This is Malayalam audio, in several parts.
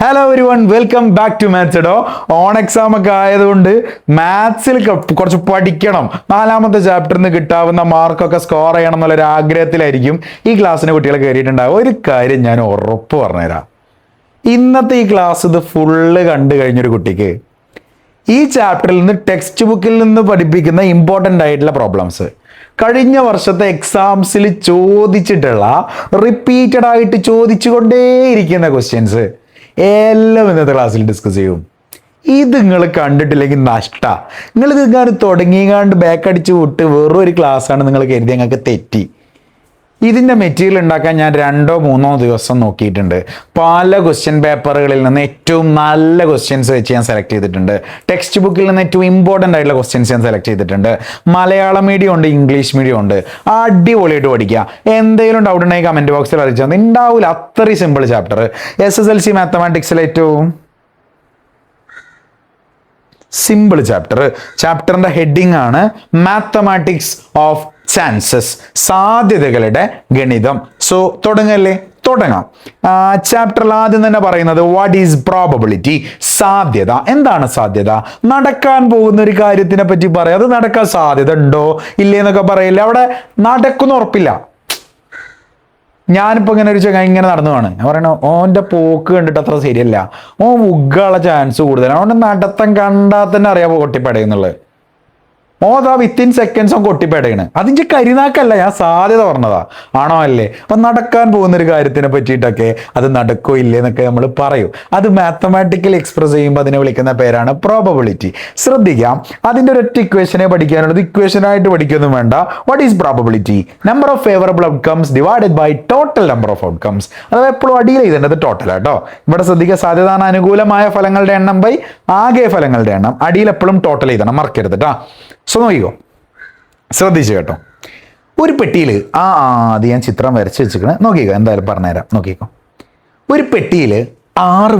Hello every one, welcome back to maths. ഓൺ എക്സാം ഒക്കെ ആയതുകൊണ്ട് മാത്സിൽ കുറച്ച് പഠിക്കണം, നാലാമത്തെ ചാപ്റ്ററിൽ നിന്ന് കിട്ടാവുന്ന മാർക്കൊക്കെ സ്കോർ ചെയ്യണം എന്നുള്ളൊരു ആഗ്രഹത്തിലായിരിക്കും ഈ ക്ലാസ്സിന് കുട്ടികൾ കയറിയിട്ടുണ്ടാകും. ഒരു കാര്യം ഞാൻ ഉറപ്പ് പറഞ്ഞുതരാം, ഇന്നത്തെ ഈ ക്ലാസ് ഇത് ഫുള്ള് കണ്ടു കഴിഞ്ഞൊരു കുട്ടിക്ക് ഈ ചാപ്റ്ററിൽ നിന്ന് ടെക്സ്റ്റ് ബുക്കിൽ നിന്ന് പഠിപ്പിക്കുന്ന ഇമ്പോർട്ടൻ്റ് ആയിട്ടുള്ള പ്രോബ്ലംസ്, കഴിഞ്ഞ വർഷത്തെ എക്സാംസിൽ ചോദിച്ചിട്ടുള്ള റിപ്പീറ്റഡ് ആയിട്ട് ചോദിച്ചുകൊണ്ടേയിരിക്കുന്ന ക്വസ്റ്റ്യൻസ് എല്ലാം ഇന്നത്തെ ക്ലാസ്സിൽ ഡിസ്കസ് ചെയ്യും. ഇത് നിങ്ങൾ കണ്ടിട്ടില്ലെങ്കിൽ നഷ്ട. നിങ്ങൾ ഇത് തുടങ്ങിയാണ്ട് ബാക്ക് അടിച്ച് വിട്ട് വെറും ഒരു ക്ലാസ്സാണ് നിങ്ങൾ കരുതി, ഞങ്ങൾക്ക് തെറ്റി. ഇതിൻ്റെ മെറ്റീരിയൽ ഉണ്ടാക്കാൻ ഞാൻ 2-3 ദിവസം നോക്കിയിട്ടുണ്ട്. പല ക്വസ്റ്റ്യൻ പേപ്പറുകളിൽ നിന്ന് ഏറ്റവും നല്ല ക്വസ്റ്റ്യൻസ് വെച്ച് ഞാൻ സെലക്ട് ചെയ്തിട്ടുണ്ട്. ടെക്സ്റ്റ് ബുക്കിൽ നിന്ന് ഏറ്റവും ഇമ്പോർട്ടൻ്റ് ആയിട്ടുള്ള ക്വസ്റ്റ്യൻസ് ഞാൻ സെലക്ട് ചെയ്തിട്ടുണ്ട്. മലയാളം മീഡിയം ഉണ്ട്, ഇംഗ്ലീഷ് മീഡിയം ഉണ്ട്. അടിപൊളിയായിട്ട് പഠിക്കുക. എന്തെങ്കിലും ഡൗട്ട് ഉണ്ടെങ്കിൽ കമൻറ്റ് ബോക്സിൽ അറിയിച്ചാൽ മതി. ഉണ്ടാവില്ല, അത്രയും സിമ്പിൾ ചാപ്റ്റർ. SSLC മാത്തമാറ്റിക്സിലെ ഏറ്റവും സിമ്പിൾ ചാപ്റ്ററിന്റെ ഹെഡിങ് ആണ് മാത്തമാറ്റിക്സ് ഓഫ് ചാൻസസ്, സാധ്യതകളുടെ ഗണിതം. സോ തുടങ്ങല്ലേ? തുടങ്ങാം. ചാപ്റ്ററിൽ ആദ്യം തന്നെ പറയുന്നത് വാട്ട് ഈസ് പ്രോബബിലിറ്റി, സാധ്യത. എന്താണ് സാധ്യത? നടക്കാൻ പോകുന്ന ഒരു കാര്യത്തിനെ പറ്റി പറയാം, അത് നടക്കാൻ സാധ്യത ഉണ്ടോ ഇല്ലേന്നൊക്കെ പറയില്ല. അവിടെ നടക്കുന്ന ഉറപ്പില്ല. ഞാനിപ്പോൾ ഇങ്ങനെ ഒരു ചങ്ങ ഇങ്ങനെ നടന്നു പോവാണ്, ഞാൻ പറയണ ഓൻ്റെ പോക്ക് കണ്ടിട്ട് അത്ര ശരിയല്ല, ഓൻ മുഗ്ഗുള്ള ചാൻസ് കൂടുതലാണ്, അവൻ്റെ നടത്തം കണ്ടാൽ തന്നെ അറിയാമോ കൊട്ടിപ്പടയുന്നുള്ളത്. ഓതാ വിത്തിൻ സെക്കൻഡ്സ് ഓൻ കൊട്ടിപ്പടയാണ്. അതിൻ്റെ കരിനാക്കല്ല, ഞാൻ സാധ്യത പറഞ്ഞതാ. ആണോ അല്ലേ? അപ്പം നടക്കാൻ പോകുന്നൊരു കാര്യത്തിനെ പറ്റിയിട്ടൊക്കെ അത് നടക്കോ ഇല്ലേ എന്നൊക്കെ നമ്മൾ പറയും. അത് മാത്തമാറ്റിക്കലി എക്സ്പ്രസ് ചെയ്യുമ്പോൾ അതിനെ വിളിക്കുന്ന പേരാണ് പ്രോബബിലിറ്റി. ശ്രദ്ധിക്കാം, അതിൻ്റെ ഒരൊറ്റ ഇക്വേഷനെ പഠിക്കാനുള്ളത്. ഇക്വേഷനായിട്ട് പഠിക്കൊന്നും വേണ്ട. What is probability? Number of favourable outcomes divided by total number of outcomes. അത് എപ്പോഴും അടിയിൽ ചെയ്തേണ്ടത് ടോട്ടൽ ആട്ടോ. ഇവിടെ ശ്രദ്ധിക്കുക, സാധ്യത അനുകൂലമായ ഫലങ്ങളുടെ എണ്ണം ബൈ ആകെ ഫലങ്ങളുടെ എണ്ണം. അടിയിൽ എപ്പോഴും ടോട്ടൽ ചെയ്തണം, മറക്കരുത് കേട്ടോ. സോ നോക്കിക്കോ, ശ്രദ്ധിച്ചു കേട്ടോ. ഒരു പെട്ടിയിൽ അത് ഞാൻ ചിത്രം വരച്ച് വെച്ചിരിക്കണേ, നോക്കിക്കോ, എന്തായാലും പറഞ്ഞുതരാം. നോക്കിക്കോ, ഒരു പെട്ടിയിൽ 6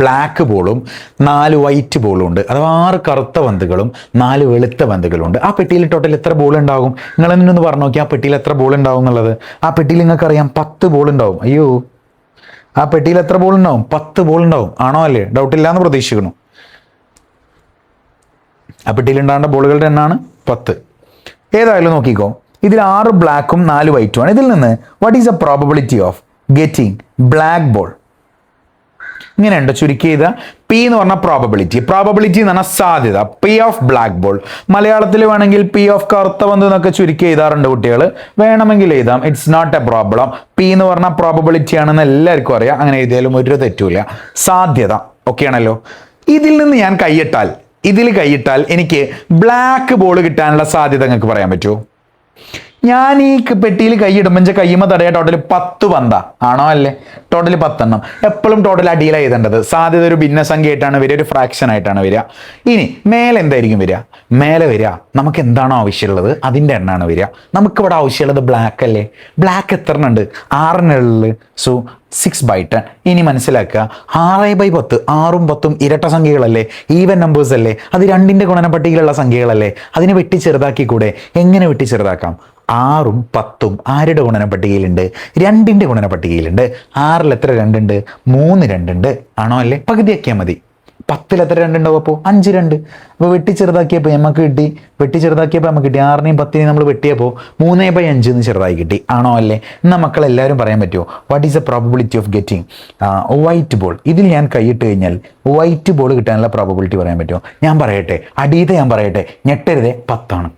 ബ്ലാക്ക് ബോളും 4 വൈറ്റ് ബോളും ഉണ്ട്. അഥവാ 6 കറുത്ത പന്തുകളും 4 വെളുത്ത പന്തുകളും ഉണ്ട്. ആ പെട്ടിയിൽ ടോട്ടൽ എത്ര ബോൾ ഉണ്ടാകും? നിങ്ങൾ തന്നെ ഒന്ന് പറഞ്ഞു നോക്കി, ആ പെട്ടിയിൽ എത്ര ബോൾ ഉണ്ടാവും എന്നുള്ളത്. ആ പെട്ടിയിൽ നിങ്ങൾക്കറിയാം 10 ബോൾ ഉണ്ടാവും. അയ്യോ, ആ പെട്ടിയിൽ എത്ര ബോൾ ഉണ്ടാവും? 10 ബോൾ ഉണ്ടാവും. ആണോ അല്ലേ? ഡൗട്ടില്ലാന്ന് പ്രതീക്ഷിക്കണം. ആ പെട്ടിയിൽ ഉണ്ടാകേണ്ട ബോളുകളുടെ എണ്ണമാണ് 10. ഏതായാലും നോക്കിക്കോ, ഇതിൽ 6 ബ്ലാക്കും 4 വൈറ്റും ആണ്. ഇതിൽ നിന്ന് what is a probability of getting black ball? ഇങ്ങനെയുണ്ട് ചുരുക്കി ചെയ്ത. പി എന്ന് പറഞ്ഞ പ്രോബബിലിറ്റി എന്ന് പറഞ്ഞാൽ സാധ്യത. P of black ball. മലയാളത്തിൽ വേണമെങ്കിൽ പി ഓഫ് കറുത്ത പന്ത് എന്നൊക്കെ ചുരുക്കി എഴുതാറുണ്ട് കുട്ടികൾ, വേണമെങ്കിൽ എഴുതാം, it's not a problem. P എന്ന് പറഞ്ഞാൽ പ്രോബബിലിറ്റി ആണെന്ന് എല്ലാവർക്കും അറിയാം, അങ്ങനെ എഴുതിയാലും ഒരു തെറ്റുമില്ല. സാധ്യത ഓക്കെ ആണല്ലോ. ഇതിൽ നിന്ന് ഞാൻ ഇതിൽ കൈയിട്ടാൽ എനിക്ക് ബ്ലാക്ക് ബോൾ കിട്ടാനുള്ള സാധ്യത നിങ്ങൾക്ക് പറയാൻ പറ്റുമോ? ഞാൻ ഈ പെട്ടിയിൽ കൈയിടുമ്പോൾ എൻ്റെ കയ്യുമ്പോൾ തടയാ ടോട്ടൽ 10 പന്താ. ആണോ അല്ലേ? ടോട്ടൽ 10 എണ്ണം. എപ്പോഴും ടോട്ടൽ അടിയിലാണ് എഴുതേണ്ടത്. സാധ്യത ഒരു ഭിന്നസംഖ്യ ആയിട്ടാണ് വരിക, ഒരു ഫ്രാക്ഷൻ ആയിട്ടാണ് വരിക. ഇനി മേലെ എന്തായിരിക്കും വരിക? മേലെ വരിക നമുക്ക് എന്താണോ ആവശ്യമുള്ളത് അതിൻ്റെ എണ്ണമാണ് വരിക. നമുക്കിവിടെ ആവശ്യമുള്ളത് ബ്ലാക്ക് അല്ലേ? ബ്ലാക്ക് എത്ര എണ്ണം ഉണ്ട്? 6 സോ 6/10. ഇനി മനസ്സിലാക്കുക, 6/10, 6ഉം 10ഉം ഇരട്ട സംഖ്യകളല്ലേ, ഈവൻ നമ്പേഴ്സ് അല്ലേ, അത് 2ന്റെ ഗുണനപ്പട്ടികയിലുള്ള സംഖ്യകളല്ലേ. അതിനെ വെട്ടി ചെറുതാക്കിക്കൂടെ? എങ്ങനെ വെട്ടി ചെറുതാക്കാം? 6ഉം 10ഉം ആരുടെ ഗുണനപ്പട്ടികയിലുണ്ട്? 2ന്റെ ഗുണനപ്പട്ടികയിലുണ്ട്. 6ൽ എത്ര 2 ഉണ്ട്? 3 2 ഉണ്ട്. ആണോ അല്ലേ? പകുതിയാക്കിയാൽ മതി. 10ൽ എത്ര 2 ഉണ്ടാവും? അപ്പോൾ 5 2. അപ്പോൾ വെട്ടി ചെറുതാക്കിയപ്പോൾ നമുക്ക് കിട്ടി 6നെയും 10നെയും നമ്മൾ വെട്ടിയപ്പോൾ 3/5 എന്ന് ചെറുതായി കിട്ടി. ആണോ അല്ലേ? എന്നാൽ മക്കളെല്ലാവരും പറയാൻ പറ്റുമോ what is a probability of getting white ball? ഇതിൽ ഞാൻ കൈയിട്ട് കഴിഞ്ഞാൽ വൈറ്റ് ബോൾ കിട്ടാനുള്ള പ്രോബബിലിറ്റി പറയാൻ പറ്റുമോ? ഞാൻ പറയട്ടെ, ഞാൻ പറയട്ടെ, ഞെട്ടരുതേ, 10 ആണ്.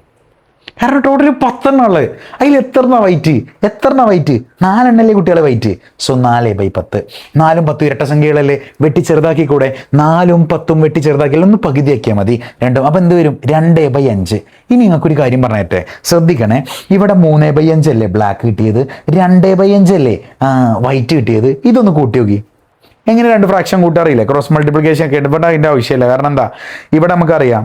കാരണം ടോട്ടൽ 10 എണ്ണം ഉള്ളത്. അതിൽ എത്ര വൈറ്റ്? 4 എണ്ണല്ലേ കുട്ടികളെ വൈറ്റ്. സോ 4/10. 4ഉം 10ഉം ഇരട്ട സംഖ്യകളല്ലേ, വെട്ടി ചെറുതാക്കിക്കൂടെ? 4ഉം 10ഉം വെട്ടി ചെറുതാക്കിയാൽ ഒന്ന് പകുതിയാക്കിയാൽ മതി, 2ഉം. അപ്പം എന്ത് വരും? 2/5. ഇനി നിങ്ങൾക്കൊരു കാര്യം പറഞ്ഞേട്ടെ, ശ്രദ്ധിക്കണേ. ഇവിടെ 3/5 അല്ലേ ബ്ലാക്ക് കിട്ടിയത്, 2/5 അല്ലേ വൈറ്റ് കിട്ടിയത്. ഇതൊന്ന് കൂട്ടി നോക്കി. എങ്ങനെ 2 ഫ്രാക്ഷൻ കൂട്ടാറിയില്ല? ക്രോസ് മൾട്ടിപ്ലിക്കേഷൻ ഒക്കെ എടുക്കേണ്ട അതിൻ്റെ ആവശ്യമില്ല. കാരണം എന്താ, ഇവിടെ നമുക്കറിയാം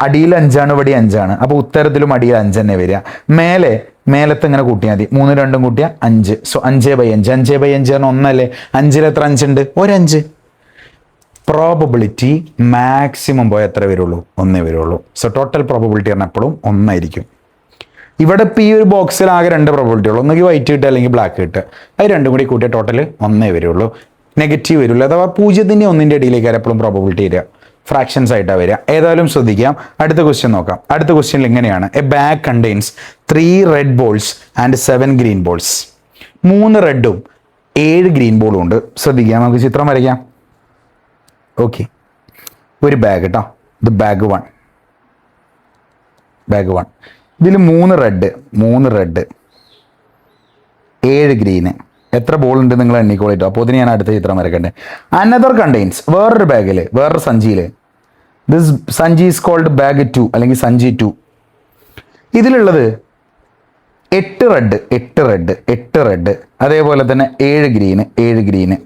അടിയിൽ 5 ഇവിടെ 5. അപ്പോൾ ഉത്തരത്തിലും അടിയിൽ 5 തന്നെ വരിക. മേലത്തെ ഇങ്ങനെ കൂട്ടിയാൽ മതി. 3 2 കൂട്ടിയാൽ 5. സോ 5/5. 5/5 ആണ് 1 അല്ലേ? 5ൽ എത്ര 5 ഉണ്ട്? ഒരു 5. പ്രോബബിലിറ്റി മാക്സിമം പോയാൽ എത്ര വരുള്ളൂ? 1 വരുള്ളൂ. സോ ടോട്ടൽ പ്രോബബിലിറ്റി പറഞ്ഞാൽ എപ്പോഴും 1 ആയിരിക്കും. ഇവിടെ ഇപ്പോൾ ഈ ഒരു ബോക്സിൽ ആകെ 2 പ്രോബബിലിറ്റി ഉള്ളൂ. ഒന്നുകിൽ വൈറ്റ് കിട്ടുക അല്ലെങ്കിൽ ബ്ലാക്ക് കിട്ടുക. അത് രണ്ടും കൂടി കൂട്ടിയ ടോട്ടൽ 1 വരുള്ളൂ. നെഗറ്റീവ് വരില്ല, അഥവാ 0ൻ്റെ 1ൻ്റെ ഇടയിലേക്ക് എപ്പോഴും പ്രോബബിലിറ്റി വരിക, ഫ്രാക്ഷൻസ് ആയിട്ടാണ് വരിക. ഏതായാലും ശ്രദ്ധിക്കാം. അടുത്ത ക്വസ്റ്റ്യൻ നോക്കാം. അടുത്ത ക്വസ്റ്റ്യൻ ഇങ്ങനെയാണ്: A bag contains 3 red balls and 7 green balls. 3 റെഡും 7 ഗ്രീൻ ബോളും ഉണ്ട്. ശ്രദ്ധിക്കാം, നമുക്ക് ചിത്രം വരയ്ക്കാം. ഓക്കെ, ഒരു ബാഗ് കേട്ടോ, ഇത് ബാഗ് 1. ഇതിൽ 3 റെഡ് 7 ഗ്രീന്. എത്ര ബോൾ ഉണ്ട് നിങ്ങൾ എണ്ണിക്കോളിട്ടോ. അപ്പോൾ ഇതിന് ഞാൻ അടുത്ത ചിത്രം വരക്കണ്ടേ. അനദർ കണ്ടെയ്ൻസ്, വേറൊരു ബാഗിൽ, വേറൊരു സഞ്ചിയിൽ, ദിസ് സഞ്ചി ഈസ് കോൾഡ് ബാഗ് 2 അല്ലെങ്കിൽ സഞ്ചി 2. ഇതിലുള്ളത് 8 റെഡ്, അതേപോലെ തന്നെ 7 ഗ്രീന്.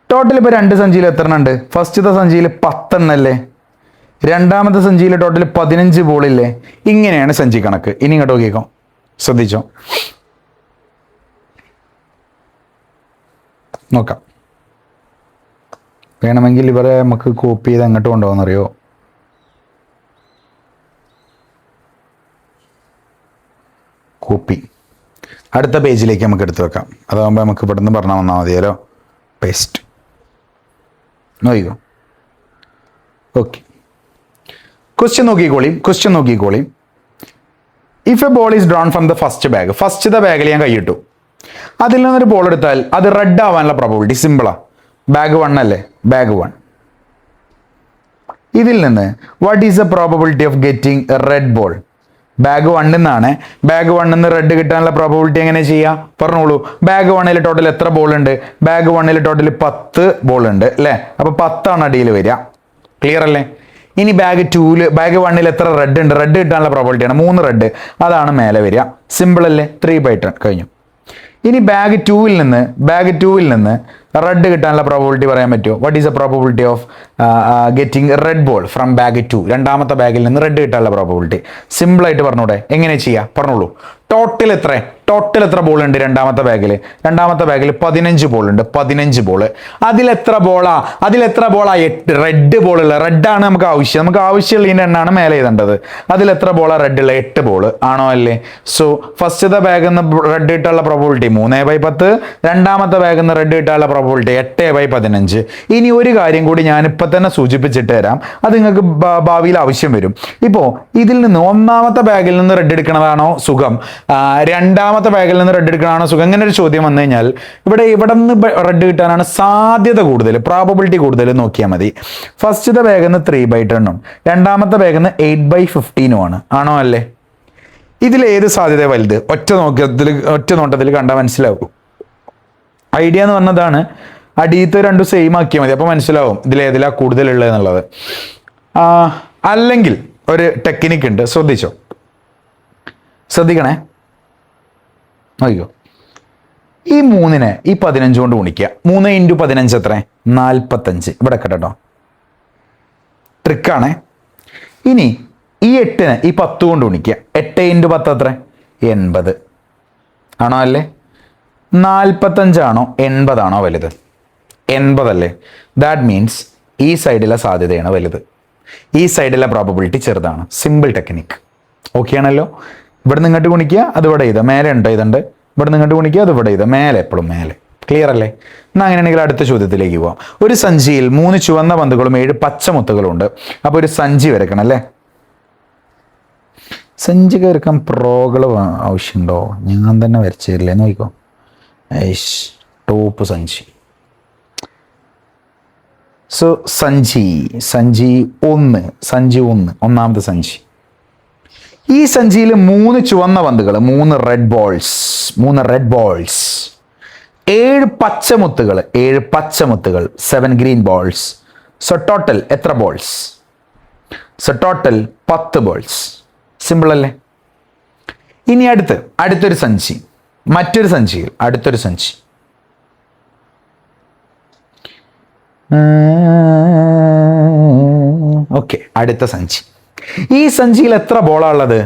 ടോട്ടൽ ഇപ്പോൾ 2 സഞ്ചിയിൽ എത്ര ഉണ്ട്? ഫസ്റ്റത്തെ സഞ്ചിയിൽ 10 എണ്ണല്ലേ, രണ്ടാമത്തെ സഞ്ചിയിൽ ടോട്ടൽ 15 ബോളില്ലേ. ഇങ്ങനെയാണ് സഞ്ചി കണക്ക്. ഇനി ഇങ്ങോട്ട് നോക്കിക്കോ, ശ്രദ്ധിച്ചോ. നോക്കാം, വേണമെങ്കിൽ ഇവരെ നമുക്ക് കോപ്പി ചെയ്ത് എങ്ങോട്ട് കൊണ്ടുപോകുന്നറിയോ? കോപ്പി അടുത്ത പേജിലേക്ക് നമുക്ക് എടുത്തു വെക്കാം. അതാകുമ്പോൾ നമുക്ക് ഇവിടുന്ന് പറഞ്ഞാൽ വന്നാൽ മതിയല്ലോ. പേസ്റ്റ് നോക്കിക്കോ. ഓക്കെ, ക്വസ്റ്റ്യൻ നോക്കിക്കോളി. If a ball is drawn from the ഫസ്റ്റത്തെ ബാഗിൽ ഞാൻ കൈയിട്ടു. അതിൽ നിന്നൊരു ബോൾ എടുത്താൽ അത് റെഡ് ആവാനുള്ള പ്രോബബിലിറ്റി സിമ്പിളാ. ബാഗ് 1 അല്ലേ, ബാഗ് 1. ഇതിൽ നിന്ന് what is the probability of getting A red ball? Bag 1 നിന്നാണ്. ബാഗ് 1 നിന്ന് റെഡ് കിട്ടാനുള്ള പ്രോബബിലിറ്റി എങ്ങനെ ചെയ്യാം? പറഞ്ഞോളൂ. ബാഗ് 1 ടോട്ടൽ എത്ര ബോൾ ഉണ്ട്? ബാഗ് 1 ടോട്ടൽ 10 ബോൾ ഉണ്ട് അല്ലേ. അപ്പോൾ 10 അടിയിൽ വരിക. ക്ലിയർ അല്ലേ? ഇനി ബാഗ് 1 എത്ര റെഡ് ഉണ്ട്? റെഡ് കിട്ടാനുള്ള പ്രോബബിലിറ്റിയാണ് 3 റെഡ്, അതാണ് മേലെ വരിക. സിമ്പിൾ അല്ലേ? 3/10 കഴിഞ്ഞു. ഇനി ബാഗ് 2 നിന്ന് റെഡ് കിട്ടാനുള്ള പ്രോബബിലിറ്റി പറയാൻ പറ്റുമോ? What is the probability of getting red ball from bag 2? രണ്ടാമത്തെ ബാഗിൽ നിന്ന് റെഡ് കിട്ടാനുള്ള പ്രോബബിലിറ്റി സിമ്പിളായിട്ട് പറഞ്ഞൂടെ? എങ്ങനെ ചെയ്യാം? പറഞ്ഞോളൂ. ടോട്ടൽ എത്ര ബോൾ ഉണ്ട് രണ്ടാമത്തെ ബാഗിൽ? 15 ബോൾ ഉണ്ട്. 15 ബോൾ. അതിലെത്ര ബോളാ? 8 റെഡ് ബോളുള്ള. റെഡാണ് നമുക്ക് ആവശ്യമുള്ളതിൻ്റെ എണ്ണാണ് മേലെ എഴുതേണ്ടത്. അതിലെത്ര ബോളാ റെഡുള്ള? 8 ബോൾ ആണോ അല്ലേ? സോ ഫസ്റ്റത്തെ ബാഗിൽ നിന്ന് റെഡ് കിട്ടാനുള്ള പ്രോബബിലിറ്റി 3/10. രണ്ടാമത്തെ ബാഗിൽ നിന്ന് റെഡ് കിട്ടാനുള്ള പ്രോബബിലിറ്റി 8/15. ഇനി ഒരു കാര്യം കൂടി ഞാനിപ്പോൾ തന്നെ സൂചിപ്പിച്ചിട്ട് തരാം, അത് നിങ്ങൾക്ക് ഭാവിയിൽ ആവശ്യം വരും. ഇപ്പോൾ ഇതിൽ നിന്ന് ഒന്നാമത്തെ ബാഗിൽ നിന്ന് റെഡ് എടുക്കണതാണോ സുഖം, രണ്ടാമത്തെ ബാഗിൽ നിന്ന് റെഡ് എടുക്കണമാണോ സുഖം? അങ്ങനെ ഒരു ചോദ്യം വന്നു കഴിഞ്ഞാൽ ഇവിടെ നിന്ന് റെഡ് കിട്ടാനാണ് സാധ്യത കൂടുതൽ, പ്രോബബിലിറ്റി കൂടുതൽ നോക്കിയാൽ മതി. ഫസ്റ്റത്തെ ബാഗിൽ നിന്ന് 3/10 രണ്ടാമത്തെ ബാഗിൽ നിന്ന് 8/15 ആണോ അല്ലേ? ഇതിൽ ഏത് സാധ്യത വലുത്? ഒറ്റ നോട്ടത്തിൽ കണ്ടാൽ മനസ്സിലാവും. ഐഡിയ എന്ന് പറഞ്ഞതാണ് അടിയത്തെ 2 സെയിം ആക്കിയാൽ മതി, അപ്പോൾ മനസ്സിലാവും ഇതിലേതിലാ കൂടുതലുള്ളത് എന്നുള്ളത്. അല്ലെങ്കിൽ ഒരു ടെക്നിക്ക് ഉണ്ട്, ശ്രദ്ധിക്കണേ. നോക്കിക്കോ, ഈ 3നെ ഈ 15 കൊണ്ട് ഗുണിക്കുക. 3 × 15 എത്ര? 45. ഇവിടെ കേട്ടോ, ട്രിക്കാണേ. ഇനി ഈ 8നെ ഈ 10 കൊണ്ട് ഗുണിക്കുക. 8 × 10 എത്ര? 80 ആണോ അല്ലേ? 45 ആണോ 80 ആണോ വലുത്? 80 അല്ലേ? ദാറ്റ് മീൻസ് ഈ സൈഡിലെ സാധ്യതയാണ് വലുത്, ഈ സൈഡിലെ പ്രോബബിലിറ്റി ചെറുതാണ്. Simple technique. ഓക്കെ ആണല്ലോ? ഇവിടെ നിങ്ങോട്ട് ഗുണിക്കുക, അത് ഇവിടെ ചെയ്താൽ മേലെ ഉണ്ടോ ഇതുണ്ട്. ഇവിടെ നിങ്ങോട്ട് ഗുണിക്കുക, അത് ഇവിടെ ചെയ്താൽ മേലെ, എപ്പോഴും മേലെ. ക്ലിയർ അല്ലേ? എന്നാൽ അങ്ങനെയാണെങ്കിൽ അടുത്ത ചോദ്യത്തിലേക്ക് പോവാം. ഒരു സഞ്ചിയിൽ 3 ചുവന്ന പന്തുകളും 7 പച്ച മുത്തുകളും ഉണ്ട്. അപ്പോൾ ഒരു സഞ്ചി വരക്കണം അല്ലേ? സഞ്ചി വരക്കാൻ പ്രോകൾ ആവശ്യമുണ്ടോ? ഞാൻ തന്നെ വരച്ചു തരില്ലേ? നോക്കിക്കോ. ടോപ്പ് സഞ്ചി. സോ സഞ്ചി 1, ഒന്നാമത്തെ സഞ്ചി. ഈ സഞ്ചിയിൽ 3 ചുവന്ന പന്തുകൾ, 3 റെഡ് ബോൾസ്, 7 പച്ചമുത്തുകൾ, 7 ഗ്രീൻ ബോൾസ്. സോ ടോട്ടൽ എത്ര balls? So total 10 balls. Simple അല്ലേ? ഇനി അടുത്തൊരു സഞ്ചി, മറ്റൊരു സഞ്ചിയിൽ അടുത്തൊരു സഞ്ചി. ഓക്കെ, അടുത്ത സഞ്ചി. ഈ സഞ്ചിയിൽ എത്ര ബോളാണ് ഉള്ളത്?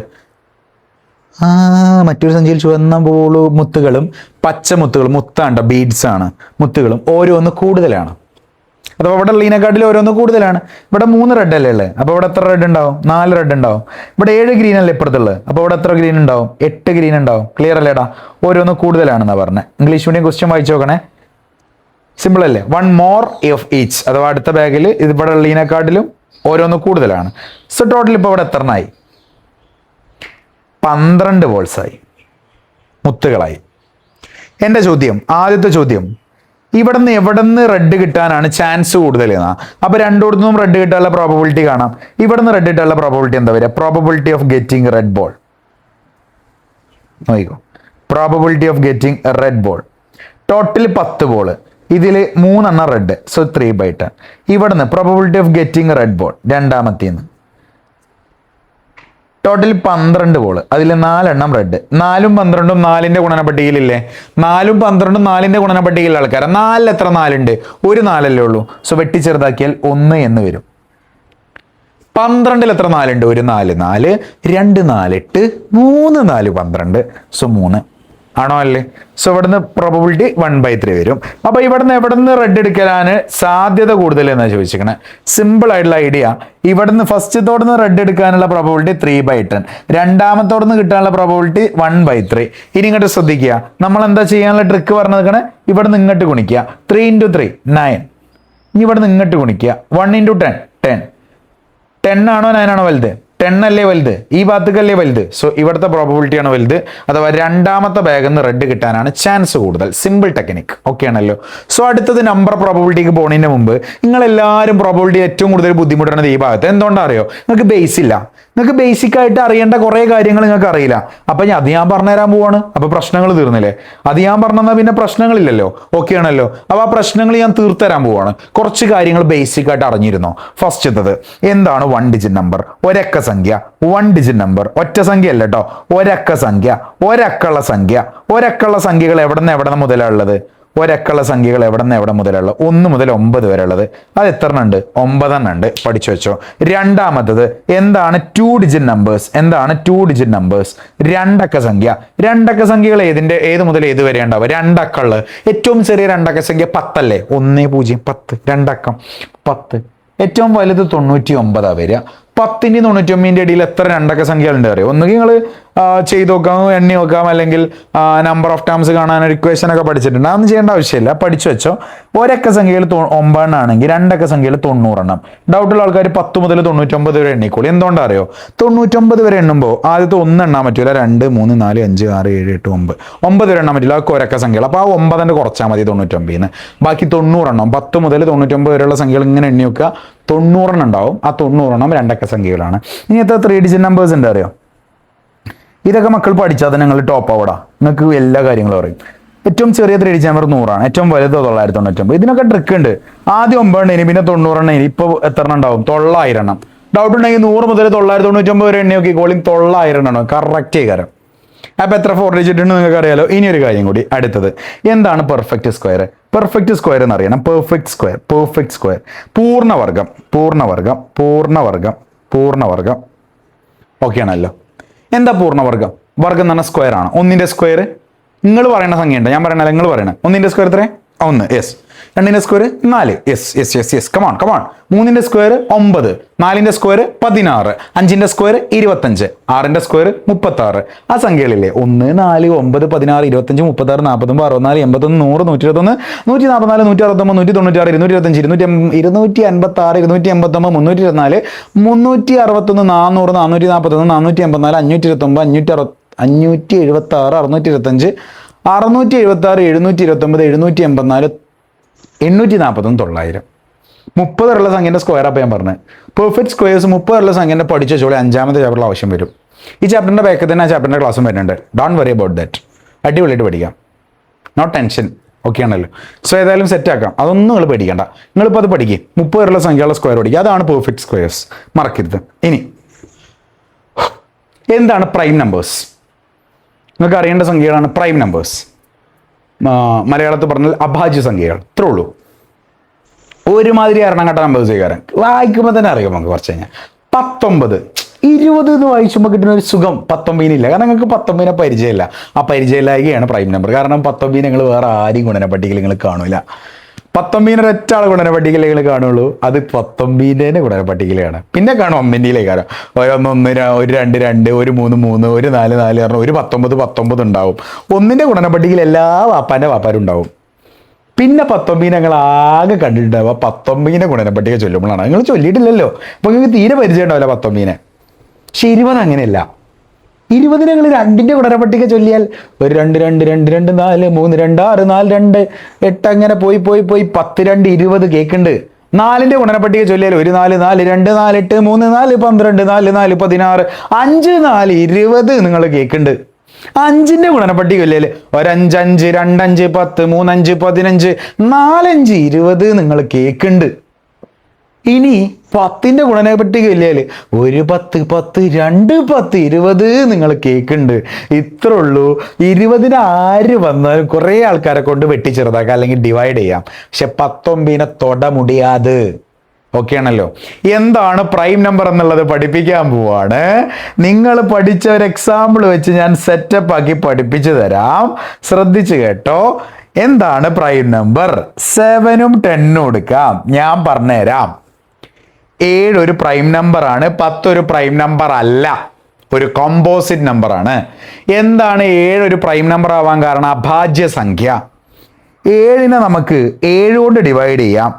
മറ്റൊരു സഞ്ചിയിൽ ചുവന്ന മുത്തുകളും പച്ചമുത്തുകളും, മുത്താണ്ട ബീഡ്സ് ആണ്, മുത്തുകളും ഓരോന്ന് കൂടുതലാണ്. അഥവാ ഇവിടെ ഉള്ളതിനെക്കാട്ടിൽ ഓരോന്ന് കൂടുതലാണ്. ഇവിടെ 3 റെഡ് അല്ലേ ഉള്ളത്, അപ്പോൾ ഇവിടെ എത്ര റെഡ് ഉണ്ടാവും? 4 റെഡ് ഉണ്ടാവും. ഇവിടെ 7 ഗ്രീൻ അല്ലേ ഇപ്പുറത്തുള്ളത്, അപ്പോൾ ഇവിടെ എത്ര ഗ്രീൻ ഉണ്ടാവും? 8 ഗ്രീൻ ഉണ്ടാവും. ക്ലിയർ അല്ലേടാ? ഓരോന്ന് കൂടുതലാണെന്നാണ് പറഞ്ഞത്. ഇംഗ്ലീഷ് മീഡിയം ക്വസ്റ്റ്യൻ വായിച്ചു നോക്കണേ. സിമ്പിൾ അല്ലേ? 1 മോർ ഓഫ് ഈച്ച്, അഥവാ അടുത്ത ബാഗിൽ ഇതിവിടെ ഉള്ളതിനെക്കാട്ടിലും ഓരോന്ന് കൂടുതലാണ്. സോ ടോട്ടൽ ഇപ്പോൾ ഇവിടെ എത്രണ്ണായി? 12 ബോൾസായി, മുത്തുകളായി. എൻ്റെ ചോദ്യം, ആദ്യത്തെ ചോദ്യം, ഇവിടുന്ന് എവിടുന്ന് റെഡ് കിട്ടാനാണ് ചാൻസ് കൂടുതൽ എന്നാ. അപ്പൊ രണ്ടിടത്തുനിന്നും റെഡ് കിട്ടാനുള്ള പ്രോബബിലിറ്റി കാണാം. ഇവിടുന്ന് റെഡ് കിട്ടാനുള്ള പ്രോബബിലിറ്റി എന്താ വരിക? Probability of getting red ball. നോക്കിക്കോ, probability of getting red ball. Total 10 ball, ഇതിൽ 3 റെഡ്, സോ 3/10. ഇവിടുന്ന് probability of getting red ball രണ്ടാമത്തേന്ന് ടോട്ടൽ 12 ബോള്, അതിൽ 4 റെഡ്. 4ഉം 12ഉം 4ന്റെ ഗുണനപട്ടികയിലില്ലേ? 4ഉം 12ഉം 4ന്റെ ഗുണനപട്ടികയിലെ ആൾക്കാരാണ്. 4 എത്ര 4 ഉണ്ട്? ഒരു 4 ഉള്ളൂ. സോ വെട്ടി ചെറുതാക്കിയാൽ 1 എന്ന് വരും. 12 എത്ര 4 ഉണ്ട്? ഒരു 4, 4, 2 4 8, 3 4 12, സോ 3 ആണോ അല്ലേ? സോ ഇവിടുന്ന് പ്രോബബിലിറ്റി 1/3 വരും. അപ്പൊ ഇവിടുന്ന് എവിടുന്ന് റെഡ് എടുക്കലാണ് സാധ്യത കൂടുതൽ എന്നാ ചോദിച്ചിരിക്കണേ. സിമ്പിൾ ആയിട്ടുള്ള ഐഡിയ, ഇവിടുന്ന് ഫസ്റ്റത്തോടുന്ന് റെഡ് എടുക്കാനുള്ള പ്രോബബിലിറ്റി 3/10, രണ്ടാമത്തോടുന്ന് കിട്ടാനുള്ള പ്രോബബിലിറ്റി 1/3. ഇനി ഇങ്ങോട്ട് ശ്രദ്ധിക്കുക, നമ്മൾ എന്താ ചെയ്യാനുള്ള ട്രിക്ക് പറഞ്ഞിരിക്കണേ? ഇവിടുന്ന് ഇങ്ങോട്ട് ഗുണിക്കുക, 3 × 3 9. ഇനി ഇവിടുന്ന് ഇങ്ങോട്ട് ഗുണിക്കുക, 1 × 10 10. 10 ആണോ 9 ആണോ വലുത്? 10 അല്ലേ വലുത്? ഈ ഭാഗത്തേക്കല്ലേ വലുത്? സോ ഇവിടുത്തെ പ്രോബബിലിറ്റി ആണ് വലുത്, അഥവാ രണ്ടാമത്തെ ബാഗിൽ നിന്ന് റെഡ് കിട്ടാനാണ് ചാൻസ് കൂടുതൽ. സിമ്പിൾ ടെക്നിക്, ഓക്കെ ആണല്ലോ. സോ അടുത്തത് നമ്പർ പ്രോബബിലിറ്റിക്ക് പോകുന്നതിന് മുമ്പ് നിങ്ങൾ എല്ലാവരും പ്രോബബിലിറ്റി ഏറ്റവും കൂടുതൽ ബുദ്ധിമുട്ടുന്നത് ഈ ഭാഗത്ത്. എന്തുകൊണ്ടാണ് അറിയോ? നിങ്ങൾക്ക് ബേസ് ഇല്ല. നിങ്ങൾക്ക് ബേസിക് ആയിട്ട് അറിയേണ്ട കുറേ കാര്യങ്ങൾ നിങ്ങൾക്ക് അറിയില്ല. അപ്പൊ അത് ഞാൻ പറഞ്ഞുതരാൻ പോവാണ്. അപ്പൊ പ്രശ്നങ്ങൾ തീർന്നില്ലേ? അത് ഞാൻ പറഞ്ഞാൽ പിന്നെ പ്രശ്നങ്ങളില്ലല്ലോ, ഓക്കെ ആണല്ലോ. അപ്പൊ ആ പ്രശ്നങ്ങൾ ഞാൻ തീർത്തരാൻ പോവാണ്. കുറച്ച് കാര്യങ്ങൾ ബേസിക് ആയിട്ട് അറിഞ്ഞിരുന്നോ? ഫസ്റ്റത്തത് എന്താണ് 1 ഡിജിറ്റ് നമ്പർ? ഒരക്ക സംഖ്യ. 1 ഡിജിറ്റ് നമ്പർ ഒറ്റ സംഖ്യ അല്ല കേട്ടോ, ഒരക്ക സംഖ്യ, ഒരക്കുള്ള സംഖ്യ. ഒരക്കുള്ള സംഖ്യകൾ എവിടെ നിന്ന് മുതലാണ് ഉള്ളത്? ഒരക്കുള്ള സംഖ്യകൾ എവിടെ നിന്ന് എവിടെ മുതലുള്ളത്? 1 മുതൽ 9 വരെ ഉള്ളത്. അത് എത്ര ഉണ്ട്? 9 ഉണ്ട്. പഠിച്ചു വെച്ചോ. രണ്ടാമത്തത് എന്താണ് 2 ഡിജിറ്റ് നമ്പേഴ്സ്? എന്താണ് 2 ഡിജിറ്റ് നമ്പേഴ്സ്? രണ്ടക്ക സംഖ്യ. രണ്ടക്ക സംഖ്യകൾ ഏത് മുതൽ ഏത് വരെ ഉണ്ടാവുക? രണ്ടക്കുള്ള ഏറ്റവും ചെറിയ രണ്ടക്ക സംഖ്യ 10 അല്ലേ? 1 0 10, രണ്ടക്കം 10. ഏറ്റവും വലുത് 99 വരിക. 10ന്റെ 99ന്റെ ഇടയിൽ എത്ര രണ്ടക്ക സംഖ്യകളുണ്ട് അറിയോ? ഒന്നുകിൽ നിങ്ങൾ ചെയ്ത് നോക്കാം, എണ്ണി നോക്കാം, അല്ലെങ്കിൽ നമ്പർ ഓഫ് ടേംസ് കാണാൻ ഒരു ഇക്വേഷൻ ഒക്കെ പഠിച്ചിട്ടുണ്ട്. അതൊന്നും ചെയ്യേണ്ട ആവശ്യമില്ല, പഠിച്ചു വെച്ചോ. ഒരക്ക സംഖ്യയിൽ 9 ആണെങ്കിൽ രണ്ടക്ക സംഖ്യയിൽ 90. ഡൗട്ടുള്ള ആൾക്കാർ 10 മുതൽ 99 വരെ എണ്ണിക്കോളൂ. എന്തുകൊണ്ടാ അറിയോ? 99 വരെ എണ്ണുമ്പോൾ ആദ്യത്തെ 1 എണ്ണാൻ പറ്റൂല, 2 3 4 5 6 7 8 9 9 വരെ എണ്ണാൻ പറ്റില്ല. അതൊക്കെ ഒരക്ക സംഖ്യകൾ. അപ്പോൾ ആ 9 കുറച്ചാൽ മതി 99ന്ന്. ബാക്കി 90. 10 മുതൽ 99 വരെയുള്ള സംഖ്യകൾ ഇങ്ങനെ എണ്ണി വെക്കുക. 90 ഉണ്ടാവും. ആ 90 രണ്ടക്ക സംഖ്യകളാണ്. ഇനി എത്ര 3 ഡിജിറ്റ് നമ്പേഴ്സ് ഉണ്ട് അറിയോ? ഇതൊക്കെ മക്കൾ പഠിച്ചാൽ തന്നെ നിങ്ങൾ ടോപ്പ് ആവടാ. നിങ്ങൾക്ക് എല്ലാ കാര്യങ്ങളും അറിയും. ഏറ്റവും ചെറിയ 3 ഡിജിറ്റ് നമ്പർ 100 ആണ്. ഏറ്റവും വലുത് 999. ഇതിനൊക്കെ ട്രിക്ക് ഉണ്ട്. ആദ്യം 9 എണ്ണി, പിന്നെ 90 എണ്ണി. ഇപ്പോൾ എത്ര ഉണ്ടാവും? 900. ഡൗട്ട് ഉണ്ടെങ്കിൽ 100 മുതൽ 999 വരെ എണ്ണി നോക്കിക്കോളും. 900 കറക്റ്റ് കാരം. അപ്പൊ എത്ര 4 ഡിജിറ്റ് ഉണ്ട് നിങ്ങൾക്ക് അറിയാലോ. ഇനി ഒരു കാര്യം കൂടി, അടുത്തത് എന്താണ് പെർഫെക്റ്റ് സ്ക്വയർ? പെർഫെക്റ്റ് സ്ക്വയർ എന്ന് അറിയണം. പെർഫെക്റ്റ് സ്ക്വയർ, പെർഫെക്റ്റ് സ്ക്വയർ, പൂർണ്ണവർഗം, പൂർണ്ണവർഗം, പൂർണ്ണവർഗം, പൂർണ്ണവർഗം. ഓക്കെ ആണല്ലോ. എന്താ പൂർണ്ണവർഗം? വർഗം എന്ന് പറഞ്ഞാൽ സ്ക്വയർ ആണ്. 1ന്റെ സ്ക്വയർ നിങ്ങൾ പറയുന്ന സംഖ്യ ഉണ്ട്, ഞാൻ പറയണല്ല, നിങ്ങൾ പറയണം. 1ന്റെ സ്ക്വയർ എത്ര? 1. യെസ്. 2ന്റെ square 4. Yes yes yes yes. Come on come on. 3ന്റെ സ്ക്വയർ 9. 4ന്റെ സ്ക്വയർ 16. 5ന്റെ സ്ക്വയർ 25. 6ന്റെ സ്ക്വയർ 36. ആ സംഖ്യകളില്ലേ 1 4 9 16 25 36 49 64 81 100 121 144 169 196 225 256 289 324 361 400 441 484 529 576 625 676 729 784 841 900. 30 ഉള്ള സംഖ്യൻ്റെ സ്ക്വയർ അപ്പം ഞാൻ പറഞ്ഞത്. പെർഫെക്റ്റ് സ്ക്വയേഴ്സ് 30 ഉള്ള സംഖ്യൻ്റെ പഠിച്ചു വെച്ചോളി. 5ാമത്തെ ചാപ്റ്ററിൽ ആവശ്യം വരും. ഈ ചാപ്റ്ററിൻ്റെ ബാക്കിൽ തന്നെ ആ ചാപ്റ്ററിൻ്റെ ക്ലാസ്സും വരുന്നുണ്ട്. Don't worry about that. അടിപൊളിയായിട്ട് പഠിക്കാം. No tension. ഓക്കെ ആണല്ലോ. സോ ഏതായാലും സെറ്റ് ആക്കാം. അതൊന്നും നിങ്ങൾ പേടിക്കണ്ട. നിങ്ങളിപ്പോൾ അത് പഠിക്കും. 30 ഉള്ള സംഖ്യയുള്ള സ്ക്വയർ പഠിക്കുക. അതാണ് പെർഫെക്റ്റ് സ്ക്വയേഴ്സ്. മറക്കരുത്. ഇനി എന്താണ് പ്രൈം നമ്പേഴ്സ്? നിങ്ങൾക്ക് അറിയേണ്ട സംഖ്യകളാണ് പ്രൈം നമ്പേഴ്സ്. മലയാളത്തിൽ പറഞ്ഞാൽ അഭാജ്യ സംഖ്യകൾ. ഇത്രേ ഉള്ളൂ. ഒരുമാതിരി എറണാകട്ട നമ്പേഴ്സ് ചെയ്യാറ് വായിക്കുമ്പോൾ തന്നെ അറിയാം നമുക്ക്. കുറച്ച് കഴിഞ്ഞാൽ 19 20 എന്ന് വായിച്ചുമ്പോൾ കിട്ടുന്ന ഒരു സുഖം 19 കാരണം നിങ്ങൾക്ക് 19 പരിചയമില്ല. ആ പരിചയമില്ലായ്കയാണ് പ്രൈം നമ്പർ. കാരണം 19 നിങ്ങൾ വേറെ ആരെയും ഗുണനപ്പട്ടികയിൽ നിങ്ങൾ കാണൂല. 19 ഒറ്റ ആൾ ഗുണനപ്പട്ടികയിൽ നിങ്ങൾ കാണുള്ളൂ. അത് 19 ഗുണനപ്പട്ടികയിലാണ്. പിന്നെ കാണും 1ൻ്റെ കാരണം. 1 1 ഒരു 2 2 ഒരു 3 3 ഒരു 4 4 കാരണം ഒരു 19 19 ഉണ്ടാവും. 1ൻ്റെ ഗുണനപ്പട്ടികയിൽ എല്ലാ വാപ്പാൻ്റെ വാപ്പാരും ഉണ്ടാവും. പിന്നെ 19 ഞങ്ങൾ ആകെ കണ്ടിട്ടുണ്ടാവുക 19 ഗുണനപ്പട്ടിക ചൊല്ലുമ്പോഴാണ്. നിങ്ങൾ ചൊല്ലിയിട്ടില്ലല്ലോ, അപ്പൊ നിങ്ങൾക്ക് തീരെ പരിചയം ഉണ്ടാവില്ല 19. പക്ഷെ 20 അങ്ങനെയല്ല. 20 ഞങ്ങൾ 2ന്റെ ഗുണനപ്പട്ടിക ചൊല്ലിയാൽ ഒരു 2 2 2 2 4 3 2 6 4 2 8 അങ്ങനെ പോയി 10 2 20 കേൾക്കുന്നുണ്ട്. 4ന്റെ ഗുണനപ്പട്ടിക ചൊല്ലിയാൽ 1 4 4 2 4 8 3 4 12 4 4 16 5 4 20 നിങ്ങൾ കേൾക്കുന്നുണ്ട്. 5ന്റെ ഗുണനപ്പട്ടിക ചൊല്ലിയാൽ 1 5 5 2 5 10 3 5 15 4 5 20 നിങ്ങൾ കേൾക്കുന്നുണ്ട്. ഇനി 10ന്റെ ഗുണനപ്പട്ടിക ചൊല്ലിയാൽ 1 10 10 2 10 20 നിങ്ങൾ കേൾക്കുന്നുണ്ട്. ഇത്രേ ഉള്ളൂ. 20ന് ആര് വന്നാലും കുറേ ആൾക്കാരെ കൊണ്ട് വെട്ടി ചെറുതാക്കാം അല്ലെങ്കിൽ ഡിവൈഡ് ചെയ്യാം. പക്ഷെ 19നെ തൊട മുടിയാതെ. ഓക്കെ ആണല്ലോ. എന്താണ് പ്രൈം നമ്പർ എന്നുള്ളത് പഠിപ്പിക്കാൻ പോവാണ്. നിങ്ങൾ പഠിച്ച ഒരു എക്സാമ്പിൾ വെച്ച് ഞാൻ സെറ്റപ്പ് ആക്കി പഠിപ്പിച്ചു തരാം. ശ്രദ്ധിച്ചു കേട്ടോ. എന്താണ് പ്രൈം നമ്പർ? 7ഉം 10ഉം എടുക്കാം. ഞാൻ പറഞ്ഞുതരാം. 7 ഒരു പ്രൈം നമ്പർ ആണ്, 10 ഒരു പ്രൈം നമ്പർ അല്ല, ഒരു കോമ്പോസിറ്റ് നമ്പർ ആണ്. എന്താണ് 7 ഒരു പ്രൈം നമ്പർ ആവാൻ കാരണം? അഭാജ്യ സംഖ്യ. 7നെ നമുക്ക് 7 കൊണ്ട് ഡിവൈഡ് ചെയ്യാം,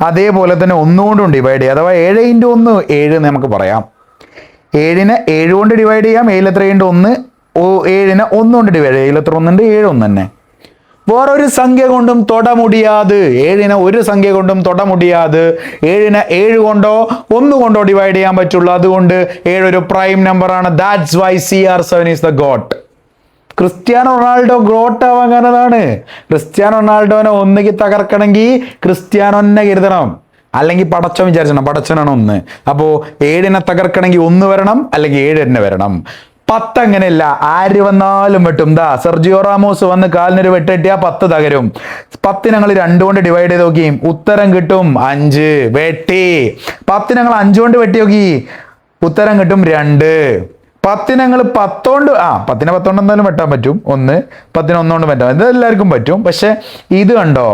അതേപോലെ തന്നെ 1 കൊണ്ടും ഡിവൈഡ് ചെയ്യാം. അഥവാ 7 × 1 7 എന്ന് നമുക്ക് പറയാം. 7നെ 7 കൊണ്ട് ഡിവൈഡ് ചെയ്യാം. 7 എത്ര ഉണ്ട്? 1. 7നെ 1 കൊണ്ട് ഡിവൈഡ് ചെയ്യാം. 7 എത്ര 1 ഉണ്ട്? 7 1 തന്നെ. വേറൊരു സംഖ്യ കൊണ്ടും തൊട മുടിയാതെ. 7നെ ഒരു സംഖ്യ കൊണ്ടും തൊട മുടിയാതെ. 7നെ 7 കൊണ്ടോ 1 കൊണ്ടോ ഡിവൈഡ് ചെയ്യാൻ പറ്റുള്ളൂ. അതുകൊണ്ട് 7 ഒരു പ്രൈം നമ്പർ ആണ്. That's why CR7 is the got. Cristiano Ronaldo got ആവാൻ കാരണം അതാണ്. ക്രിസ്ത്യാനോ റൊണാൾഡോനെ ഒന്നുകിൽ തകർക്കണമെങ്കിൽ ക്രിസ്ത്യാനോനെ കരുതണം, അല്ലെങ്കിൽ പടച്ചോൻ വിചാരിച്ചണം. പടച്ചനാണ് 1. അപ്പോ 7നെ തകർക്കണമെങ്കിൽ 1 വരണം, അല്ലെങ്കിൽ 7 തന്നെ വരണം. 10 അങ്ങനെയല്ല, ആര് വന്നാലും വെട്ടും. സെർജിയോ റാമോസ് വന്ന് കാലിനൊരു വെട്ടിട്ടിയാ 10 തകരും. 10 ഞങ്ങൾ 2 കൊണ്ട് ഡിവൈഡ് ചെയ്ത് നോക്കി, ഉത്തരം കിട്ടും 5. വെട്ടി. 10 ഞങ്ങൾ 5 കൊണ്ട് വെട്ടി നോക്കി, ഉത്തരം കിട്ടും 2. 10 ഞങ്ങൾ 10 കൊണ്ട് 10നെ 10 കൊണ്ട് എന്തായാലും വെട്ടാൻ പറ്റും. 1 10നെ 1 കൊണ്ട് വെട്ടാൻ, ഇത് എല്ലാവർക്കും പറ്റും. പക്ഷെ ഇത് കണ്ടോ,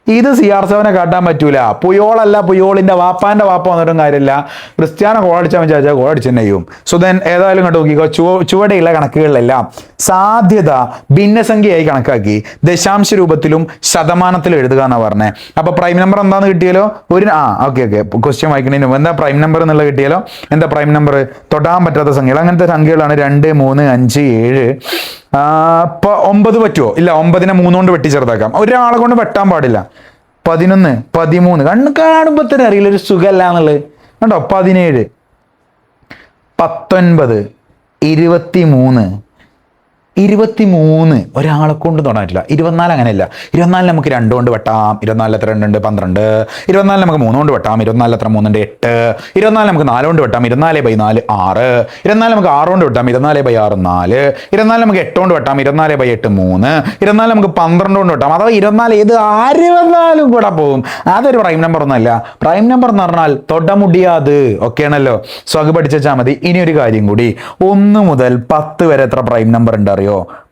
ഇത് CR7 കാട്ടാൻ പറ്റൂല. പുയോളല്ല, പുയോളിന്റെ വാപ്പാന്റെ വാപ്പ വന്നിട്ടും കാര്യമില്ല. ക്രിസ്ത്യാനോ ഗോൾ അടിച്ചാൽ വിചാരിച്ചാൽ ഗോൾ അടിച്ചു തന്നെ ചെയ്യും. സോ ദെൻ ഏതായാലും കണ്ടു നോക്കിക്കോ, ചുവടെയുള്ള കണക്കുകളിലെല്ലാം സാധ്യത ഭിന്നസംഖ്യയായി കണക്കാക്കി ദശാംശ രൂപത്തിലും ശതമാനത്തിലും എഴുതുക എന്നാ പറഞ്ഞത്. അപ്പൊ പ്രൈം നമ്പർ എന്താന്ന് കിട്ടിയാലോ ഒരു ഓക്കെ ക്വസ്റ്റ്യൻ വായിക്കുന്നതിന് മുമ്പ് എന്താ പ്രൈം നമ്പർ എന്നുള്ളത് കിട്ടിയാലോ? എന്താ പ്രൈം നമ്പർ? തൊടാൻ പറ്റാത്ത സംഖ്യകൾ. അങ്ങനത്തെ സംഖ്യകളാണ് 2 3 5 7. ഇപ്പൊ 9 പറ്റുമോ? ഇല്ല, 9നെ 3 കൊണ്ട് വെട്ടി ചെറുതാക്കാം. ഒരാളെ കൊണ്ട് വെട്ടാൻ പാടില്ല. 11 13 കണ്ണ് കാണുമ്പോ തന്നെ അറിയില്ല ഒരു സുഖമല്ല എന്നുള്ളത്. കണ്ടോ? 17 19 23 23 ഒരാളെ കൊണ്ട് തൊടാൻ പറ്റില്ല. 24 അങ്ങനെയല്ല. 24 നമുക്ക് 2 കൊണ്ട് വെട്ടാം. 24 എത്ര 2 ഉണ്ട്? 12. 24 നമുക്ക് 3 കൊണ്ട് വെട്ടാം. 24 എത്ര 3 ഉണ്ട്? 8. 24 നമുക്ക് 4 കൊണ്ട് വെട്ടാം. 24/4 6. 24 നമുക്ക് 6 കൊണ്ട് വെട്ടാം. 24/6 4. 24 നമുക്ക് 8 കൊണ്ട് വെട്ടാം. 24/8 3. 24 നമുക്ക് 12 കൊണ്ട് വെട്ടാം. അഥവാ 24 ഏത് ആര് വന്നാലും കൂടെ പോകും. അതൊരു പ്രൈം നമ്പർ ഒന്നല്ല. പ്രൈം നമ്പർ എന്ന് പറഞ്ഞാൽ തൊട മുടിയാതെ. ഓക്കെ ആണല്ലോ. സോ അത് പഠിച്ചാൽ മതി. ഇനി ഒരു കാര്യം കൂടി, 1 മുതൽ 10 വരെ എത്ര പ്രൈം നമ്പർ ഉണ്ട് അറിയോ?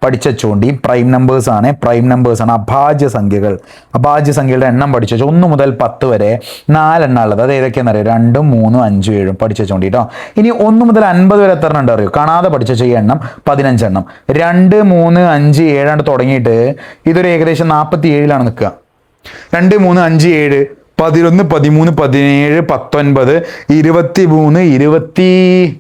പഠിച്ചോണ്ടി. പ്രൈം നമ്പേഴ്സ് ആണ്. പ്രൈം നമ്പേഴ്സ് ആണ് അഭാജ്യ സംഖ്യകൾ. അഭാജ്യ സംഖ്യകളുടെ എണ്ണം പഠിച്ചു. 1 മുതൽ 10 വരെ 4 എണ്ണം ഉള്ളത്. അത് ഏതൊക്കെയാണെന്ന് അറിയോ? 2 3 5 7 പഠിച്ചോണ്ടി കേട്ടോ. ഇനി 1 മുതൽ 50 വരെ എത്ര ഉണ്ട് അറിയോ? കാണാതെ പഠിച്ച ഈ എണ്ണം 15 എണ്ണം. 2 3 5 7 തുടങ്ങിയിട്ട് ഇതൊരു ഏകദേശം 47 നിൽക്കുക. 2 3 5 7 11 13 17 19 23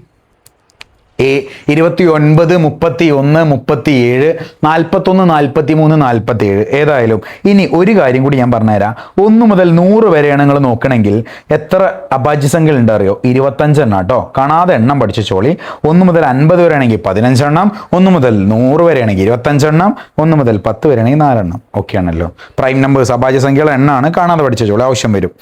29 31 37 41 43 47. ഏതായാലും ഇനി ഒരു കാര്യം കൂടി ഞാൻ പറഞ്ഞുതരാം. 1 മുതൽ 100 വരെയാണ് നിങ്ങൾ നോക്കണമെങ്കിൽ എത്ര അഭാജ്യ സംഖ്യകൾ ഉണ്ട് അറിയോ? 25 എണ്ണം കേട്ടോ. കാണാതെ എണ്ണം പഠിച്ചോളി. 1 മുതൽ 50 വരെ ആണെങ്കിൽ 15 എണ്ണം. 1 മുതൽ 100 വരെ ആണെങ്കിൽ 25 എണ്ണം. 1 മുതൽ 10 വരെ ആണെങ്കിൽ 4 എണ്ണം. ഓക്കെ ആണല്ലോ. പ്രൈം നമ്പേഴ്സ് അഭാജ്യ സംഖ്യകളുടെ എണ്ണാണ്. കാണാതെ പഠിച്ചോളി, ആവശ്യം വരും.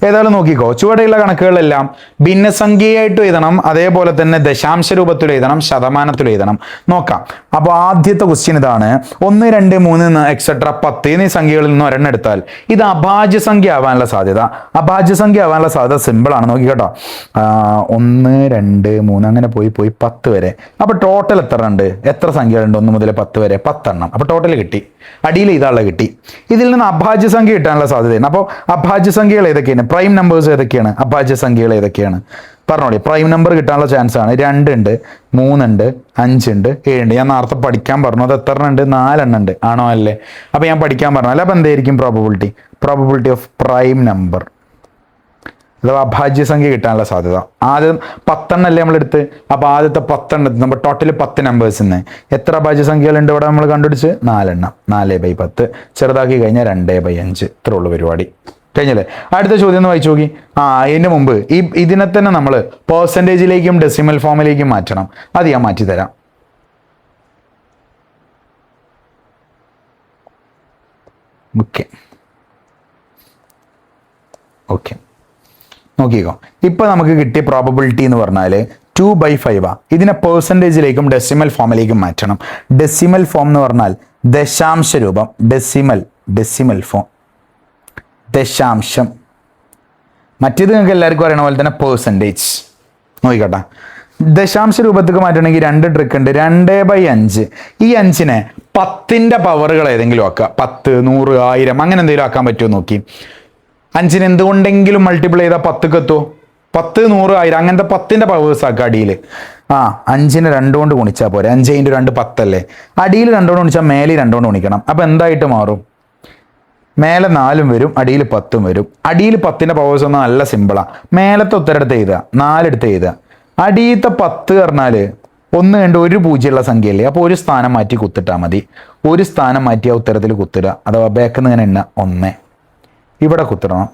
ഏതായാലും നോക്കിക്കോ, ചുവടെയുള്ള കണക്കുകളെല്ലാം ഭിന്നസംഖ്യയായിട്ട് എഴുതണം, അതേപോലെ തന്നെ ദശാംശ രൂപത്തിൽ എഴുതണം, ശതമാനത്തിൽ എഴുതണം. നോക്കാം. അപ്പൊ ആദ്യത്തെ ക്വസ്റ്റ്യൻ ഇതാണ്. 1 2 3 എക്സെട്ര 10 എന്നീ സംഖ്യകളിൽ നിന്ന് ഒരെണ്ണം എടുത്താൽ ഇത് അഭാജ്യ സംഖ്യ ആവാനുള്ള സാധ്യത. അഭാജ്യ സംഖ്യ ആവാനുള്ള സാധ്യത സിമ്പിൾ ആണ്. നോക്കി കേട്ടോ. 1 2 3 അങ്ങനെ പോയി 10 വരെ. അപ്പൊ ടോട്ടൽ എത്ര ഉണ്ട്? എത്ര സംഖ്യകളുണ്ട് 1 മുതൽ 10 വരെ? 10 എണ്ണം. അപ്പൊ ടോട്ടൽ കിട്ടി. അടിയിൽ ഇതാളുടെ കിട്ടി. ഇതിൽ നിന്ന് അഭാജ്യ സംഖ്യ കിട്ടാനുള്ള സാധ്യതയാണ്. അപ്പോൾ അഭാജ്യ സംഖ്യകൾ ഏതൊക്കെയാണ്? പ്രൈം നമ്പേഴ്സ് ഏതൊക്കെയാണ്? അഭാജ്യ സംഖ്യകൾ ഏതൊക്കെയാണ്? പറഞ്ഞോളി. പ്രൈം നമ്പർ കിട്ടാനുള്ള ചാൻസ് ആണ്. 2 ഉണ്ട്, 3 ഉണ്ട്, 5 ഉണ്ട്, 7 ഉണ്ട്. ഞാൻ നേരത്തെ പഠിക്കാൻ പറഞ്ഞു, അത് എത്ര ഉണ്ട്? 4 എണ്ണം ഉണ്ട്. ആണോ അല്ലേ? അപ്പൊ ഞാൻ പഠിക്കാൻ പറഞ്ഞു അല്ല. അപ്പൊ എന്തായിരിക്കും പ്രോബബിലിറ്റി ഓഫ് പ്രൈം നമ്പർ അഥവാ അഭാജ്യസംഖ്യ കിട്ടാനുള്ള സാധ്യത? ആദ്യം 10 എണ്ണം അല്ലേ നമ്മളെടുത്ത്. അപ്പൊ ആദ്യത്തെ 10 എണ്ണത്തിൽ നമ്മൾ ടോട്ടൽ 10 നമ്പേഴ്സിന് എത്ര അഭാജ്യസംഖ്യകളുണ്ട് ഇവിടെ നമ്മൾ കണ്ടുപിടിച്ച്? 4 എണ്ണം. 4/10 ചെറുതാക്കി കഴിഞ്ഞാൽ 2/5. ഇത്രേ ഉള്ളൂ പരിപാടി. കഴിഞ്ഞല്ലേ? അടുത്ത ചോദ്യം ഒന്ന് വായിച്ചു നോക്കി. ഇതിന് മുമ്പ് ഇതിനെ തന്നെ നമ്മൾ പെർസെൻറ്റേജിലേക്കും ഡെസിമൽ ഫോമിലേക്കും മാറ്റണം. അത് ഞാൻ മാറ്റി തരാം. ഓക്കെ നോക്കിക്കോ. ഇപ്പൊ നമുക്ക് കിട്ടിയ പ്രോബബിലിറ്റി എന്ന് പറഞ്ഞാൽ 2/5. ഇതിനെ പെർസെൻറ്റേജിലേക്കും ഡെസിമൽ ഫോമിലേക്കും മാറ്റണം. ഡെസിമൽ ഫോം എന്ന് പറഞ്ഞാൽ ദശാംശ രൂപം. ഡെസിമൽ ഫോം ദശാംശം. മറ്റേത് നിങ്ങൾക്ക് എല്ലാവർക്കും അറിയണ പോലെ തന്നെ പെർസെൻറ്റേജ്. നോക്കിക്കോട്ടെ, ദശാംശ രൂപത്തേക്ക് മാറ്റണമെങ്കിൽ 2 ട്രിക്ക് ഉണ്ട്. 2/5. ഈ 5നെ 10ന്റെ പവറുകൾ ഏതെങ്കിലും ആക്കുക. 10, 100, 1000 അങ്ങനെ എന്തെങ്കിലും ആക്കാൻ പറ്റുമോ നോക്കി. 5നെ എന്തുകൊണ്ടെങ്കിലും മൾട്ടിപ്ലൈ ചെയ്താൽ 10ക്ക് എത്തുമോ? 10, 100, 1000 അങ്ങനത്തെ 10ന്റെ പവേഴ്സ് ആക്കുക അടിയിൽ. 5നെ 2 കൊണ്ട് ഗുണിച്ചാൽ പോരെ. 5 × 2 10 അല്ലേ? അടിയിൽ 2 കൊണ്ട് ഗുണിച്ചാൽ മേലെ 2 കൊണ്ട് ഗുണിക്കണം. അപ്പൊ എന്തായിട്ട് മാറും? മേലെ 4 വരും, അടിയിൽ 10 വരും. അടിയിൽ 10ന്റെ പവേഴ്സ് ഒന്നും നല്ല സിമ്പിളാ. മേലത്തെ ഉത്തരം എടുത്ത് എഴുതുക, 4 എടുത്ത് എഴുതുക. അടിയത്തെ 10 പറഞ്ഞാല് 1 കണ്ട് 1 പൂജ്യമുള്ള സംഖ്യയല്ലേ? അപ്പോൾ ഒരു സ്ഥാനം മാറ്റി കുത്തിട്ടാൽ മതി. ഒരു സ്ഥാനം മാറ്റി ആ ഉത്തരത്തിൽ കുത്തിടുക. അഥവാ ബാക്കിൽ നിന്ന് ഇങ്ങനെ 1 ഇവിടെ കുത്തിടണം.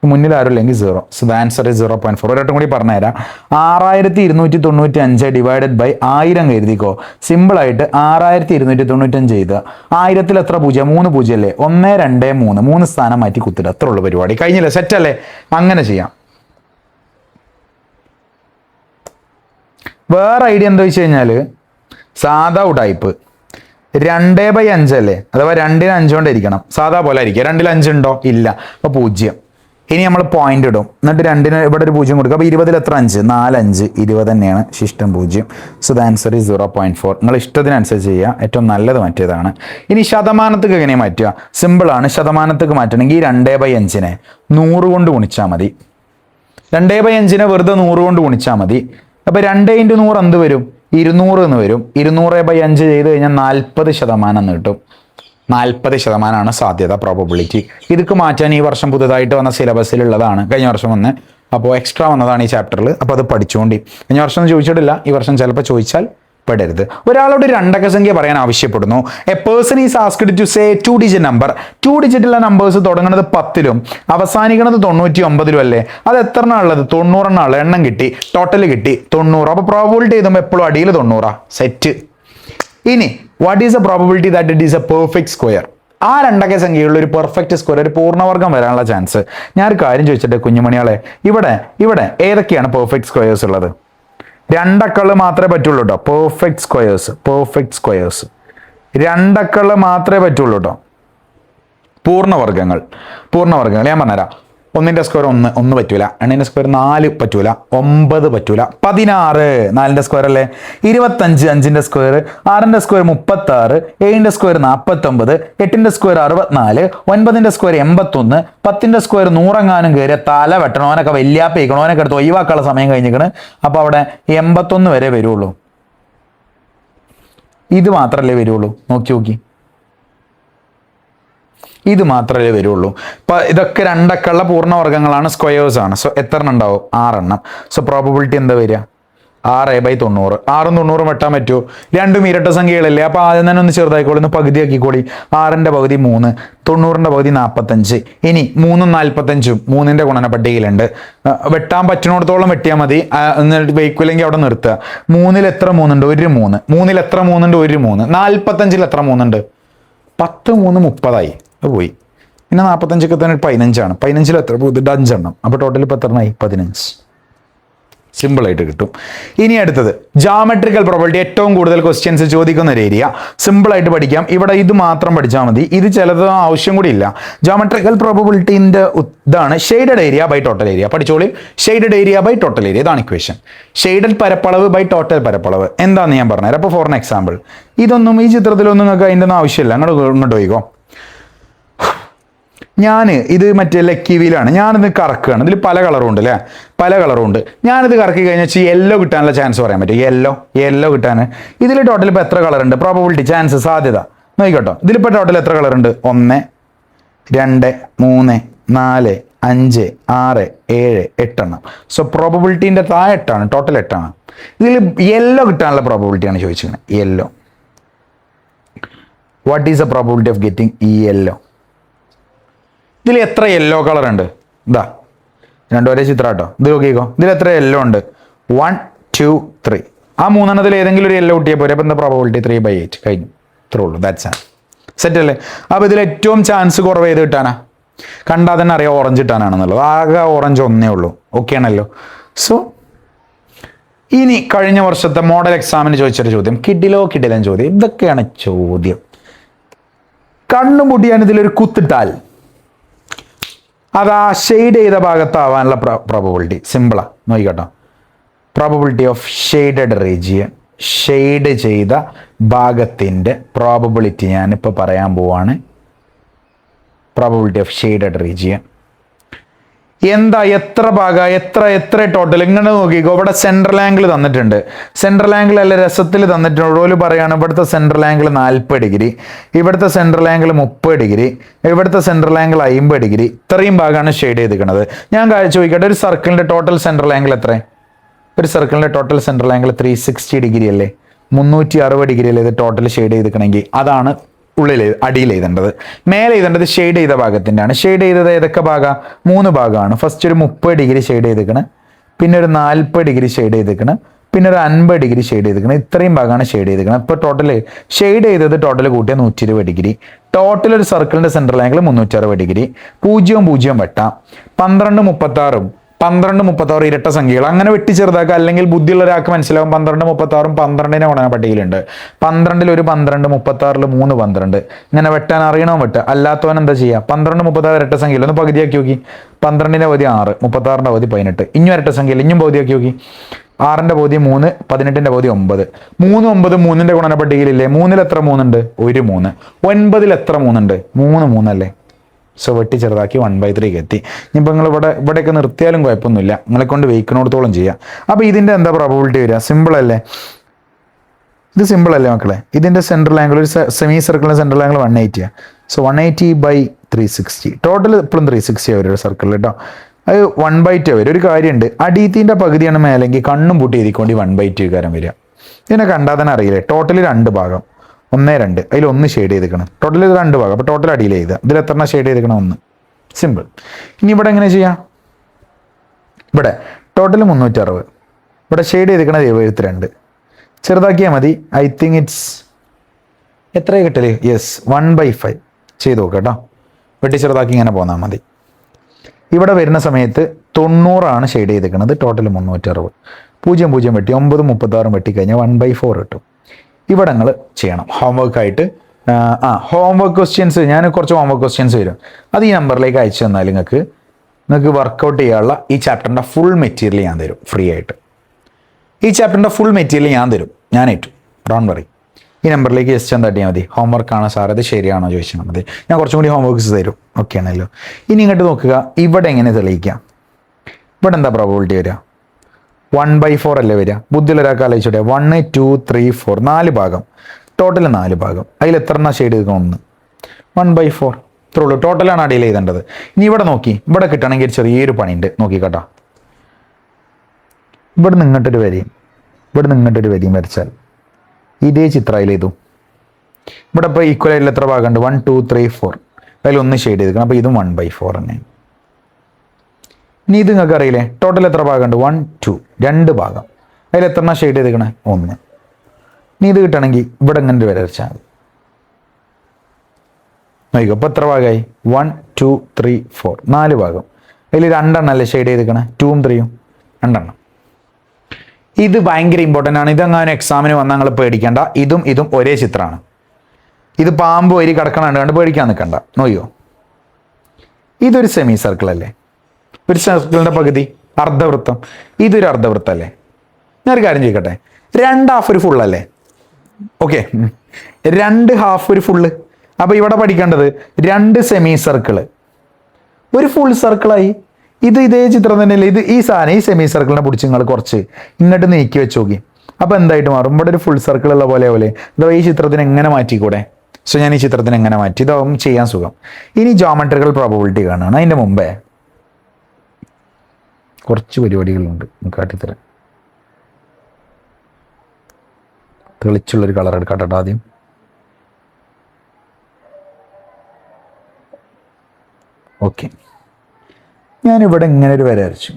മുന്നിൽ ആരുമില്ലെങ്കിൽ 0. So the answer is 0.4. ഒരൊട്ടും കൂടി പറഞ്ഞുതരാം. 6295 ഡിവൈഡഡ് ബൈ 1000 എഴുതിക്കോ. സിമ്പിളായിട്ട് 6295 എഴുതുക. 1000-ൽ എത്ര പൂജ്യം? 3 പൂജ്യം അല്ലേ? 1, 2, 3 3 സ്ഥാനം മാറ്റി കുത്തിടുക. അത്ര ഉള്ള പരിപാടി. കഴിഞ്ഞില്ലേ? സെറ്റ് അല്ലേ? അങ്ങനെ ചെയ്യാം. വേറെ ഐഡിയ എന്താ വെച്ച് കഴിഞ്ഞാൽ സാധാ ടൈപ്പ് 2/5 അല്ലേ? അഥവാ 2ന് 5 കൊണ്ടിരിക്കണം. സാധാ പോലെ ആയിരിക്കും. 2ൽ 5 ഉണ്ടോ? ഇല്ല. അപ്പൊ 0. ഇനി നമ്മൾ പോയിന്റ് ഇടും. എന്നിട്ട് 2ന് ഇവിടെ ഒരു 0 കൊടുക്കുക. അപ്പൊ 20-ൽ എത്ര? 5. 4, 5, 20 തന്നെയാണ്. ശിഷ്ടം 0. So the answer is 0.4. നിങ്ങൾ ഇഷ്ടത്തിനനുസരിച്ച് ചെയ്യുക. ഏറ്റവും നല്ലത് മറ്റേതാണ്. ഇനി ശതമാനത്തേക്ക് എങ്ങനെ മാറ്റുക? സിമ്പിളാണ്. ശതമാനത്തേക്ക് മാറ്റണമെങ്കിൽ 2/5നെ 100 കൊണ്ട് ഗുണിച്ചാൽ മതി. 2/5നെ വെറുതെ 100 കൊണ്ട് ഗുണിച്ചാൽ മതി. അപ്പൊ 2 × 100 എന്ത് വരും? 200 എന്ന് വരും. 200/5 ചെയ്ത് കഴിഞ്ഞാൽ 40% എന്ന് കിട്ടും. 40% സാധ്യത, പ്രോബബിലിറ്റി. ഇതൊക്കെ മാറ്റാൻ ഈ വർഷം പുതുതായിട്ട് വന്ന സിലബസിലുള്ളതാണ്. കഴിഞ്ഞ വർഷം വന്ന് അപ്പോൾ എക്സ്ട്രാ വന്നതാണ് ഈ ചാപ്റ്ററിൽ. അപ്പോൾ അത് പഠിച്ചുകൊണ്ട് കഴിഞ്ഞ വർഷം ചോദിച്ചിട്ടില്ല, ഈ വർഷം ചിലപ്പോൾ ചോദിച്ചാൽ പെടരുത്. ഒരാളോട് 2 അക്ക സംഖ്യ പറയാൻ ആവശ്യപ്പെടുന്നു. A person is asked to say 2 digit number. 2 ഡിജിറ്റുള്ള നമ്പേഴ്സ് തുടങ്ങുന്നത് 10-ലും അവസാനിക്കുന്നത് 99-ലും അല്ലേ? അത് എത്ര എണ്ണം ഉള്ളത്? 90 എണ്ണം ഉള്ളത്. എണ്ണം കിട്ടി, ടോട്ടൽ കിട്ടി 90. അപ്പോൾ പ്രോബബിലിറ്റി എഴുതുമ്പോൾ എപ്പോഴും അടിയിൽ 90. സെറ്റ്. ഇനി what is a probability that it is A perfect square? ആ 2 അക്ക സംഖ്യയുള്ള ഒരു പെർഫെക്റ്റ് സ്ക്വയർ, ഒരു പൂർണ്ണവർഗം വരാനുള്ള ചാൻസ്. ഞാനൊരു കാര്യം ചോദിച്ചിട്ട് കുഞ്ഞുമണിയാളെ, ഇവിടെ ഏതൊക്കെയാണ് പെർഫെക്റ്റ് സ്ക്വയേഴ്സ് ഉള്ളത്? 2 അക്കങ്ങൾ മാത്രമേ പറ്റുള്ളൂ കേട്ടോ. പെർഫെക്റ്റ് സ്ക്വയേഴ്സ് 2 അക്കങ്ങൾ മാത്രമേ പറ്റുള്ളൂ കേട്ടോ. പൂർണ്ണവർഗങ്ങൾ ഞാൻ പറഞ്ഞുതരാം. 1ന്റെ സ്ക്വയർ 1 പറ്റൂല. 2ന്റെ സ്ക്വയർ 4 പറ്റൂല. 9 പറ്റൂല. 16 4ന്റെ സ്ക്വയർ അല്ലേ? 25 5ന്റെ സ്ക്വയർ. 6ന്റെ സ്ക്വയർ 36. 7ന്റെ സ്ക്വയർ 49. 8ന്റെ സ്ക്വയർ 64. 9ന്റെ സ്ക്വയർ 81. 10ന്റെ സ്ക്വയർ 100 കയറിയ തല വെട്ടണോനൊക്കെ വലിയാപ്പിക്കണോനൊക്കെ എടുത്ത് ഒഴിവാക്കാനുള്ള സമയം കഴിഞ്ഞിരിക്കണ്. അപ്പൊ അവിടെ 81 വരെ വരുള്ളൂ. ഇത് മാത്രല്ലേ വരുള്ളൂ. നോക്കി ഇത് മാത്രമേ വരുള്ളൂ. ഇപ്പൊ ഇതൊക്കെ 2 അക്കമുള്ള പൂർണ്ണവർഗങ്ങളാണ്, സ്ക്വയേഴ്സ് ആണ്. സോ എത്ര എണ്ണം ഉണ്ടാവും? 6 എണ്ണം. സോ പ്രോബബിലിറ്റി എന്താ വരിക? 6/90. 6ഉം 90ഉം വെട്ടാൻ പറ്റുമോ? രണ്ടും ഇരട്ട സംഖ്യകളല്ലേ? അപ്പൊ ആദ്യം തന്നെ ഒന്ന് ചെറുതായിക്കോളി, ഒന്ന് പകുതി ആക്കിക്കോളി. 6ന്റെ പകുതി 3, 90ന്റെ പകുതി 45. ഇനി 3ഉം 45ഉം 3ന്റെ ഗുണനപ്പട്ടികയിലുണ്ട്. വെട്ടാൻ പറ്റുന്നിടത്തോളം വെട്ടിയാൽ മതി. എന്നിട്ട് വയ്ക്കില്ലെങ്കിൽ അവിടെ നിർത്തുക. 3ൽ എത്ര 3 ഉണ്ട്? 1 3. 3ൽ എത്ര 3 ഉണ്ട്? 1 3. 45ൽ എത്ര 3 ഉണ്ട്? 10 3 30 പോയി. പിന്നെ 45 തന്നെ 15ആണ്. 15ൽ എത്ര? 5 എണ്ണം. അപ്പൊ ടോട്ടൽ ഇപ്പൊ എത്രയായി? 15. സിമ്പിളായിട്ട് കിട്ടും. ഇനി അടുത്തത് ജോമെട്രിക്കൽ പ്രോബബിലിറ്റി. ഏറ്റവും കൂടുതൽ ക്വസ്റ്റ്യൻസ് ചോദിക്കുന്ന ഒരു ഏരിയ. സിമ്പിളായിട്ട് പഠിക്കാം. ഇവിടെ ഇത് മാത്രം പഠിച്ചാൽ മതി. ഇത് ചിലത് ആവശ്യം കൂടി ഇല്ല. ജോമെട്രിക്കൽ പ്രോബബിലിറ്റിന്റെ ഇതാണ് shaded area by total area. പഠിച്ചോളി. Shaded area by total area, ഇതാണ് ഇക്വേഷൻ. ഷെയ്ഡഡ് പരപ്പളവ് ബൈ ടോട്ടൽ പരപ്പളവ് എന്താണെന്ന് ഞാൻ പറഞ്ഞുതരാം. അപ്പോൾ ഫോർ എക്സാമ്പിൾ, ഇതൊന്നും ഈ ചിത്രത്തിലൊന്നും നിങ്ങൾക്ക് അതിൻ്റെ ഒന്നും ആവശ്യമില്ല. അങ്ങോട്ട് പോയിക്കോ. ഞാൻ ഇത് മറ്റേ ലക്കി വീലാണ്, ഞാനിത് കറക്കുകയാണ്. ഇതിൽ പല കളറും ഉണ്ട് അല്ലേ, പല കളറും ഉണ്ട്. ഞാനിത് കറക്കി കഴിഞ്ഞാൽ യെല്ലോ കിട്ടാനുള്ള ചാൻസ് പറയാൻ പറ്റും. യെല്ലോ കിട്ടാൻ ഇതിൽ ടോട്ടൽ ഇപ്പോൾ എത്ര കളർ ഉണ്ട്? പ്രോബബിലിറ്റി, ചാൻസ്, സാധ്യത നോക്കിക്കോട്ടോ. ഇതിലിപ്പോൾ ടോട്ടൽ എത്ര കളർ ഉണ്ട്? 1 2 3 4 5 6 7 8 എണ്ണം. സോ പ്രോബബിലിറ്റീൻ്റെ താഴെ 8ആണ്, ടോട്ടൽ 8ആണ്. ഇതിൽ യെല്ലോ കിട്ടാനുള്ള പ്രോബബിലിറ്റിയാണ് ചോദിച്ചിരിക്കുന്നത്. Yellow, what is the probability of getting yellow? ഇതിൽ എത്ര യെല്ലോ കളർ ഉണ്ട്? ഇതാ രണ്ടും ഒരേ ചിത്രം കേട്ടോ. ഇത് നോക്കിക്കോ, ഇതിൽ എത്ര യെല്ലോ ഉണ്ട്? 1 2 3. ആ 3 ഏതെങ്കിലും ഒരു യെല്ലോ കിട്ടിയാൽ പോരെ. അപ്പം എന്താ പ്രോബബിലിറ്റി? 3/8 കഴിഞ്ഞു. ഇത്രേ ഉള്ളൂ. ദാറ്റ്സ് ആൻ സെറ്റ് അല്ലേ? അപ്പോൾ ഇതിൽ ഏറ്റവും ചാൻസ് കുറവ് ഏത് കിട്ടാനാ? കണ്ടാൽ തന്നെ അറിയാം ഓറഞ്ച് കിട്ടാനാണെന്നുള്ളത്. ആകെ ഓറഞ്ച് ഒന്നേ ഉള്ളൂ. ഓക്കെ ആണല്ലോ. സോ ഇനി കഴിഞ്ഞ വർഷത്തെ മോഡൽ എക്സാമിന് ചോദിച്ചൊരു ചോദ്യം, കിടിലൻ ചോദ്യം. ഇതൊക്കെയാണ് ചോദ്യം. കണ്ണും മുടിയാൻ ഇതിലൊരു കുത്തിട്ടാൽ അത് ആ ഷെയ്ഡ് ചെയ്ത ഭാഗത്താവാനുള്ള പ്രോബബിലിറ്റി സിമ്പിളാ. നോക്കിക്കോട്ടോ, probability of shaded region, shade ചെയ്ത ഭാഗത്തിൻ്റെ പ്രോബബിലിറ്റി ഞാനിപ്പോൾ പറയാൻ പോവാണ്. പ്രോബബിലിറ്റി ഓഫ് ഷെയ്ഡഡ് റീജിയൻ എന്താ? എത്ര ഭാഗം, എത്ര ടോട്ടൽ? ഇങ്ങനെ നോക്കിക്കോ, ഇവിടെ സെൻട്രൽ ആംഗിൾ തന്നിട്ടുണ്ട്. സെൻട്രൽ ആംഗിൾ അല്ല രസത്തിൽ തന്നിട്ടുണ്ട്. ഓരോ പറയുകയാണ് ഇവിടുത്തെ സെൻട്രൽ ആംഗിൾ 40 ഡിഗ്രി, ഇവിടുത്തെ സെൻട്രൽ ആംഗിൾ 30 ഡിഗ്രി, ഇവിടുത്തെ സെൻട്രൽ ആംഗിൾ 50 ഡിഗ്രി. ഇത്രയും ഭാഗമാണ് ഷെയ്ഡ് ചെയ്തിരിക്കുന്നത്. ഞാൻ ചോദിക്കട്ടെ, ഒരു സർക്കിളിന്റെ ടോട്ടൽ സെൻട്രൽ ആംഗിൾ എത്ര? ഒരു സർക്കിളിന്റെ ടോട്ടൽ സെൻട്രൽ ആംഗിൾ 360 ഡിഗ്രി അല്ലേ? 360 ഡിഗ്രി അല്ലേ ഇത് ടോട്ടൽ ഷെയ്ഡ് ചെയ്തിരിക്കണമെങ്കിൽ? അതാണ് ഉള്ളിൽ അടിയിൽ എഴുതേണ്ടത്. മേലെ എഴുതേണ്ടത് ഷെയ്ഡ് ചെയ്ത ഭാഗത്തിൻ്റെ ആണ്. ഷെയ്ഡ് ചെയ്തത് ഏതൊക്കെ ഭാഗം? 3 ഭാഗമാണ്. ഫസ്റ്റ് ഒരു 30 ഡിഗ്രി ഷെയ്ഡ് ചെയ്തിരിക്കണം, പിന്നെ ഒരു 40 ഡിഗ്രി ഷെയ്ഡ് ചെയ്തിരിക്കണം, പിന്നെ ഒരു 50 ഡിഗ്രി ഷെയ്ഡ് ചെയ്തിരിക്കണം. ഇത്രയും ഭാഗമാണ് ഷെയ്ഡ് ചെയ്തിരിക്കണം. ഇപ്പോൾ ടോട്ടൽ ഷെയ്ഡ് ചെയ്തത് ടോട്ടൽ കൂട്ടിയ 120 ഡിഗ്രി. ടോട്ടൽ ഒരു സർക്കിളിന്റെ സെൻട്രൽ ആംഗിൾ 360 ഡിഗ്രി. 0 0 വെട്ടാം. 12 36 12 36 ഇരട്ട സംഖ്യകൾ അങ്ങനെ വെട്ടി ചെറുതാക്കുക. അല്ലെങ്കിൽ ബുദ്ധിയുള്ള ഒരാൾക്ക് മനസ്സിലാവും 12 36 12നെ ഉടനെ പട്ടികയിലുണ്ട്. 12 ഒരു 12 36 3 12 ഇങ്ങനെ വെട്ടാൻ അറിയണോ വെട്ട്? അല്ലാത്തവൻ എന്താ ചെയ്യുക? 12 36 ഇരട്ട സംഖ്യയിൽ ഒന്ന് പകുതിയാക്കി നോക്കി. 12ന്റെ പകുതി 6, 36ന്റെ പകുതി 18. ഇഞ്ഞും ഇരട്ട സംഖ്യയിൽ ഇഞ്ഞും പകുതിയാക്കി നോക്കി. 6ന്റെ പകുതി 3, 18ന്റെ പകുതി 9. 3 9 3ന്റെ ഗുണന പട്ടികയിലില്ലേ? 3ൽ എത്ര 3 ഉണ്ട്? ഒരു 3. 9ൽ എത്ര 3 ഉണ്ട്? 3 3 അല്ലേ? സോ വെട്ടി ചെറുതാക്കി 1/3 എത്തി. ഇനിയിപ്പോൾ നിങ്ങൾ ഇവിടെയൊക്കെ നിർത്തിയാലും കുഴപ്പമൊന്നുമില്ല, നിങ്ങളെ കൊണ്ട് വെയ്ക്കണോടത്തോളം ചെയ്യാം. അപ്പോൾ ഇതിൻ്റെ എന്താ പ്രോബബിലിറ്റി വരിക? സിമ്പിൾ അല്ലേ? ഇത് സിമ്പിൾ അല്ലേ മക്കളെ? ഇതിൻ്റെ സെൻട്രൽ ആംഗിൾ, ഒരു സെമി സർക്കിളിൻ്റെ സെൻട്രൽ ആംഗിൾ 180. സോ 180/360. ടോട്ടൽ എപ്പോഴും 360 വരും ഒരു സർക്കിളിൽ കേട്ടോ. അത് 1/2 വരും. ഒരു കാര്യമുണ്ട്, അടിയത്തിൻ്റെ പകുതിയാണ് മേലെങ്കിൽ കണ്ണും പൂട്ടി എഴുതിക്കൊണ്ട് 1/2 കാരം വരിക. ഇതിനെ കണ്ടാൽ തന്നെ അറിയില്ലേ? ടോട്ടൽ 2 ഭാഗം, 1 2, അതിൽ 1 ഷെയ്ഡ് ചെയ്തിരിക്കണം. ടോട്ടൽ 2 ഭാഗം. അപ്പോൾ ടോട്ടൽ അടിയിൽ എഴുതുക. ഇതിൽ എത്ര ഷെയ്ഡ് ചെയ്തിരിക്കണം? 1. സിമ്പിൾ. ഇനി ഇവിടെ എങ്ങനെ ചെയ്യാം? ഇവിടെ ടോട്ടൽ 360, ഇവിടെ ഷെയ്ഡ് ചെയ്തിരിക്കണത് 72. ചെറുതാക്കിയാൽ മതി. ഐ തിങ്ക് ഇറ്റ്സ് എത്ര കിട്ടല്? യെസ്, 1/5 ചെയ്ത് നോക്കുക കേട്ടോ. വെട്ടി ചെറുതാക്കി ഇങ്ങനെ പോന്നാൽ മതി. ഇവിടെ വരുന്ന സമയത്ത് 90 ഷെയ്ഡ് ചെയ്തിരിക്കുന്നത്. ടോട്ടൽ 360. 0 0 വെട്ടി 9 36 വെട്ടിക്കഴിഞ്ഞാൽ 1/4 കിട്ടും. ഇവിടെ നിങ്ങൾ ചെയ്യണം ഹോംവർക്കായിട്ട്. ഹോംവർക്ക് ക്വസ്റ്റ്യൻസ്, ഞാൻ കുറച്ച് ഹോംവർക്ക് ക്വസ്റ്റ്യൻസ് വരും, അത് ഈ നമ്പറിലേക്ക് അയച്ചു തന്നാൽ നിങ്ങൾക്ക് വർക്കൗട്ട് ചെയ്യാനുള്ള ഈ ചാപ്റ്ററിൻ്റെ ഫുൾ മെറ്റീരിയൽ ഞാൻ തരും ഫ്രീ ആയിട്ട്. ഈ ചാപ്റ്ററിൻ്റെ ഫുൾ മെറ്റീരിയൽ ഞാൻ തരും, ഞാൻ ഏറ്റു. Don't worry. ഈ നമ്പറിലേക്ക് ജസ്റ്റ് എന്താ തട്ടിയാൽ മതി. ഹോംവർക്കാണോ സാർ അത് ശരിയാണോ ചോദിച്ചാൽ മതി. ഞാൻ കുറച്ചും കൂടി ഹോംവർക്ക്സ് തരും. ഓക്കെ ആണല്ലോ. ഇനി ഇങ്ങോട്ട് നോക്കുക, ഇവിടെ എങ്ങനെ തെളിയിക്കാം? ഇവിടെ എന്താ പ്രോബബിലിറ്റി വരിക? 1/4 അല്ലേ വരിക? ബുദ്ധിയുള്ള ഒരാൾക്ക് ആലോചിച്ചോട്ടെ. 1 2 3 4 4 ഭാഗം, ടോട്ടൽ 4 ഭാഗം. അതിൽ എത്ര ഷെയ്ഡ് ചെയ്തിരിക്കണം? 1. 1/4 ഇത്രേ ഉള്ളൂ. ടോട്ടലാണ് അടിയിൽ എഴുതേണ്ടത്. ഇനി ഇവിടെ നോക്കി, ഇവിടെ കിട്ടണമെങ്കിൽ ചെറിയൊരു പണിയുണ്ട്. നോക്കി കേട്ടോ, ഇവിടെ നിന്ന് ഇങ്ങോട്ടൊരു വരിയും ഇവിടെ നിന്ന് ഇങ്ങോട്ടൊരു വരിയും വരച്ചാൽ ഇതേ ചിത്രയിൽ എഴുതും. ഇവിടെ ഇപ്പോൾ ഈക്വൽ ആയിട്ടുള്ള എത്ര ഭാഗമുണ്ട്? 1 2 3 4. അതിൽ 1 ഷെയ്ഡ് ചെയ്തിരിക്കണം. അപ്പോൾ ഇതും 1/4 തന്നെ. ഇനി ഇത് നിങ്ങൾക്ക് അറിയില്ലേ? ടോട്ടൽ എത്ര ഭാഗമുണ്ട്? 1 2 2 ഭാഗം. അതിൽ എത്ര ഷെയ്ഡ് ചെയ്തിരിക്കണേ? 1. ഇനി ഇത് കിട്ടണമെങ്കിൽ ഇവിടെ ഇങ്ങനെ വരച്ചാൽ മതി. നോക്കിക്കോ, അപ്പോൾ എത്ര ഭാഗമായി? 1 2 3 4 4 ഭാഗം. അതിൽ 2 എണ്ണം അല്ലേ ഷെയ്ഡ് ചെയ്തിരിക്കണേ? 2ഉം 3ഉം 2 എണ്ണം. ഇത് ഭയങ്കര ഇമ്പോർട്ടൻ്റ് ആണ്. ഇതെങ്ങാനും എക്സാമിന് വന്നാൽ നിങ്ങൾ പേടിക്കേണ്ട. ഇതും ഒരേ ചിത്രമാണ്. ഇത് പാമ്പ് വരി കിടക്കണ കണ്ട് പേടിക്കാൻ നിൽക്കണ്ട. നോക്കിയോ, ഇതൊരു സെമി സർക്കിൾ അല്ലേ? ഒരു സർക്കിളിൻ്റെ പകുതി അർദ്ധവൃത്തം. ഇതൊരു അർദ്ധവൃത്തം അല്ലേ? ഞാനൊരു കാര്യം ചോദിക്കട്ടെ, 2 ഹാഫ് ഒരു ഫുള്ളല്ലേ? ഓക്കെ, 2 ഹാഫ് ഒരു ഫുള്ള്. അപ്പോൾ ഇവിടെ പഠിക്കേണ്ടത് 2 സെമി സർക്കിള് ഒരു ഫുൾ സർക്കിളായി. ഇതേ ചിത്രം തന്നെയല്ലേ ഇത്. ഈ സാധനം ഈ സെമി സർക്കിളിനെ പിടിച്ച് നിങ്ങൾ കുറച്ച് ഇങ്ങോട്ട് നീക്കി വെച്ച് നോക്കി. അപ്പോൾ എന്തായിട്ട് മാറും? ഇവിടെ ഒരു ഫുൾ സർക്കിൾ ഉള്ള പോലെ ഇതോ ഈ ചിത്രത്തിന് എങ്ങനെ മാറ്റിക്കൂടെ? സോ ഞാൻ ഈ ചിത്രത്തിന് എങ്ങനെ മാറ്റി? ഇതാവും ചെയ്യാൻ സുഖം. ഇനി ജോമെട്രിക്കൽ പ്രോബബിലിറ്റി കാണുകയാണ്. അതിൻ്റെ മുമ്പേ കുറച്ച് പരിപാടികളുണ്ട് കാട്ടിത്തരാം. തെളിച്ചുള്ളൊരു കളർ എടുക്കാട്ടോ ആദ്യം. ഓക്കെ, ഞാനിവിടെ ഇങ്ങനെ ഒരു വര വരച്ചു.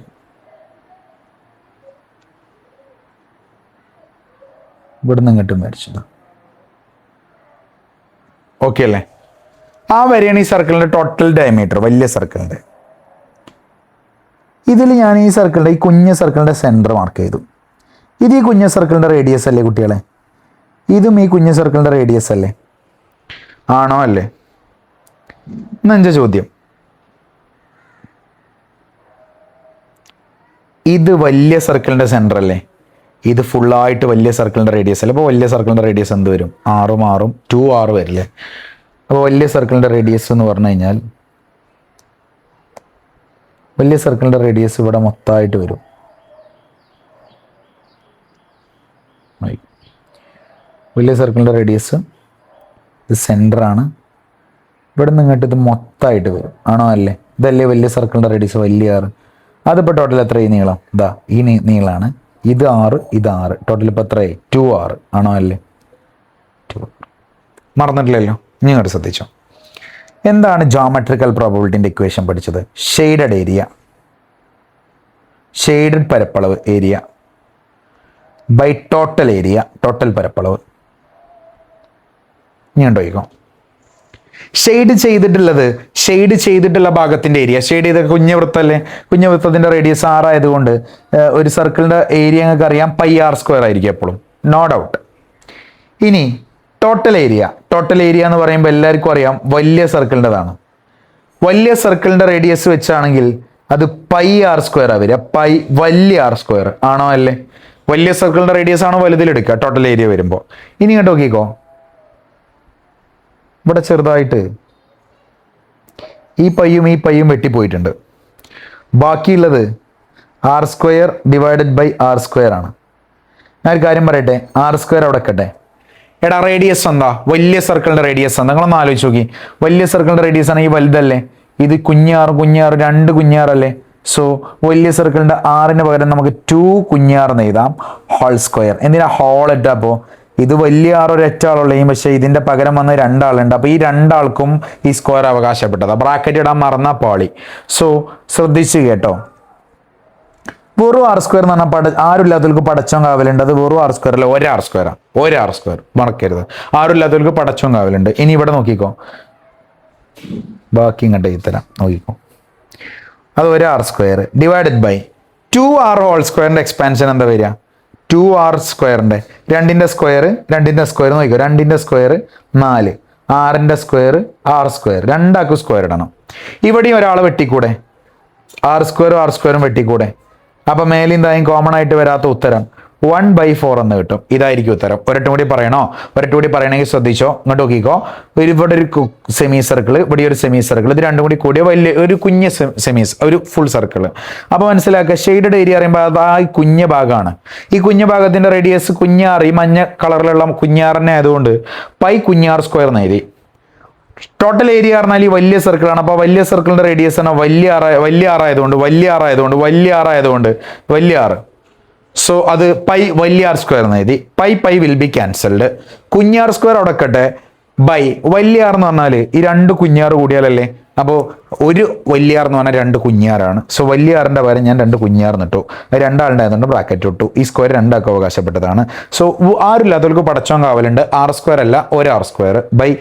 ഇവിടുന്ന് ഇങ്ങോട്ടും വരച്ചു. ഓക്കെ അല്ലേ? ആ വരെയാണ് ഈ സർക്കിളിൻ്റെ ടോട്ടൽ ഡയമീറ്റർ, വലിയ സർക്കിളിൻ്റെ. ഇതിൽ ഞാൻ ഈ സർക്കിളിൻ്റെ ഈ കുഞ്ഞ സർക്കിളിൻ്റെ സെൻറ്റർ മാർക്ക് ചെയ്തു. ഇത് ഈ കുഞ്ഞ സർക്കിളിൻ്റെ റേഡിയസ് അല്ലേ കുട്ടികളെ? ഇതും ഈ കുഞ്ഞ സർക്കിളിൻ്റെ റേഡിയസ് അല്ലേ? ആണോ അല്ലേ? എന്നെൻ്റെ ചോദ്യം, ഇത് വലിയ സർക്കിളിൻ്റെ സെൻറ്റർ അല്ലേ? ഇത് ഫുള്ളായിട്ട് വലിയ സർക്കിളിൻ്റെ റേഡിയസ് അല്ലേ? അപ്പോൾ വലിയ സർക്കിളിൻ്റെ റേഡിയസ് എന്ത് വരും? 6 2 വരില്ലേ? അപ്പോൾ വലിയ സർക്കിളിൻ്റെ റേഡിയസ് എന്ന് പറഞ്ഞു കഴിഞ്ഞാൽ വലിയ സർക്കിളിൻ്റെ റേഡിയസ് ഇവിടെ മൊത്തമായിട്ട് വരും. വലിയ സർക്കിളിൻ്റെ റേഡിയസ് ഇത് സെൻറ്ററാണ്. ഇവിടെ നിന്ന് ഇങ്ങോട്ട് ഇത് മൊത്തമായിട്ട് വരും. ആണോ അല്ലേ? ഇതല്ലേ വലിയ സർക്കിളിൻ്റെ റേഡിയസ്, വലിയ 6. അതിപ്പോൾ ടോട്ടൽ എത്ര ഈ നീളം? ഇതാ ഈ നീളമാണ്. ഇത് 6, ഇത് 6. ടോട്ടൽ ഇപ്പോൾ എത്രയായി? 2 ആണോ അല്ലേ? 2. മറന്നിട്ടില്ലല്ലോ? നിങ്ങൾ ശ്രദ്ധിച്ചോ. എന്താണ് ജോമെട്രിക്കൽ പ്രോബബിലിറ്റിൻ്റെ ഇക്വേഷൻ പഠിച്ചത്? ഷെയ്ഡഡ് ഏരിയ, ഷെയ്ഡഡ് പരപ്പളവ് area by total area, total പരപ്പളവ്. ഇനി ഉണ്ടോയിക്കോ. ഷെയ്ഡ് ചെയ്തിട്ടുള്ള ഭാഗത്തിൻ്റെ ഏരിയ, ഷെയ്ഡ് ചെയ്ത കുഞ്ഞവൃത്തല്ലേ? കുഞ്ഞവൃത്തത്തിൻ്റെ റേഡിയസ് 6 ആയതുകൊണ്ട് ഒരു സർക്കിളിൻ്റെ ഏരിയ നിങ്ങൾക്ക് അറിയാം πr² ആയിരിക്കും എപ്പോഴും, നോ ഡൗട്ട്. ഇനി ടോട്ടൽ ഏരിയ എന്ന് പറയുമ്പോൾ എല്ലാവർക്കും അറിയാം വലിയ സർക്കിളിൻ്റെതാണ്. വലിയ സർക്കിളിൻ്റെ റേഡിയസ് വെച്ചാണെങ്കിൽ അത് πr² വരിക. വലിയ r². ആണോ അല്ലേ? വലിയ സർക്കിളിൻ്റെ റേഡിയസ് ആണോ വലുതിലെടുക്കുക ടോട്ടൽ ഏരിയ വരുമ്പോൾ. ഇനി ഇങ്ങോട്ട് നോക്കിക്കോ, ഇവിടെ ചെറുതായിട്ട് ഈ പയ്യും വെട്ടിപ്പോയിട്ടുണ്ട്. ബാക്കിയുള്ളത് r² ഡിവൈഡഡ് ബൈ r² ആണ്. ഞാൻ ഒരു കാര്യം പറയട്ടെ, r² അവിടെ വെക്കട്ടെ. എടാ റേഡിയസ് എന്താ? വലിയ സർക്കിളിൻ്റെ റേഡിയസ് എന്താ? നിങ്ങളൊന്ന് ആലോചിച്ച് നോക്കി. വലിയ സർക്കിളിൻ്റെ റേഡിയസ് ആണെങ്കിൽ വലുതല്ലേ? ഇത് കുഞ്ഞാറ് 2 കുഞ്ഞാറല്ലേ? സോ വലിയ സർക്കിളിൻ്റെ 6ന് പകരം നമുക്ക് 2 കുഞ്ഞാറെന്ന് എഴുതാം, ഹോൾ². എന്തിനാ ഹോൾ ഇട്ടാ? അപ്പോൾ ഇത് വലിയ 6 ഒരൊറ്റ ആളുള്ളൂ, പക്ഷേ ഇതിൻ്റെ പകരം വന്ന് 2 ആളുണ്ട്. അപ്പോൾ ഈ 2 ആൾക്കും ഈ സ്ക്വയർ അവകാശപ്പെട്ടത്. ബ്രാക്കറ്റ് ഇടാൻ മറന്നാൽ പാളി. സോ ശ്രദ്ധിച്ച് കേട്ടോ. വെറും r² എന്ന് പറഞ്ഞാൽ ആരുമില്ലാത്തവർക്ക് പടച്ചോൻ കാവലുണ്ട്. അത് വെറും r² അല്ല, r². മറക്കരുത്. ആരുമില്ലാത്തവർക്ക് പടച്ചോൻ കാവലുണ്ട്. ഇനി ഇവിടെ നോക്കിക്കോ, ബാക്കി ഇങ്ങോട്ട് ഇത്തരം നോക്കിക്കോ. അത് r² divided by 2r ഹോൾ²ൻ്റെ expansion എന്താ വരിക? 2r²ൻ്റെ 2ൻ്റെ സ്ക്വയർ നോക്കിക്കോ. 2ൻ്റെ സ്ക്വയർ 4, 6ൻ്റെ സ്ക്വയർ r². രണ്ടാക്കും സ്ക്വയർ ഇടണം. ഇവിടെയും ഒരാളെ വെട്ടിക്കൂടെ? r² വെട്ടിക്കൂടെ? അപ്പം മേലിൽ എന്തായാലും കോമൺ ആയിട്ട് വരാത്ത ഉത്തരം 1/4 എന്ന് കിട്ടും. ഇതായിരിക്കും ഉത്തരം. ഒരട്ടും കൂടി പറയണമെങ്കിൽ ശ്രദ്ധിച്ചോ. ഇങ്ങോട്ട് നോക്കിക്കോ. ഇവിടെ ഒരു സെമി സർക്കിൾ, ഇവിടെ ഒരു സെമി സർക്കിൾ, ഇത് രണ്ടും കൂടി കൂടിയ വലിയ ഒരു കുഞ്ഞ് ഒരു ഫുൾ സർക്കിൾ. അപ്പോൾ മനസ്സിലാക്കുക, ഷെയ്ഡഡ് ഏരിയ പറയുമ്പോൾ അത് ആ കുഞ്ഞ ഭാഗമാണ്. ഈ കുഞ്ഞ ഭാഗത്തിൻ്റെ റേഡിയസ് കുഞ്ഞാറ്, ഈ മഞ്ഞ കളറിലുള്ള കുഞ്ഞാറിനെ ആയതുകൊണ്ട് πr² എന്ന് എഴുതി. ടോട്ടൽ ഏരിയ പറഞ്ഞാൽ ഈ വലിയ സർക്കിളാണ്. അപ്പോൾ വലിയ സർക്കിളിൻ്റെ റേഡിയസ് ആണ് വലിയ ആറായതുകൊണ്ട് വലിയ 6. സോ അത് വലിയ r² എന്ന് എഴുതി. Pi will be cancelled. കുഞ്ഞാർ² അവിടെ വെക്കട്ടെ. ബൈ വലിയ R എന്ന് പറഞ്ഞാൽ ഈ 2 കുഞ്ഞാറ് കൂടിയാലല്ലേ? അപ്പോൾ ഒരു വലിയ R എന്ന് പറഞ്ഞാൽ 2 കുഞ്ഞാറാണ്. സോ വലിയ R-ൻ്റെ പകരം ഞാൻ 2 കുഞ്ഞാർന്ന് ഇട്ടു. 2 ആളുണ്ടായതുകൊണ്ട് ബ്രാക്കറ്റ് ഇട്ടു. ഈ സ്ക്വയർ 2 ആൾക്ക് അവകാശപ്പെട്ടതാണ്. സോ ആരുമില്ലാത്തവർക്ക് പടച്ചോൻ കാവലുണ്ട്. r² അല്ല, r² ബൈ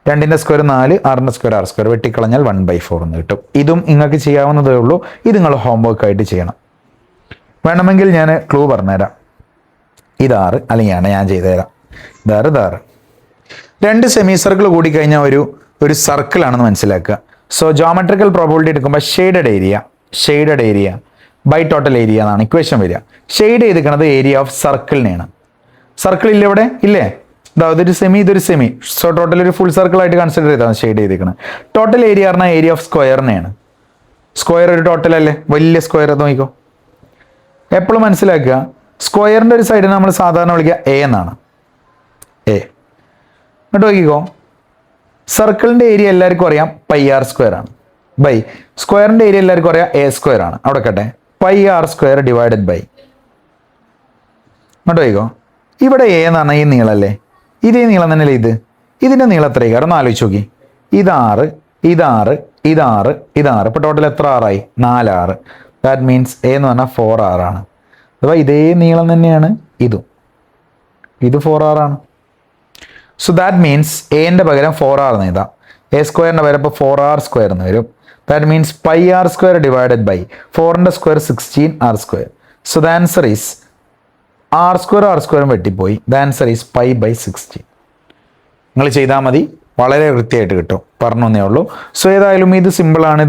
2ൻ്റെ സ്ക്വയർ 4, 6ൻ്റെ സ്ക്വയർ r² വെട്ടിക്കളഞ്ഞാൽ 1/4 എന്ന് കിട്ടും. ഇതും നിങ്ങൾക്ക് ചെയ്യാവുന്നതേ ഉള്ളൂ. ഇത് നിങ്ങൾ ഹോംവർക്ക് ആയിട്ട് ചെയ്യണം. വേണമെങ്കിൽ ഞാൻ ക്ലൂ പറഞ്ഞുതരാം. ഇത് 6 അല്ലെങ്കിൽ ഞാൻ ചെയ്തു തരാം. ഇതാറ് 2 സെമി സർക്കിൾ കൂടിക്കഴിഞ്ഞാൽ ഒരു സർക്കിളാണെന്ന് മനസ്സിലാക്കുക. സോ ജോമെട്രിക്കൽ പ്രോബബിലിറ്റി എടുക്കുമ്പോൾ shaded area by total area എന്നാണ് ഇക്വേഷൻ വരിക. ഷെയ്ഡ് ചെയ്തിരിക്കുന്നത് ഏരിയ ഓഫ് സർക്കിളിനെയാണ്. സർക്കിൾ ഇല്ല ഇവിടെ? ഇല്ലേ? ഇതൊരു സെമി. സോ ടോട്ടൽ ഒരു ഫുൾ സർക്കിൾ ആയിട്ട് കൺസിഡർ ചെയ്താണ് ഷെയ്ഡ് ചെയ്തിരിക്കുന്നത്. ടോട്ടൽ ഏരിയ പറഞ്ഞാൽ ഏരിയ ഓഫ് സ്ക്വയറിനെയാണ്. സ്ക്വയർ ഒരു ടോട്ടൽ അല്ലേ, വലിയ സ്ക്വയർ അത് നോക്കിക്കോ. എപ്പോഴും മനസ്സിലാക്കുക, സ്ക്വയറിൻ്റെ ഒരു സൈഡിനെ നമ്മൾ സാധാരണ വിളിക്കുക എ എന്നാണ്. എ എന്നിട്ട് നോക്കിക്കോ, സർക്കിളിൻ്റെ ഏരിയ എല്ലാവർക്കും അറിയാം പൈ ആർ സ്ക്വയർ ആണ്. ബൈ സ്ക്വയറിൻ്റെ ഏരിയ എല്ലാവർക്കും അറിയാം എ സ്ക്വയർ ആണ്. അവിടെ കേട്ടെ, pi r square divided by. അങ്ങോട്ട് നോക്കിക്കോ, ഇവിടെ എ എന്ന് പറഞ്ഞാൽ ഈ നീളല്ലേ, ഇതേ നീളം തന്നെയല്ലേ ഇത്. ഇതിൻ്റെ നീളം എത്രയായി കാരണം ആലോചിച്ച് നോക്കി. ഇതാറ്, ഇതാറ്, ഇതാറ്, ഇതാറ്. ഇപ്പോൾ ടോട്ടൽ എത്ര ആറായി? 4 6. ദാറ്റ് മീൻസ് എ എന്ന് പറഞ്ഞാൽ 4 6 ആണ്. അഥവാ ഇതേ നീളം തന്നെയാണ് ഇതും. ഇത് 4 6 ആണ്. സോ ദാറ്റ് മീൻസ് എൻ്റെ പകരം 4 6 എന്ന് എഴുതാം. എ സ്ക്വയറിൻ്റെ പകരം ഇപ്പോൾ 4 r സ്ക്വയർ എന്ന് വരും. That means pi r square divided by 4ൻ്റെ square 16 r square. So the answer is r സ്ക്വയറും വെട്ടിപ്പോയി. The answer is pi by 16. നിങ്ങൾ ചെയ്താൽ മതി, വളരെ കൃത്യമായിട്ട് കിട്ടും. പറഞ്ഞു എന്നേ ഉള്ളൂ. സോ ഏതായാലും ഇത് സിമ്പിളാണ്.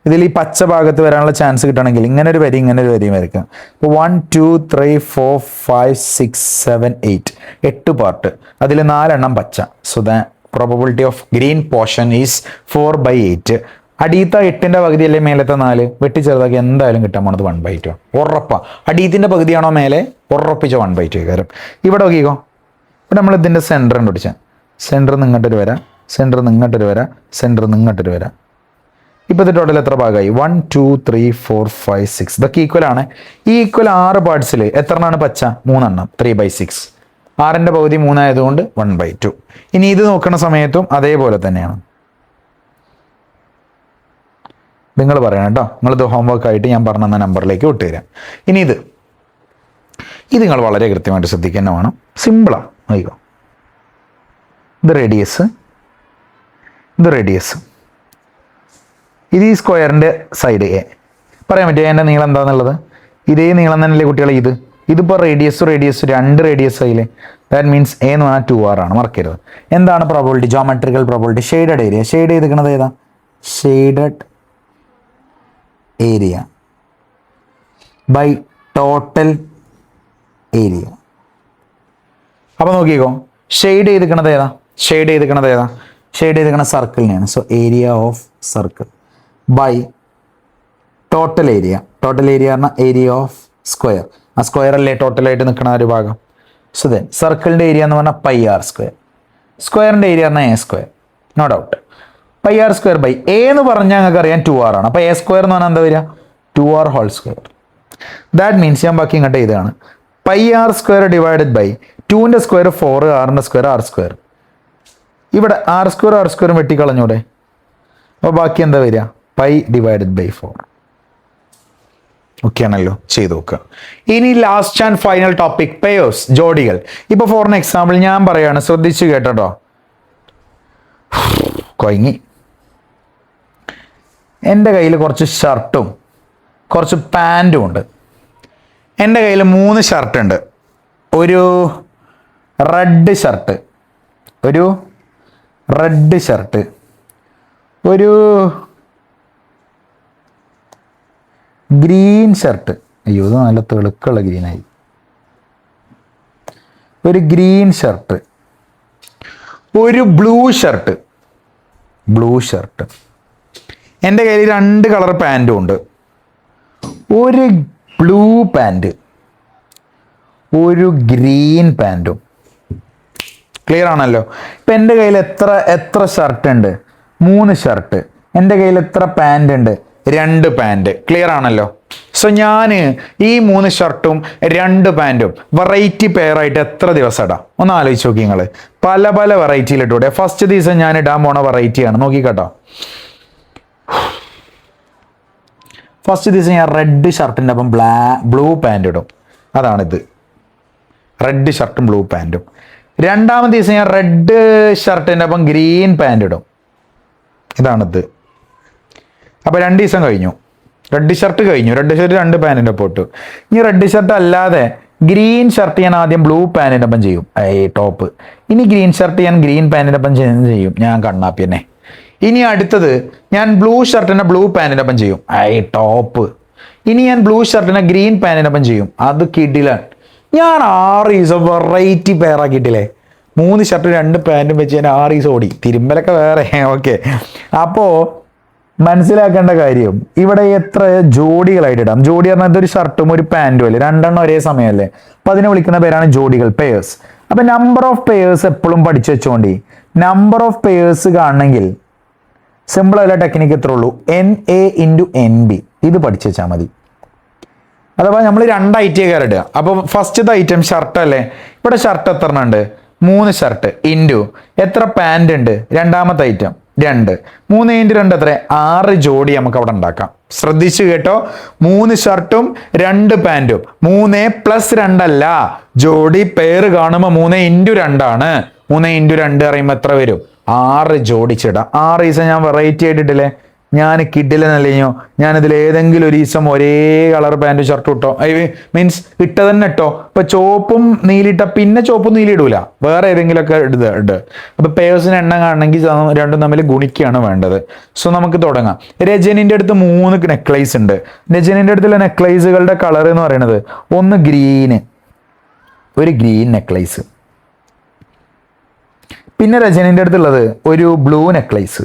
ഇതിൽ ഈ പച്ച ഭാഗത്ത് വരാനുള്ള ചാൻസ് കിട്ടണമെങ്കിൽ ഇങ്ങനെ ഒരു വരിയും വരയ്ക്കാം. ഇപ്പോൾ 1 2 3 4 5 6 7 8 8 പാർട്ട്, അതിൽ 4 എണ്ണം പച്ച. So the probability of green portion is 4/8. അടിയത്തെ 8ൻ്റെ പകുതി അല്ലേ മേലത്തെ 4 വെട്ടി ചെറുതാക്കി എന്തായാലും കിട്ടാൻ പോണത് 1/2 ഉറപ്പാ. അടിയത്തിൻ്റെ പകുതിയാണോ മേലെ, ഉറപ്പിച്ച 1/2 കാര്യം. ഇവിടെ നോക്കിക്കോ, ഇവിടെ നമ്മൾ ഇതിൻ്റെ സെൻറ്റർ കണ്ടുപിടിച്ചാൽ സെൻറ്റർ നിങ്ങോട്ടൊരു വരാം, സെൻറ്റർ നിങ്ങോട്ടൊരു വരാം, സെൻറ്റർ നിങ്ങോട്ടൊരു വരാം. ഇപ്പോൾ ഇത് ടോട്ടൽ എത്ര ഭാഗമായി? 1 2 3 4 5 6. ഇതൊക്കെ ഈക്വൽ ആണ്. ഈ ഈക്വൽ 6 പാർട്സിൽ എത്ര എണ്ണമാണ് പച്ച? 3 എണ്ണം. 3/6. 6ൻ്റെ പകുതി 3 ആയതുകൊണ്ട് 1/2. ഇനി ഇത് നോക്കുന്ന സമയത്തും അതേപോലെ തന്നെയാണ്. നിങ്ങൾ പറയണം കേട്ടോ. നിങ്ങളിത് ഹോംവർക്ക് ആയിട്ട് ഞാൻ പറഞ്ഞ നമ്പറിലേക്ക് വിട്ടുതരാം. ഇനി ഇത് നിങ്ങൾ വളരെ കൃത്യമായിട്ട് ശ്രദ്ധിക്കാൻ വേണം. സിമ്പിളാണ്. നോക്കിക്കോ, ഇത് റേഡിയസ്, ഇത് റേഡിയസ്, ഇത് ഈ സ്ക്വയറിൻ്റെ സൈഡ് എ. പറയാൻ പറ്റുമോ എൻ്റെ നീളം എന്താണെന്നുള്ളത്? ഇതേ നീളം തന്നെയല്ലേ കുട്ടികളെ ഇത്. ഇതിപ്പോൾ റേഡിയസ് 2 റേഡിയസ് ആയില്ലേ. ദാറ്റ് മീൻസ് എ എന്ന് പറഞ്ഞാൽ 2r ആണ്. മറക്കരുത്. എന്താണ് probability? Geometrical probability. Shaded area. Shade ചെയ്തിരിക്കുന്നത് ഏതാ? Shaded area by total area. അപ്പോൾ നോക്കിക്കോ, ഷെയ്ഡ് ചെയ്തിരിക്കണത് ഏതാ? ഷെയ്ഡ് ചെയ്തിരിക്കണ സർക്കിളിനെയാണ്. So area of circle by total area. Total area പറഞ്ഞാൽ ഏരിയ ഓഫ് സ്ക്വയർ. ആ സ്ക്വയർ അല്ലേ ടോട്ടലായിട്ട് നിൽക്കുന്ന ഒരു ഭാഗം. സോ ദെൻ സർക്കിളിൻ്റെ ഏരിയ എന്ന് പറഞ്ഞാൽ പൈ ആർ സ്ക്വയർ. സ്ക്വയറിൻ്റെ ഏരിയ പറഞ്ഞാൽ a square. No doubt. Pi r square by a എന്ന് പറഞ്ഞാൽ ഞങ്ങൾക്ക് അറിയാം 2r ആണ്. അപ്പോൾ എ സ്ക്വയർ എന്ന് പറഞ്ഞാൽ എന്താ വരിക? 2r whole square. That means ഞാൻ ബാക്കി ഇങ്ങോട്ട് ഇതാണ് pi r square divided by 2ൻ്റെ സ്ക്വയർ 4, 6ൻ്റെ സ്ക്വയർ r സ്ക്വയർ. ഇവിടെ r സ്ക്വയറും വെട്ടിക്കളഞ്ഞൂടെ? അപ്പോൾ ബാക്കി എന്താ വരിക? Pi divided by 4. ഓക്കെ ആണല്ലോ, ചെയ്ത് നോക്കുക. ഇനി last and final topic, pairs, ജോഡികൾ. ഇപ്പോൾ ഫോർ എക്സാമ്പിൾ ഞാൻ പറയാണ്, ശ്രദ്ധിച്ച് കേട്ടോ. കൊയങ്ങി. എൻ്റെ കയ്യിൽ കുറച്ച് ഷർട്ടും കുറച്ച് പാൻറ്റും ഉണ്ട്. എൻ്റെ കയ്യിൽ 3 ഷർട്ടുണ്ട്. ഒരു റെഡ് ഷർട്ട്, ഒരു ഗ്രീൻ ഷർട്ട്. അയ്യോ, ഇത് നല്ല തെളുക്കുള്ള ഗ്രീനായി. ഒരു ഗ്രീൻ ഷർട്ട്, ഒരു ബ്ലൂ ഷർട്ട്. എൻ്റെ കയ്യിൽ 2 കളർ പാൻറ്റും ഉണ്ട്. ഒരു ബ്ലൂ പാൻറ്, ഒരു ഗ്രീൻ പാൻറ്റും. ക്ലിയർ ആണല്ലോ? ഇപ്പം എൻ്റെ കയ്യിൽ എത്ര ഷർട്ട് ഉണ്ട്? 3 ഷർട്ട്. എൻ്റെ കയ്യിൽ എത്ര പാൻറ് ഉണ്ട്? 2 പാൻറ്. ക്ലിയർ ആണല്ലോ? സോ ഞാൻ ഈ 3 ഷർട്ടും 2 പാൻറ്റും വെറൈറ്റി പെയറായിട്ട് എത്ര ദിവസം ഇടാം? ഒന്ന് ആലോചിച്ച് നോക്കി നിങ്ങൾ. പല വെറൈറ്റിയിൽ ഇട്ടൂടെ? ഫസ്റ്റ് ദിവസം ഞാൻ ഇടാൻ പോണ വെറൈറ്റിയാണ്, നോക്കിക്കട്ടോ. ഫസ്റ്റ് ദിവസം ഞാൻ റെഡ് ഷർട്ടിൻ്റെ ഒപ്പം ബ്ലൂ പാൻറ് ഇടും. അതാണിത്, റെഡ് ഷർട്ടും ബ്ലൂ പാൻറ്റും. രണ്ടാമത്തെ ദിവസം ഞാൻ റെഡ് ഷർട്ടിൻ്റെ ഒപ്പം ഗ്രീൻ പാൻറ് ഇടും. ഇതാണിത്. അപ്പോൾ 2 ദിവസം കഴിഞ്ഞു. റെഡ് ഷർട്ട് കഴിഞ്ഞു. റെഡ് ഷർട്ട് 2 പാൻറ്റിൻ്റെ ഒപ്പം ഇട്ടു. ഇനി റെഡ് ഷർട്ട് അല്ലാതെ ഗ്രീൻ ഷർട്ട് ഞാൻ ആദ്യം ബ്ലൂ പാൻറ്റിൻ്റെ ഒപ്പം ചെയ്യും, ടോപ്പ്. ഇനി ഗ്രീൻ ഷർട്ട് ഞാൻ ഗ്രീൻ പാൻറ്റിൻ്റെ ഒപ്പം ചെയ്യും, ഞാൻ കണ്ണാപ്പി തന്നെ. ഇനി അടുത്തത് ഞാൻ ബ്ലൂ ഷർട്ടിനെ ബ്ലൂ പാൻറ്റിൻ്റെ ഒപ്പം ചെയ്യും, ടോപ്പ്. ഇനി ഞാൻ ബ്ലൂ ഷർട്ടിനെ ഗ്രീൻ പാൻറ്റിൻ്റെ ഒപ്പം ചെയ്യും, അത് കിടിലൻ. ഞാൻ 6 ദിവസം വെറൈറ്റി പെയറാക്കിയിട്ടില്ലേ? 3 ഷർട്ട് 2 പാൻറ്റും വെച്ച് ഞാൻ 6 ദിവസം ഓടി. തിരുമ്പലൊക്കെ വേറെ. ഓക്കെ, അപ്പോൾ മനസ്സിലാക്കേണ്ട കാര്യം ഇവിടെ എത്ര ജോഡികളായിട്ട് ഇടാം. ജോഡി പറഞ്ഞാൽ ഒരു ഷർട്ടും ഒരു പാൻറ്റും അല്ലേ, രണ്ടെണ്ണം ഒരേ സമയമല്ലേ. അപ്പൊ അതിനെ വിളിക്കുന്ന പേരാണ് ജോഡികൾ, പെയേഴ്സ്. അപ്പൊ നമ്പർ ഓഫ് പെയേഴ്സ് എപ്പോഴും പഠിച്ചു വെച്ചോണ്ടി. നമ്പർ ഓഫ് പെയേഴ്സ് കാണണമെങ്കിൽ സിമ്പിൾ ആയിട്ടുള്ള ടെക്നിക്ക് എത്ര ഉള്ളൂ, NA × NB. ഇത് പഠിച്ചു വെച്ചാൽ മതി. അഥവാ നമ്മൾ 2 ഐറ്റം കയറിടുക. അപ്പോൾ ഫസ്റ്റത്തെ ഐറ്റം ഷർട്ട് അല്ലേ, ഇവിടെ ഷർട്ട് എത്ര എണ്ണം ഉണ്ട്, 3 ഷർട്ട് ഇൻറ്റു എത്ര പാൻറ് ഉണ്ട്, രണ്ടാമത്തെ ഐറ്റം 2, 3 × 2 എത്ര, 6 ജോഡി നമുക്ക് അവിടെ ഉണ്ടാക്കാം. ശ്രദ്ധിച്ചു കേട്ടോ, 3 ഷർട്ടും 2 പാൻറ്റും, 3 + 2 അല്ല, ജോഡി പേര് കാണുമ്പോൾ 3 × 2 ആണ്. 3 × 2 പറയുമ്പോൾ എത്ര വരും, 6 ജോഡിച്ചിടാം. 6 ദിവസം ഞാൻ വെറൈറ്റി ആയിട്ടിട്ടില്ലേ, ഞാൻ കിഡിലെന്നല്ലോ, ഞാനിതിൽ ഏതെങ്കിലും ഒരു ദിവസം ഒരേ കളർ പാൻറ് ഷർട്ട് ഇട്ടോ, മീൻസ് ഇട്ട തന്നെ ഇട്ടോ. ഇപ്പൊ ചോപ്പും നീലിട്ട പിന്നെ ചോപ്പും നീലി ഇടൂല, വേറെ ഏതെങ്കിലുമൊക്കെ ഇട്. അപ്പൊ പേഴ്സിന് എണ്ണം കാണണമെങ്കിൽ രണ്ടും തമ്മിൽ ഗുണിക്കുകയാണ് വേണ്ടത്. സോ നമുക്ക് തുടങ്ങാം. രജനിന്റെ അടുത്ത് 3 നെക്ലേസ് ഉണ്ട്. രജനിന്റെ അടുത്തുള്ള നെക്ലേസുകളുടെ കളർ എന്ന് പറയുന്നത് ഒന്ന് ഗ്രീന്, ഒരു ഗ്രീൻ നെക്ലേസ്. പിന്നെ രജനിന്റെ അടുത്തുള്ളത് ഒരു ബ്ലൂ നെക്ലേസ്.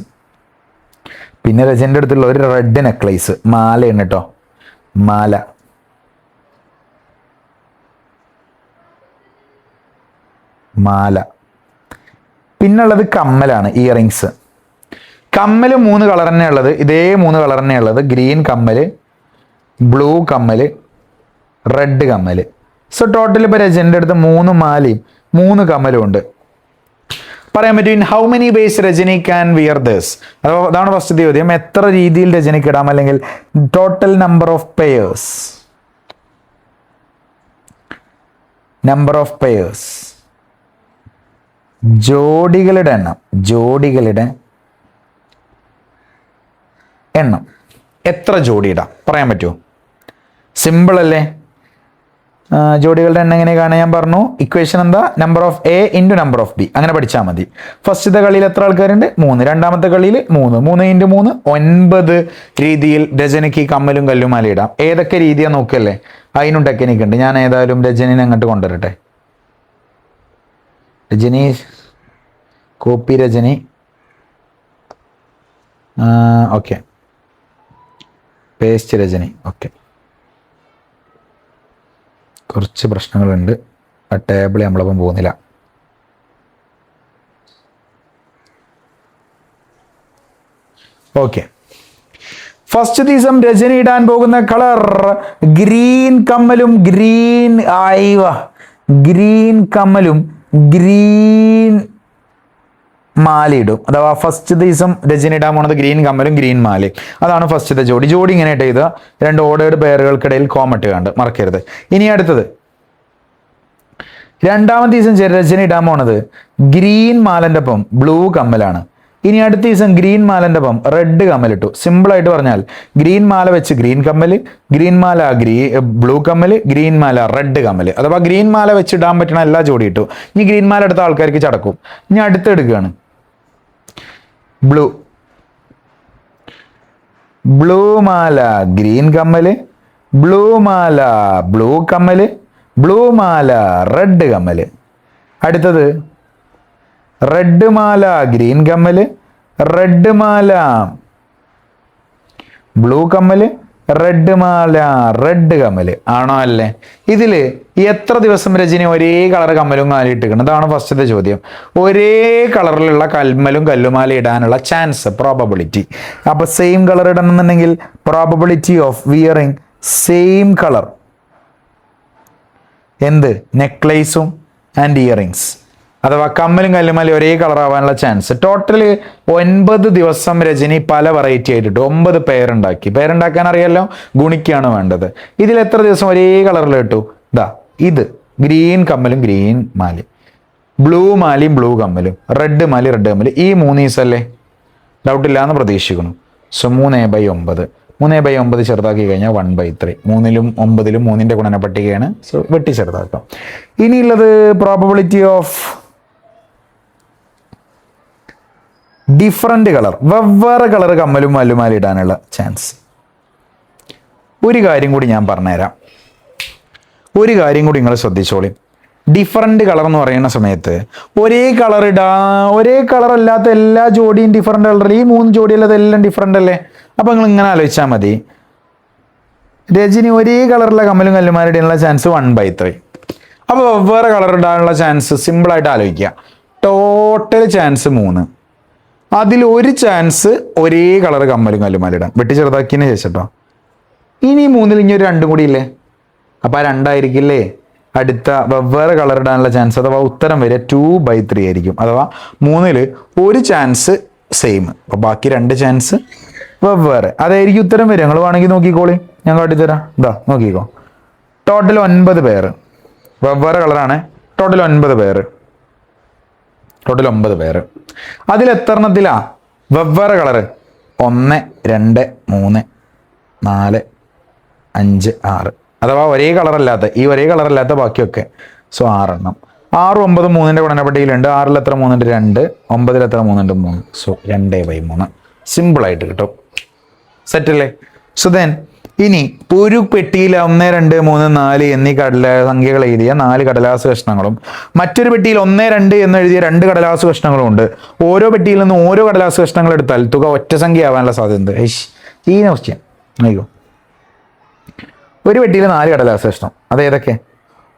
പിന്നെ രജന്റെ അടുത്തുള്ള ഒരു റെഡ് നെക്ലേസ്, മാലയാണ് കേട്ടോ, മാല. മാല. പിന്നുള്ളത് കമ്മലാണ്, ഇയറിങ്സ്. കമ്മല് 3 കളർ തന്നെ ഉള്ളത്, ഇതേ 3 കളർ തന്നെ ഉള്ളത്, ഗ്രീൻ കമ്മല്, ബ്ലൂ കമ്മല്, റെഡ് കമ്മല്. സോ ടോട്ടൽ ഇപ്പൊ രജന്റെ അടുത്ത് 3 മാലയും 3 കമ്മലും ഉണ്ട്. പറയാൻ പറ്റും in how many ways Rajani can wear this. അതാണ് ഫസ്റ്റ് ചോദ്യം. എത്ര രീതിയിൽ രജനിക്ക് ഇടാം, അല്ലെങ്കിൽ total number of pairs. Number of pairs, ജോഡികളുടെ എണ്ണം, ജോഡികളുടെ എണ്ണം എത്ര ജോഡി ഇടാം പറയാൻ പറ്റുമോ? സിമ്പിൾ അല്ലേ. ജോഡികളുടെ എണ്ണം എങ്ങനെ കാണാൻ ഞാൻ പറഞ്ഞു. ഇക്വേഷൻ എന്താ, number of A × number of B. അങ്ങനെ പഠിച്ചാൽ മതി. ഫസ്റ്റത്തെ കളിയിൽ എത്ര ആൾക്കാരുണ്ട്, 3. രണ്ടാമത്തെ കളിയിൽ 3. 3 × 3 9 രീതിയിൽ രജനിക്ക് കമ്മലും കല്ലുമാല ഇടാം. ഏതൊക്കെ രീതിയാ നോക്കല്ലേ, അതിനും ടെക്നിക്ക് ഉണ്ട്. ഞാൻ ഏതായാലും രജനിനെ അങ്ങോട്ട് കൊണ്ടുവരട്ടെ. Rajani, copy Rajani. Okay, paste Rajani. Okay, കുറച്ച് പ്രശ്നങ്ങളുണ്ട്, ആ ടേബിൾ നമ്മളൊപ്പം പോകുന്നില്ല. ഓക്കെ, ഫസ്റ്റ് ദിവസം രജനി ഇടാൻ പോകുന്ന കളർ ഗ്രീൻ കമ്മലും ഗ്രീൻ ഗ്രീൻ കമ്മലും ഗ്രീൻ മാലയിടും. അഥവാ ഫസ്റ്റ് ദിവസം രജനി ഇടാൻ പോണത് ഗ്രീൻ കമ്മലും ഗ്രീൻ മാലയും. അതാണ് ഫസ്റ്റത്തെ ജോഡി. ജോഡി ഇങ്ങനെ ഇട്ട് ചെയ്ത് 2 ഓർഡേഡ് പേരുകൾക്കിടയിൽ കോമട്ട് കണ്ട് മറക്കരുത്. ഇനി അടുത്തത് രണ്ടാമത്തെ ദിവസം രജനി ഇടാൻ പോണത് ഗ്രീൻ മാലന്റെ ഒപ്പം ബ്ലൂ കമ്മലാണ്. ഇനി അടുത്ത ദിവസം ഗ്രീൻ മാലന്റെ ഒപ്പം റെഡ് കമ്മലിട്ടു. സിമ്പിൾ ആയിട്ട് പറഞ്ഞാൽ ഗ്രീൻ മാല വെച്ച് ഗ്രീൻ കമ്മല്, ഗ്രീൻ മാല ബ്ലൂ കമ്മല്, ഗ്രീൻ മാല റെഡ് കമ്മല്. അഥവാ ഗ്രീൻ മാല വെച്ച് ഇടാൻ പറ്റുന്ന എല്ലാ ജോഡി ഇട്ടു. ഇനി ഗ്രീൻ മാല എടുത്ത ആൾക്കാർക്ക് ചടക്കും. ഇനി അടുത്തെടുക്കുകയാണ് ബ്ലൂ. ബ്ലൂ മാല ഗ്രീൻ കമ്മല്, ബ്ലൂ മാല ബ്ലൂ കമ്മല്, ബ്ലൂ മാല റെഡ് കമ്മല്. അടുത്തത് റെഡ് മാല ഗ്രീൻ കമ്മല്, റെഡ് മാല ബ്ലൂ കമ്മല്, റെഡ് മാല റെഡ് കമ്മല്. ആണോ അല്ലേ? ഇതില് എത്ര ദിവസം രജനി ഒരേ കളർ കമ്മലും കാലും ഇട്ടിരിക്കണം? അതാണ് ഫസ്റ്റത്തെ ചോദ്യം. ഒരേ കളറിലുള്ള കമ്മലും കല്ലുമാല ഇടാനുള്ള ചാൻസ്, പ്രോബബിലിറ്റി. അപ്പൊ സെയിം കളർ ഇടണമെന്നുണ്ടെങ്കിൽ probability of wearing same colour, എന്ത്, നെക്ലേസും ആൻഡ് ഇയറിങ്സ്. അഥവാ കമ്മലും കല്ലുമാലും ഒരേ കളർ ആവാനുള്ള ചാൻസ്. ടോട്ടല് 9 ദിവസം രജനി പല വെറൈറ്റി ആയിട്ടിട്ട് 9 പേരുണ്ടാക്കി. പേരുണ്ടാക്കാൻ അറിയാലോ, ഗുണിക്കാണ് വേണ്ടത്. ഇതിൽ എത്ര ദിവസം ഒരേ കളറിൽ ഇട്ടു? ഇതാ ഇത് ഗ്രീൻ കമ്മലും ഗ്രീൻ മാലയും, ബ്ലൂ മാലയും ബ്ലൂ കമ്മലും, റെഡ് മാലയും റെഡ് കമ്മലും. ഈ 3 ദിവസം അല്ലേ? ഡൗട്ടില്ലാന്ന് പ്രതീക്ഷിക്കുന്നു. സോ 3/9. 3/9 ചെറുതാക്കി കഴിഞ്ഞാൽ 1/3. 3ലും 9ലും 3ന്റെ ഗുണന പട്ടികയാണ്. സോ വെട്ടി ചെറുതാക്കാം. ഇനിയുള്ളത് പ്രോബബിലിറ്റി ഓഫ് ഡിഫറെന്റ് കളർ, വെവ്വേറെ കളർ കമ്മലും മല്ലുമാല ഇടാനുള്ള ചാൻസ്. ഒരു കാര്യം കൂടി ഞാൻ പറഞ്ഞുതരാം, ഒരു കാര്യം കൂടി നിങ്ങൾ ശ്രദ്ധിച്ചോളി. ഡിഫറെന്റ് കളർ എന്ന് പറയുന്ന സമയത്ത് ഒരേ കളർ അല്ലാത്ത എല്ലാ ജോഡിയും ഡിഫറെന്റ് കളർ. ഈ 3 ജോഡിയല്ലാതെ എല്ലാം ഡിഫറെന്റ് അല്ലേ? അപ്പോൾ നിങ്ങൾ ഇങ്ങനെ ആലോചിച്ചാൽ മതി, രജനി ഒരേ കളറുള്ള കമ്മലും കല്ലുമാരും ഇടാനുള്ള ചാൻസ് 1/3. അപ്പോൾ വെവ്വേറെ കളർ ഇടാനുള്ള ചാൻസ് സിമ്പിളായിട്ട് ആലോചിക്കുക. Total chance 3. അതിൽ ഒരു ചാൻസ് ഒരേ കളർ കമ്മലും കല്ലുമാരും ഇടാൻ, വെട്ടി ചെറുതാക്കിയതിന് ശേഷം കേട്ടോ. ഇനി 3-ൽ ഇനി ഒരു 2 കൂടി ഇല്ലേ, അപ്പോൾ ആ 2 ആയിരിക്കില്ലേ അടുത്ത വെവ്വേറെ കളർ ഇടാനുള്ള ചാൻസ്. അഥവാ ഉത്തരം വരെ 2/3 ആയിരിക്കും. അഥവാ 3-ൽ ഒരു ചാൻസ് സെയിം, അപ്പോൾ ബാക്കി 2 ചാൻസ് വെവ്വേറെ. അതായിരിക്കും ഉത്തരം വരിക. നിങ്ങൾ വേണമെങ്കിൽ നോക്കിക്കോളി, ഞാൻ കാട്ടിത്തരാം. ഇതാ നോക്കിക്കോ, ടോട്ടൽ 9 പേര് വെവ്വേറെ കളറാണ്. ടോട്ടൽ 9 പേര്. ടോട്ടൽ 9 പേര്. അതിൽ എത്രണ്ണത്തിലാ വെവ്വേറെ കളറ്? 1, 2, 3, 4, 5, 6. അഥവാ ഒരേ കളറല്ലാത്ത, ഈ ഒരേ കളറല്ലാത്ത ബാക്കിയൊക്കെ. സോ 6 എണ്ണം. 6, 9, 3ന്റെ ഗുണനപ്പട്ടികയിലുണ്ട്. 6-ൽ എത്ര 3 ഉണ്ട്? 2. 9-ൽ എത്ര 3 ഉണ്ട്? 3. സോ 2/3. സിമ്പിളായിട്ട് കിട്ടും. സെറ്റല്ലേ? സോ ദെൻ ഇനി ഒരു പെട്ടിയിൽ 1, 2, 3, 4 എന്നീ സംഖ്യകൾ എഴുതിയ 4 കടലാസ് കഷ്ണങ്ങളും മറ്റൊരു പെട്ടിയിൽ 1, 2 എന്ന് എഴുതിയ 2 കടലാസ് കഷ്ണങ്ങളും ഉണ്ട്. ഓരോ പെട്ടിയിൽ നിന്ന് ഓരോ കടലാസ് കഷ്ണങ്ങൾ എടുത്താൽ തുക ഒറ്റ സംഖ്യ ആവാനുള്ള സാധ്യത. ഈ ക്വസ്റ്റ്യൻ നോക്കൂ. ഒരു പെട്ടിയിൽ 4 കടലാസ് കഷ്ണം. അത് ഏതൊക്കെ?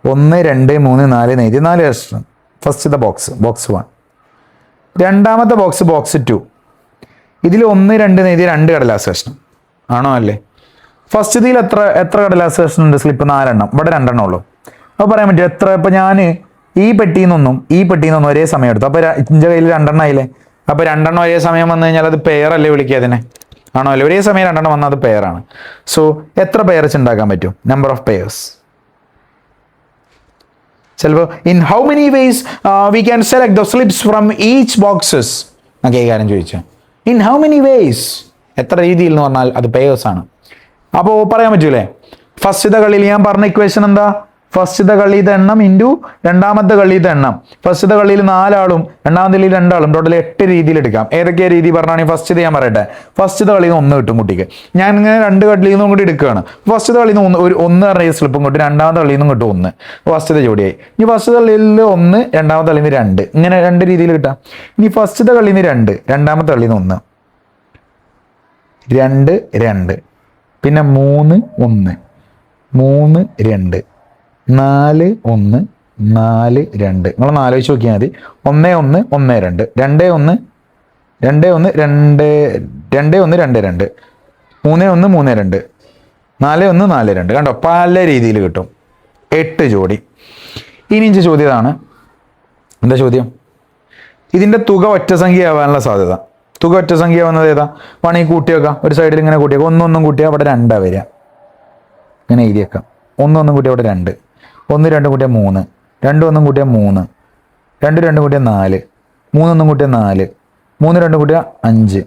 1, 2, 3, 4 എന്ന് എഴുതി 4 കഷ്ണം. First the box 1. രണ്ടാമത്തെ ബോക്സ് 2. ഇതിൽ 1, 2 എന്ന് എഴുതിയ 2 കടലാസ് കഷ്ണം. ആണോ അല്ലേ? ഫസ്റ്റ് ഇതിൽ എത്ര കടലാസ് കഷ്ണം ഉണ്ട്? സ്ലിപ്പ് 4 എണ്ണം. ഇവിടെ 2 എണ്ണം ഉള്ളൂ. അപ്പോൾ പറയാൻ പറ്റും എത്ര? ഇപ്പം ഞാൻ ഈ പെട്ടിയിൽ നിന്നൊന്നും ഒരേ സമയം എടുത്തു. അപ്പോൾ എൻ്റെ കയ്യിൽ 2 എണ്ണം ആയില്ലേ? അപ്പോൾ 2 എണ്ണം ഒരേ സമയം വന്നു കഴിഞ്ഞാൽ അത് പെയറല്ലേ വിളിക്കുക അതിനെ? ആണോ അല്ലേ? ഒരേ സമയം 2 എണ്ണം വന്നാൽ അത് പെയറാണ്. സോ എത്ര പെയർസ് ഉണ്ടാക്കാൻ പറ്റും? Number of pairs. ചിലപ്പോൾ in how many ways we can select the slips from each boxes എന്നൊക്കെ ഈ കാര്യം ചോദിച്ചു. ഇൻ ഹൗ മെനി വേസ്, എത്ര രീതിയിൽ എന്ന് പറഞ്ഞാൽ അത് പെയേഴ്സ് ആണ്. അപ്പോൾ പറയാൻ പറ്റൂലേ? ഫസ്റ്റത്തെ കളിയിൽ ഞാൻ പറഞ്ഞ ഇക്വേഷൻ എന്താ? ഫസ്റ്റത്തെ കളിയുടെ എണ്ണം ഇൻറ്റു രണ്ടാമത്തെ കളിയുടെ എണ്ണം. ഫസ്റ്റത്തെ കളിയിൽ 4 ആളും രണ്ടാമത്തെ കളിയിൽ 2 ആളും, ടോട്ടൽ 8 രീതിയിൽ എടുക്കാം. ഏതൊക്കെയാണ് രീതി പറഞ്ഞാണെങ്കിൽ ഫസ്റ്റത്തെ ഞാൻ പറയട്ടെ. ഫസ്റ്റത്തെ കളിയിൽ നിന്ന് 1 കിട്ടും കുട്ടിക്ക്. ഞാൻ ഇങ്ങനെ 2 കളിയിൽ നിന്നും കൂടി എടുക്കുകയാണ്. ഫസ്റ്റത്തെ കളിയിൽ നിന്ന് 1 പറഞ്ഞ സ്ലിപ്പും കിട്ടും. രണ്ടാമത്തെ കളിയിൽ നിന്നും കിട്ടും 1. ഫസ്റ്റത്തെ ജോഡിയായി. ഇനി ഫസ്റ്റത്തെ കളിയിൽ 1, രണ്ടാമത്തെ കളിയിൽ നിന്ന് 2. ഇങ്ങനെ 2 രീതിയിൽ കിട്ടാം. ഇനി ഫസ്റ്റത്തെ കളിയിൽ നിന്ന് 2, രണ്ടാമത്തെ കളിയിൽ നിന്ന് 1, 2, 2, പിന്നെ 3, 1, 3, 2, 4, 1, 4, 2. നിങ്ങളൊന്ന് ആലോചിച്ച് നോക്കിയാൽ മതി. 1, 1, 1, 2, 2, 1, 2, 1, 2, 2, 1, 2, 2, 3, 1, 3, 2, 4, 1, 4, 2. കണ്ടോ? പല രീതിയിൽ കിട്ടും. 8 ജോഡി. ഇനി ഇഞ്ച് ചോദ്യം ഇതാണ്. എന്താ ചോദ്യം? ഇതിൻ്റെ തുക ഒറ്റ സംഖ്യ ആവാനുള്ള സാധ്യത. തുക ഒറ്റ സംഖ്യ ആവുന്നത് ഏതാ? വേണമെങ്കിൽ കൂട്ടി വെക്കാം. ഒരു സൈഡിൽ ഇങ്ങനെ കൂട്ടി വെക്കാം. 1 കൂട്ടിയാൽ അവിടെ 2 വരിക. ഇങ്ങനെ എഴുതി വെക്കാം. 1 കൂട്ടിയാൽ അവിടെ 2. 1, 2 കൂട്ടിയാൽ 3. 2, 1 കൂട്ടിയാൽ 3. 2, 2 കൂട്ടിയാൽ 4. 3, 1 കൂട്ടിയാൽ 4. 3, 2 കൂട്ടിയാൽ 5.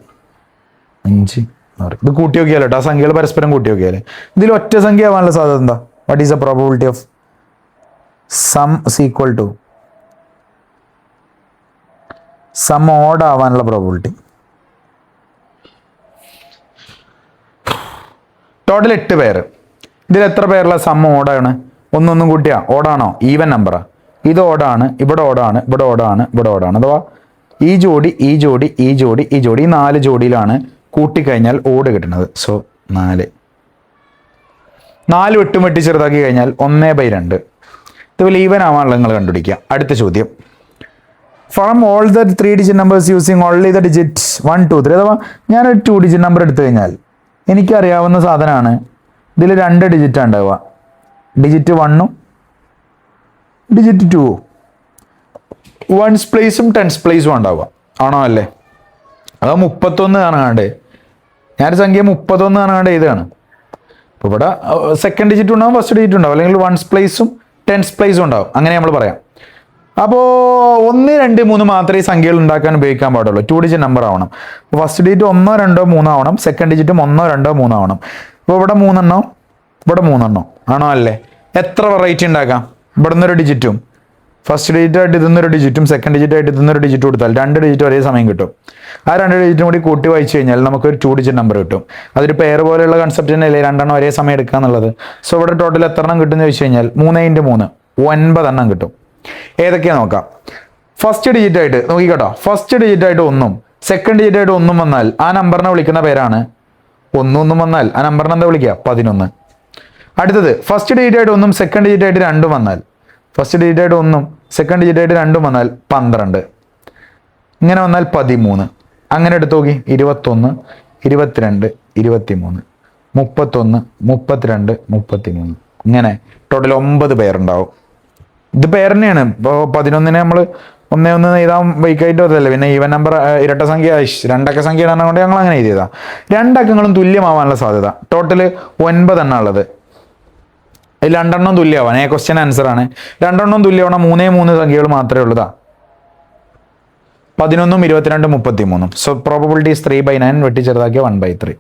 5, 6. ഇത് കൂട്ടി നോക്കിയാലോ കേട്ടോ. ആ സംഖ്യകൾ പരസ്പരം കൂട്ടി നോക്കിയാൽ ഇതിൽ ഒറ്റ സംഖ്യ ആവാനുള്ള സാധ്യത എന്താ? What is the probability of sum equal to sum odd ആവാനുള്ള പ്രോബബിലിറ്റി? ടോട്ടൽ 8 പേര്. ഇതിൽ എത്ര പേരുള്ള സം ഓടാണ്? 1 കൂട്ടിയാ ഓടാണോ? ഈവൻ നമ്പറാ. ഇത് ഓടാണ്, ഇവിടെ ഓടാണ്, ഇവിടെ ഓടാണ്, ഇവിടെ ഓടാണ്. അഥവാ ഈ ജോഡി, ഈ ജോഡി, ഈ ജോഡി, ഈ ജോഡി, ഈ 4 ജോഡിയിലാണ് കൂട്ടിക്കഴിഞ്ഞാൽ ഓട് കിട്ടുന്നത്. സോ 4. 4 വെട്ടും വെട്ടി ചെറുതാക്കി കഴിഞ്ഞാൽ 1/2. ഇതുപോലെ ഈവൻ ആവാനുള്ള നിങ്ങൾ കണ്ടുപിടിക്കുക. അടുത്ത ചോദ്യം. From all the 3 digit numbers using only the digit 1, 2, 3. അഥവാ ഞാനൊരു 2 ഡിജിറ്റ് നമ്പർ എടുത്തു കഴിഞ്ഞാൽ എനിക്കറിയാവുന്ന സാധനമാണ്. ഇതിൽ 2 ഡിജിറ്റാണ് ഉണ്ടാവുക. Digit 1ഉം digit 2ഉം. 1s പ്ലേസും 10s പ്ലേസും ഉണ്ടാവുക. ആണോ അല്ലേ? അത് 31 കാണാണ്ട് ഞാനൊരു സംഖ്യ 31 കാണാണ്ട് എഴുതുകയാണ്. അപ്പോൾ ഇവിടെ സെക്കൻഡ് ഡിജിറ്റ് ഉണ്ടാവും, ഫസ്റ്റ് ഡിജിറ്റ് ഉണ്ടാവും, അല്ലെങ്കിൽ 1s പ്ലേസും 10s പ്ലേസും ഉണ്ടാവും. അങ്ങനെ നമ്മൾ പറയാം. അപ്പോൾ 1, 2, 3 മാത്രമേ ഈ സംഖ്യകൾ ഉണ്ടാക്കാൻ ഉപയോഗിക്കാൻ പാടുള്ളൂ. 2 ഡിജിറ്റ് നമ്പർ ആവണം. ഫസ്റ്റ് ഡിജിറ്റ് 1, 2, 3 ആവണം. സെക്കൻഡ് ഡിജിറ്റും 1, 2, 3 ആവണം. അപ്പോൾ ഇവിടെ 3 എണ്ണം, ഇവിടെ 3 എണ്ണം. ആണോ അല്ലേ? എത്ര വെറൈറ്റി ഉണ്ടാക്കാം? ഇവിടെ നിന്നൊരു ഡിജിറ്റും ഫസ്റ്റ് ഡിജിറ്റ് ആയിട്ട് ഇതൊന്നൊരു ഡിജിറ്റും സെക്കൻഡ് ഡിജിറ്റ് ആയിട്ട് ഇതൊന്നൊരു ഡിജിറ്റ് കൊടുത്താൽ 2 ഡിജിറ്റ് ഒരേ സമയം കിട്ടും. ആ 2 ഡിജിറ്റും കൂടി കൂട്ടി വായിച്ചു കഴിഞ്ഞാൽ നമുക്കൊരു 2 ഡിജിറ്റ് നമ്പർ കിട്ടും. അതൊരു പെയർ പോലെയുള്ള കൺസെപ്റ്റ് തന്നെയല്ലേ 2 എണ്ണം ഒരേ സമയം എടുക്കുക എന്നുള്ളത്. സോ ഇവിടെ ടോട്ടൽ എത്ര എണ്ണം കിട്ടുമെന്ന് ചോദിച്ചു കഴിഞ്ഞാൽ 3 × 3 9 എണ്ണം കിട്ടും. ഏതൊക്കെയാ നോക്കാം. ഫസ്റ്റ് ഡിജിറ്റ് ആയിട്ട് നോക്കിക്കോട്ടോ. ഫസ്റ്റ് ഡിജിറ്റ് ആയിട്ട് 1ഉം സെക്കൻഡ് ഡിജിറ്റ് ആയിട്ട് 1ഉം വന്നാൽ ആ നമ്പറിനെ വിളിക്കുന്ന പേരാണ് ഒന്നും വന്നാൽ ആ നമ്പറിനെ എന്താ വിളിക്കുക? 11. അടുത്തത് ഫസ്റ്റ് ഡിജിറ്റ് ആയിട്ട് 1 സെക്കൻഡ് ഡിജിറ്റ് ആയിട്ട് 2 വന്നാൽ, ഫസ്റ്റ് ഡിജിറ്റ് ആയിട്ട് 1 സെക്കൻഡ് ഡിജിറ്റ് ആയിട്ട് 2 വന്നാൽ 12. ഇങ്ങനെ വന്നാൽ 13. അങ്ങനെ എടുത്തു നോക്കി. 21, 22, 23, 31, 32, 33. ഇങ്ങനെ ടോട്ടൽ 9 പേരുണ്ടാവും. ഇത് പേർ തന്നെയാണ്. ഇപ്പോൾ 11 നമ്മൾ 1 എഴുതാൻ വൈക്കായിട്ട് വരല്ലേ. പിന്നെ ഈവൻ നമ്പർ ഇരട്ട സംഖ്യ 2 സംഖ്യ ഇടാൻ കൊണ്ട് ഞങ്ങൾ അങ്ങനെ എഴുതിയതാ. 2 അക്കങ്ങളും തുല്യമാവാനുള്ള സാധ്യത. ടോട്ടൽ 9 എണ്ണം ഉള്ളത്. അതിൽ 2 എണ്ണം തുല്യമാവാൻ ക്വസ്റ്റ്യൻ ആൻസർ ആണ്. 2 എണ്ണം തുല്യമാവണം 3 സംഖ്യകൾ മാത്രമേ ഉള്ളതാ. 11, 22, 33. സോ പ്രോബബിലിറ്റി 3/9 വെട്ടി ചെറുതാക്കിയ 1/3.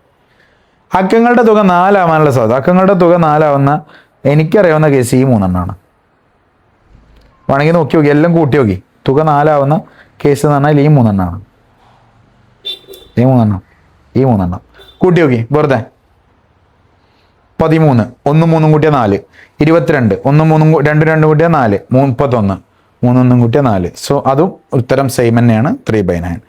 അക്കങ്ങളുടെ തുക 4 ആവാനുള്ള സാധ്യത. അക്കങ്ങളുടെ തുക 4 ആവുന്ന എനിക്കറിയാവുന്ന കേസ് ഈ 3 എണ്ണമാണ്. വേണമെങ്കിൽ നോക്കി നോക്കി, എല്ലാം കൂട്ടി നോക്കി. തുക 4 ആവുന്ന കേസ് എന്ന് പറഞ്ഞാൽ ഈ 3 എണ്ണമാണ്. ഈ 3 എണ്ണം കൂട്ടി നോക്കി വെറുതെ. 13, 1 3 കൂട്ടിയ 4, 22, 1 3 2 കൂട്ടിയ 4, 31, 3 കൂട്ടിയ 4. സോ അതും ഉത്തരം സെയിം തന്നെയാണ്, 3/9.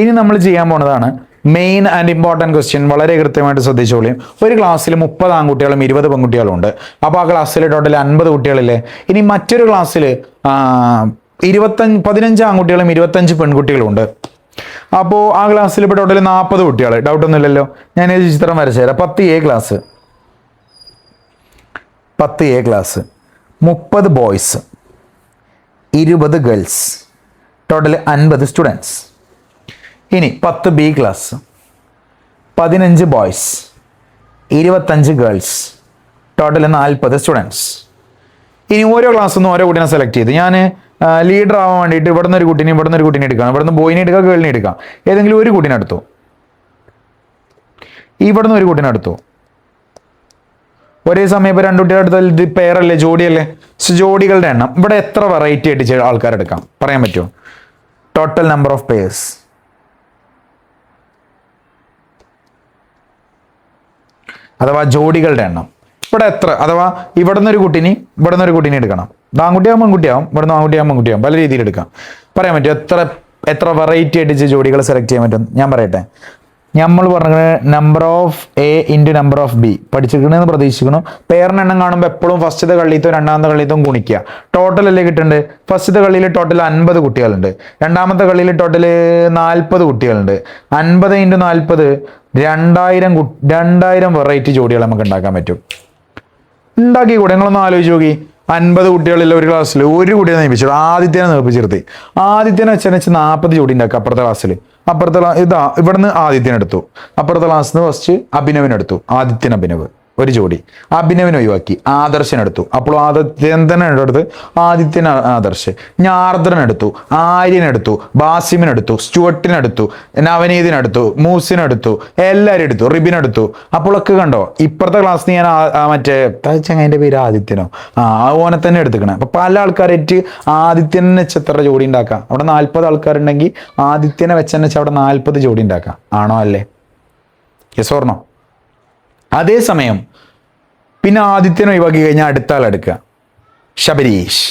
ഇനി നമ്മൾ ചെയ്യാൻ പോണതാണ് മെയിൻ ആൻഡ് ഇമ്പോർട്ടൻറ്റ് ക്വസ്റ്റ്യൻ. വളരെ കൃത്യമായിട്ട് ശ്രദ്ധിച്ചോളിയും. ഒരു ക്ലാസ്സിൽ 30 ആൺകുട്ടികളും 20 പെൺകുട്ടികളും ഉണ്ട്. അപ്പോൾ ആ ക്ലാസ്സിൽ ടോട്ടൽ 50 കുട്ടികളില്ലേ. ഇനി മറ്റൊരു ക്ലാസ്സിൽ 15 ആൺകുട്ടികളും 25 പെൺകുട്ടികളും ഉണ്ട്. അപ്പോൾ ആ ക്ലാസ്സിൽ ഇപ്പോൾ ടോട്ടൽ 40 കുട്ടികൾ. ഡൗട്ടൊന്നുമില്ലല്ലോ. ഞാൻ ഈ ചിത്രം വരച്ചു തരാം. 10A class, 10A class, 30 boys, 20 girls, total 50 students. ഇനി 10B class, 15 boys, 25 girls, total 40 students. ഇനി ഓരോ ക്ലാസ്സിൽ നിന്ന് ഓരോ കുട്ടീനെ സെലക്ട് ചെയ്ത് ഞാൻ ലീഡർ ആവാൻ വേണ്ടിയിട്ട് ഇവിടുന്ന് ഒരു കുട്ടീനെ എടുക്കാം, ഇവിടുന്ന് ബോയിനെ എടുക്കാം, ഗേളിനെ എടുക്കാം. ഏതെങ്കിലും ഒരു കുട്ടീനെ എടുത്തു, ഇവിടുന്ന് ഒരു കുട്ടീനെ എടുത്തു. ഒരേ സമയം ഇപ്പോൾ 2 കുട്ടികളെ എടുത്താൽ ഇത് പെയറല്ലേ, ജോഡിയല്ലേ. ജോഡികളുടെ എണ്ണം ഇവിടെ എത്ര വെറൈറ്റി ആയിട്ട് ആൾക്കാരെടുക്കാം പറയാൻ പറ്റുമോ? Total number of pairs. അഥവാ ജോഡികളുടെ എണ്ണം ഇവിടെ എത്ര, അഥവാ ഇവിടുന്ന് ഒരു കുട്ടീനെ എടുക്കണം. ഇത് ആൺകുട്ടിയാവും പെൺകുട്ടിയാവും, ഇവിടുന്ന് ആൺകുട്ടിയാവും പെൺകുട്ടിയാവും, പല രീതിയിൽ എടുക്കാം. പറയാൻ പറ്റും എത്ര വെറൈറ്റി ആയിട്ട് ജോഡികളെ സെലക്ട് ചെയ്യാൻ പറ്റും? ഞാൻ പറയട്ടെ. നമ്മൾ പറഞ്ഞത് number of a into number of b പഠിച്ചിരിക്കണമെന്ന് പ്രതീക്ഷിക്കണം. പേരിന് എണ്ണം കാണുമ്പോൾ എപ്പോഴും ഫസ്റ്റത്തെ കള്ളിയത്തും രണ്ടാമത്തെ കള്ളിയത്തും ഗുണിക്കുക. ടോട്ടൽ അല്ലേ കിട്ടുന്നുണ്ട്. ഫസ്റ്റത്തെ കളിയിൽ ടോട്ടൽ 50 കുട്ടികളുണ്ട്, രണ്ടാമത്തെ കളിയിൽ ടോട്ടൽ 40 കുട്ടികളുണ്ട്. 50 × 40 2000 വെറൈറ്റി ജോഡികൾ നമുക്ക് ഉണ്ടാക്കാൻ പറ്റും. ഉണ്ടാക്കി കൂടെ? നിങ്ങളൊന്ന് ആലോചിച്ച് നോക്കി. 50 കുട്ടികളില്ല ഒരു ക്ലാസ്സിൽ, ഒരു കുട്ടിയെ നയിപ്പിച്ചു, ആദിത്യനെ നിർപ്പിച്ചിരുത്തി. ആദിത്യനെ വെച്ച് 40 ജോഡി ഉണ്ടാക്കുക. അപ്പുറത്തെ ക്ലാസ്സിൽ ഇവിടുന്ന് ആദിത്യനെടുത്തു, അപ്പുറത്തെ ക്ലാസ്സിൽ നിന്ന് ഫസ്റ്റ് അഭിനവിനെടുത്തു. ആദിത്യൻ അഭിനവ് ഒരു ജോഡി. അഭിനവിനെ ഒഴിവാക്കി, ആദർശനെടുത്തു. അപ്പോൾ ആദിത്യൻ തന്നെ എടുത്ത് ആദിത്യൻ ആദർശ്. ഞാൻ ആർദ്രനെടുത്തു, ആര്യനെടുത്തു, ബാസിമിനെടുത്തു, സ്റ്റുവർട്ടിനെടുത്തു, നവനീതിനെടുത്തു, മൂസിനെടുത്തു, എല്ലാവരും എടുത്തു, റിബിനെടുത്തു. അപ്പോഴൊക്കെ കണ്ടോ ഇപ്പുറത്തെ ക്ലാസ്സിൽ ഞാൻ മറ്റേ ചങ്ങൻ്റെ പേര് ആദിത്യനോ ഓനെ തന്നെ എടുത്തുക്കണേ. അപ്പൊ പല ആൾക്കാരായിട്ട് ആദിത്യനെ വെച്ച് എത്ര ജോഡി ഉണ്ടാക്കാം? അവിടെ 40 ആൾക്കാരുണ്ടെങ്കിൽ ആദിത്യനെ വെച്ചെന്ന് വെച്ചാൽ അവിടെ 40 ജോഡി ഉണ്ടാക്കാം. ആണോ അല്ലേ? Yes or no? അതേസമയം പിന്നെ ആദിത്യനെ ഒഴിവാക്കി കഴിഞ്ഞാൽ അടുത്ത ആളെടുക്കുക, ശബരീഷ്.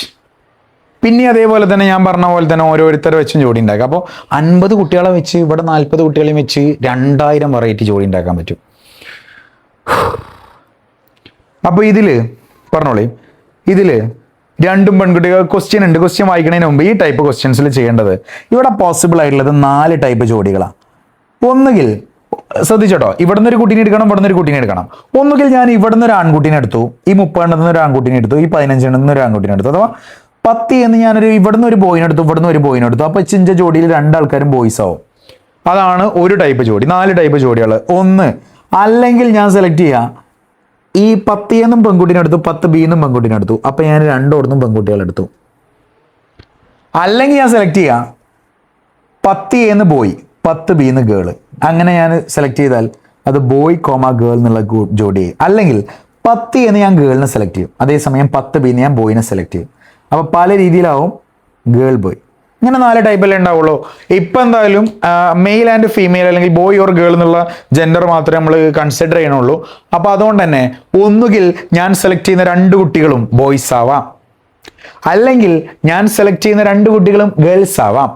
പിന്നെ അതേപോലെ തന്നെ ഞാൻ പറഞ്ഞ പോലെ തന്നെ ഓരോരുത്തരെ വെച്ചും ജോഡി ഉണ്ടാക്കുക. അപ്പോൾ 50 കുട്ടികളെ വെച്ച് ഇവിടെ 40 കുട്ടികളെയും വെച്ച് 2000 വെറൈറ്റി ജോഡി ഉണ്ടാക്കാൻ പറ്റും. അപ്പോൾ ഇതിൽ പറഞ്ഞോളി, ഇതിൽ രണ്ടും പെൺകുട്ടികൾ ക്വസ്റ്റ്യൻ ഉണ്ട്. ക്വസ്റ്റ്യൻ വായിക്കുന്നതിന് മുമ്പ് ഈ ടൈപ്പ് ക്വസ്റ്റ്യൻസിൽ ചെയ്യേണ്ടത് ഇവിടെ പോസിബിൾ ആയിട്ടുള്ളത് 4 ടൈപ്പ് ജോഡികളാണ്. ഒന്നുകിൽ ശ്രദ്ധിച്ചോട്ടോ, ഇവിടുന്ന് ഒരു കുട്ടീനെ എടുക്കണം, ഇവിടുന്ന് ഒരു കുട്ടീനെ എടുക്കണം. ഒന്നുകിൽ ഞാൻ ഇവിടുന്ന് ഒരു ആൺകുട്ടീനെ എടുത്തു, ഈ 30 എണ്ണത്തിൽ ഒരു ആൺകുട്ടീനെ എടുത്തു, ഈ 15 എണ്ണത്തിൽ ഒരു ആൺകുട്ടീനെ എടുത്തു. അഥവാ 10 എന്ന് ഞാനൊരു ഇവിടുന്ന് ഒരു ബോയിനെ എടുത്തു, ഇവിടുന്ന് ഒരു ബോയിനെ എടുത്തു. അപ്പോൾ ചിഞ്ച ജോഡിയിൽ 2 ആൾക്കാരും ബോയ്സ് ആവും. അതാണ് ഒരു ടൈപ്പ് ജോഡി. 4 ടൈപ്പ് ജോഡികൾ. ഒന്ന്, അല്ലെങ്കിൽ ഞാൻ സെലക്ട് ചെയ്യാം ഈ 10 എന്നും പെൺകുട്ടീനെ എടുത്തു, 10B എന്നും പെൺകുട്ടീനെ എടുത്തു. അപ്പം ഞാൻ 2 പെൺകുട്ടികളെടുത്തു. അല്ലെങ്കിൽ ഞാൻ സെലക്ട് ചെയ്യാം 10A എന്ന് ബോയ്, 10B എന്ന് ഗേള്. അങ്ങനെ ഞാൻ സെലക്ട് ചെയ്താൽ അത് ബോയ് ഗേൾ എന്നുള്ള ജോഡി. അല്ലെങ്കിൽ 10 എന്ന് ഞാൻ ഗേളിനെ സെലക്ട് ചെയ്യും, അതേസമയം 10B എന്ന് ഞാൻ ബോയിനെ സെലക്ട് ചെയ്യും. അപ്പോൾ പല രീതിയിലാവും ഗേൾ ബോയ്. ഇങ്ങനെ 4 ടൈപ്പല്ലേ ഉണ്ടാവുള്ളൂ. ഇപ്പം എന്തായാലും മെയിൽ ആൻഡ് ഫീമെയിൽ അല്ലെങ്കിൽ ബോയ് ഓർ ഗേൾ എന്നുള്ള ജെൻഡർ മാത്രമേ നമ്മൾ കൺസിഡർ ചെയ്യണുള്ളൂ. അപ്പോൾ അതുകൊണ്ട് തന്നെ ഒന്നുകിൽ ഞാൻ സെലക്ട് ചെയ്യുന്ന 2 കുട്ടികളും ബോയ്സ് ആവാം, അല്ലെങ്കിൽ ഞാൻ സെലക്ട് ചെയ്യുന്ന 2 കുട്ടികളും ഗേൾസ് ആവാം,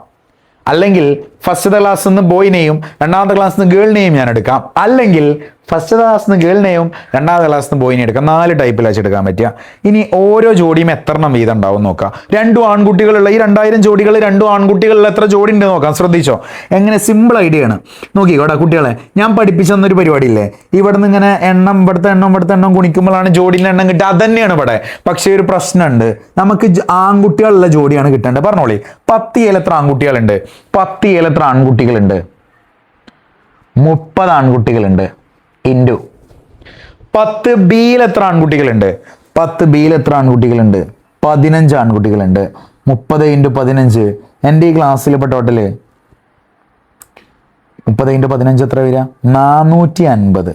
അല്ലെങ്കിൽ ഫസ്റ്റത്തെ ക്ലാസ്സിൽ നിന്ന് ബോയിനെയും രണ്ടാമത്തെ ക്ലാസ്സിൽ നിന്ന് ഗേളിനെയും ഞാൻ എടുക്കാം, അല്ലെങ്കിൽ ഫസ്റ്റത്തെ ക്ലാസ്സിൽ നിന്ന് ഗേളിനെയും രണ്ടാമത്തെ ക്ലാസ്സിൽ നിന്ന് ബോയിനെ എടുക്കാം. 4 ടൈപ്പിൽ വെച്ചെടുക്കാൻ പറ്റുക. ഇനി ഓരോ ജോഡിയും എത്രണ്ണം വീതം ഉണ്ടാവും നോക്കാം. 2 ആൺകുട്ടികളുള്ള ഈ 2000 ജോഡികൾ 2 ആൺകുട്ടികളിൽ എത്ര ജോഡി ഉണ്ട് നോക്കാം. ശ്രദ്ധിച്ചോ, എങ്ങനെ സിമ്പിൾ ഐഡിയ ആണ്. നോക്കിക്കോടാ കുട്ടികളെ, ഞാൻ പഠിപ്പിച്ചു തന്നൊരു പരിപാടി ഇല്ലേ, ഇവിടെ നിന്ന് ഇങ്ങനെ ഇവിടുത്തെ എണ്ണം ഗുണിക്കുമ്പോഴാണ് ജോഡിന്റെ എണ്ണം കിട്ടുക. അത് തന്നെയാണ് ഇവിടെ. പക്ഷേ ഒരു പ്രശ്നമുണ്ട്, നമുക്ക് ആൺകുട്ടികളുള്ള ജോഡിയാണ് കിട്ടേണ്ടത്. പറഞ്ഞോളി, 10 എത്ര ആൺകുട്ടികളുണ്ട്? 10 എത്ര ആൺകുട്ടികളുണ്ട്? 30 ആൺകുട്ടികളുണ്ട്. ഇൻറ്റു 10 ബിയിൽ എത്ര ആൺകുട്ടികളുണ്ട്? 10 ബിയിൽ എത്ര ആൺകുട്ടികളുണ്ട്? 15 ആൺകുട്ടികളുണ്ട്. 30 × 15. എൻ്റെ ഈ ക്ലാസ്സിൽ ഇപ്പോൾ ടോട്ടല് 30 × 15 എത്ര വരിക? 450.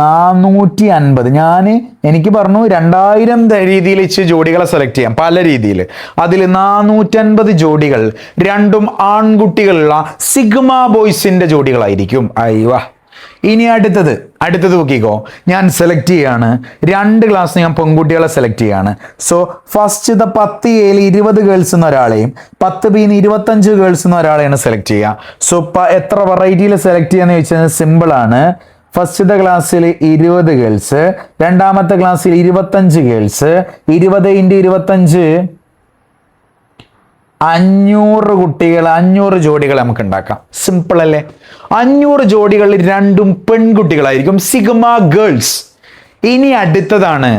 450. എനിക്ക് പറഞ്ഞു 2000 രീതിയിൽ വെച്ച് ജോഡികളെ സെലക്ട് ചെയ്യാം, പല രീതിയിൽ. അതിൽ 450 ജോഡികൾ രണ്ടും ആൺകുട്ടികളുള്ള സിഗ്മ ബോയ്സിന്റെ ജോഡികളായിരിക്കും. അയ്യോ, ഇനി അടുത്തത് നോക്കിക്കോ. ഞാൻ സെലക്ട് ചെയ്യാണ് 2 ക്ലാസ് ഞാൻ പെൺകുട്ടികളെ സെലക്ട് ചെയ്യാണ്. സോ ഫസ്റ്റ് 10 എയിൽ 20 ഗേൾസ് എന്ന ഒരാളെയും 10 ബിന്ന് 25 ഗേൾസ് എന്ന ഒരാളെയാണ് സെലക്ട് ചെയ്യുക. സോ എത്ര വെറൈറ്റിയിൽ സെലക്ട് ചെയ്യാന്ന് ചോദിച്ചാൽ സിമ്പിൾ ആണ്. ഫസ്റ്റത്തെ ക്ലാസ്സിൽ 20 ഗേൾസ്, രണ്ടാമത്തെ ക്ലാസ്സിൽ 25 ഗേൾസ്. 20 × 25 500 കുട്ടികൾ, 500 ജോഡികൾ നമുക്ക് ഉണ്ടാക്കാം. സിമ്പിൾ അല്ലേ? 500 ജോഡികൾ രണ്ടും പെൺകുട്ടികളായിരിക്കും, സിഗ്മ ഗേൾസ്. ഇനി അടുത്തതാണ്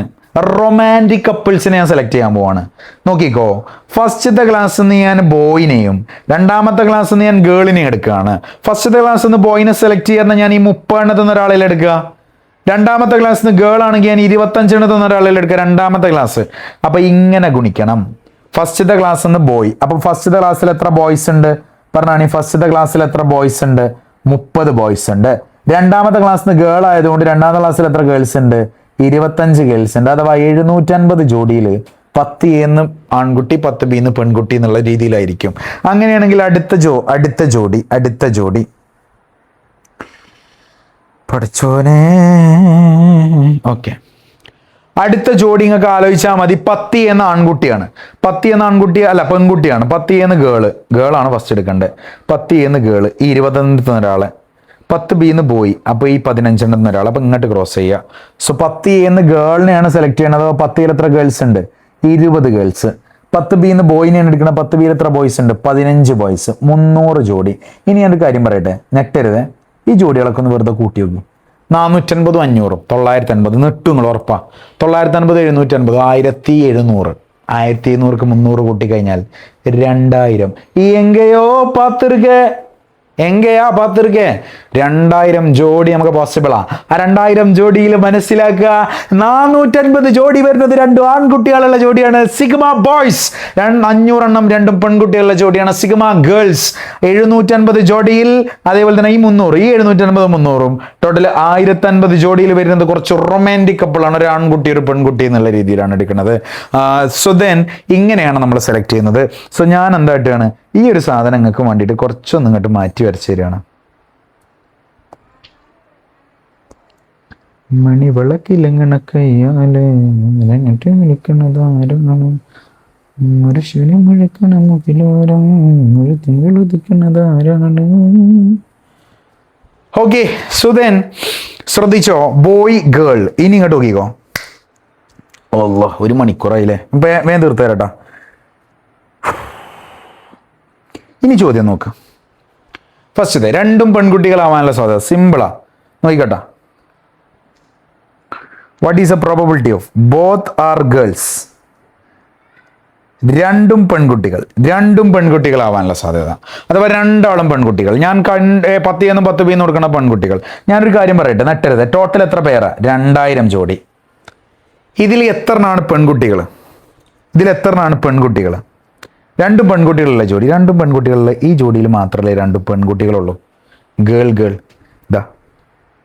റൊമാൻറ്റിക് കപ്പിൾസിനെ ഞാൻ സെലക്ട് ചെയ്യാൻ പോവാണ്. നോക്കിക്കോ, ഫസ്റ്റത്തെ ക്ലാസ്സിൽ നിന്ന് ഞാൻ ബോയിനെയും രണ്ടാമത്തെ ക്ലാസ്സിൽ നിന്ന് ഞാൻ ഗേളിനെയും എടുക്കുകയാണ്. ഫസ്റ്റത്തെ ക്ലാസ്സിൽ നിന്ന് ബോയിനെ സെലക്ട് ചെയ്യുന്ന ഞാൻ ഈ 30 എണ്ണത്തിൽ ഒരാളിൽ എടുക്കുക. രണ്ടാമത്തെ ക്ലാസ്സിൽ നിന്ന് ഗേൾ ആണെങ്കിൽ ഞാൻ 25 എണ്ണത്തിൽ ഒരാളിൽ എടുക്കുക, രണ്ടാമത്തെ ക്ലാസ്. അപ്പൊ ഇങ്ങനെ ഗുണിക്കണം. ഫസ്റ്റത്തെ ക്ലാസ്സിൽ നിന്ന് ബോയ്. അപ്പൊ ഫസ്റ്റത്തെ ക്ലാസ്സിൽ എത്ര ബോയ്സ് ഉണ്ട് പറഞ്ഞാണ്? ഫസ്റ്റത്തെ ക്ലാസ്സിൽ എത്ര ബോയ്സ് ഉണ്ട്? 30 ബോയ്സ് ഉണ്ട്. രണ്ടാമത്തെ ക്ലാസ്സിൽ നിന്ന് ഗേൾ ആയതുകൊണ്ട് രണ്ടാമത്തെ ക്ലാസ്സിൽ എത്ര ഗേൾസ് ഉണ്ട്? 25 ഗേൾസ് ഉണ്ട്. അഥവാ 750 ജോഡിയിൽ 10 എന്ന് ആൺകുട്ടി 10 ബിന്ന് പെൺകുട്ടി എന്നുള്ള രീതിയിലായിരിക്കും. അങ്ങനെയാണെങ്കിൽ അടുത്ത ജോഡി പഠിച്ചോനെ. ഓക്കെ, അടുത്ത ജോഡി നിങ്ങൾക്ക് ആലോചിച്ചാൽ മതി. 10 എന്ന ആൺകുട്ടിയാണ്. 10 എന്ന ആൺകുട്ടി അല്ല, പെൺകുട്ടിയാണ്. 10 എന്ന് ഗേളാണ് ഫസ്റ്റ് എടുക്കേണ്ടത്. 10 എന്ന് ഗേള്, ഈ 25 ഒരാളെ. 10 ബിന്ന് ബോയ്, അപ്പോൾ ഈ 15 ഒരാൾ. അപ്പോൾ ഇങ്ങോട്ട് ക്രോസ് ചെയ്യുക. സോ 10 എന്ന് ഗേളിനെയാണ് സെലക്ട് ചെയ്യണത്. 10 എത്ര ഗേൾസ് ഉണ്ട്? 20 ഗേൾസ്. 10 ബിന്ന് ബോയിനെയാണ് എടുക്കുന്നത്. 10 ബിയിൽ എത്ര ബോയ്സ് ഉണ്ട്? 15 ബോയ്സ്. 300 ജോഡി. ഇനി ഞാനൊരു കാര്യം പറയട്ടെ, നെട്ടരുത്. ഈ ജോഡികളൊക്കെ ഒന്ന് വെറുതെ കൂട്ടി നോക്കും. 450 500 950 നെട്ടു നിങ്ങൾ ഉറപ്പാ. 950 750 1700. 1700ക്ക് 300 കൂട്ടി കഴിഞ്ഞാൽ 2000. ഈ എങ്കയോ പാത്തിരിക്കെ 2000 ജോഡി നമുക്ക് പോസിബിളാ. ആ 2000 ജോഡിയിൽ മനസ്സിലാക്കുക, 450 ജോഡി വരുന്നത് 2 ആൺകുട്ടികളുള്ള ജോഡിയാണ്, സിഗ്മ ബോയ്സ്. 500 എണ്ണം രണ്ടും പെൺകുട്ടികളുള്ള ജോഡിയാണ്, സിഗ്മ ഗേൾസ്. 750 ജോഡിയിൽ അതേപോലെ തന്നെ ഈ 300, ഈ 750 300 ടോട്ടൽ 1050 ജോഡിയിൽ വരുന്നത് കുറച്ച് റൊമാൻറ്റിക് കപ്പിളാണ്. ഒരു ആൺകുട്ടി ഒരു പെൺകുട്ടി എന്നുള്ള രീതിയിലാണ് എടുക്കുന്നത്. സോ ദെൻ ഇങ്ങനെയാണ് നമ്മൾ സെലക്ട് ചെയ്യുന്നത്. സോ ഞാൻ എന്തായിട്ടാണ് ഈ ഒരു സാധനം നിങ്ങൾക്ക് വേണ്ടിയിട്ട് കുറച്ചൊന്നും ഇങ്ങോട്ട് മാറ്റി വരച്ചു തരികയാണ്. മണി വിളക്കിലങ്ങണക്കയ്യാലെ വിളിക്കുന്നത് ആരാണ്? ഒരു ശനി മുഴക്കണ മുകിലോരം ഒരു തിങ്കളുദിക്കുന്നത് ആരാണ്? ഓക്കെ, സോ ദെൻ ശ്രദ്ധിച്ചോ, ബോയ് ഗേൾ. ഇനി ഇങ്ങോട്ട് നോക്കിക്കോ. ഓ 1 മണിക്കൂറായില്ലേ? വേഗം തീർത്ത് തരാട്ടാ. ഇനി ചോദ്യം നോക്ക്. ഫസ്റ്റത്തെ രണ്ടും പെൺകുട്ടികളാവാനുള്ള സാധ്യത സിമ്പിളാ. നോക്കിക്കോട്ടാ. What is a probability of both are girls? രണ്ടും പെൺകുട്ടികളാവാനുള്ള സാധ്യത. അഥവാ രണ്ടാളും പെൺകുട്ടികൾ. ഞാൻ 10 എന്നും 10 ബിന്ന് കൊടുക്കുന്ന പെൺകുട്ടികൾ. ഞാനൊരു കാര്യം പറയട്ടെ, നെട്ടരുത്. ടോട്ടൽ എത്ര പേരാ? 2000 ജോഡി. ഇതിൽ എത്രണ്ണാണ് പെൺകുട്ടികൾ? രണ്ടും പെൺകുട്ടികളുള്ള ജോഡി. രണ്ടും പെൺകുട്ടികളുള്ള ഈ ജോഡിയിൽ മാത്രമല്ലേ 2 പെൺകുട്ടികളുള്ളൂ. ഗേൾ ഇതാ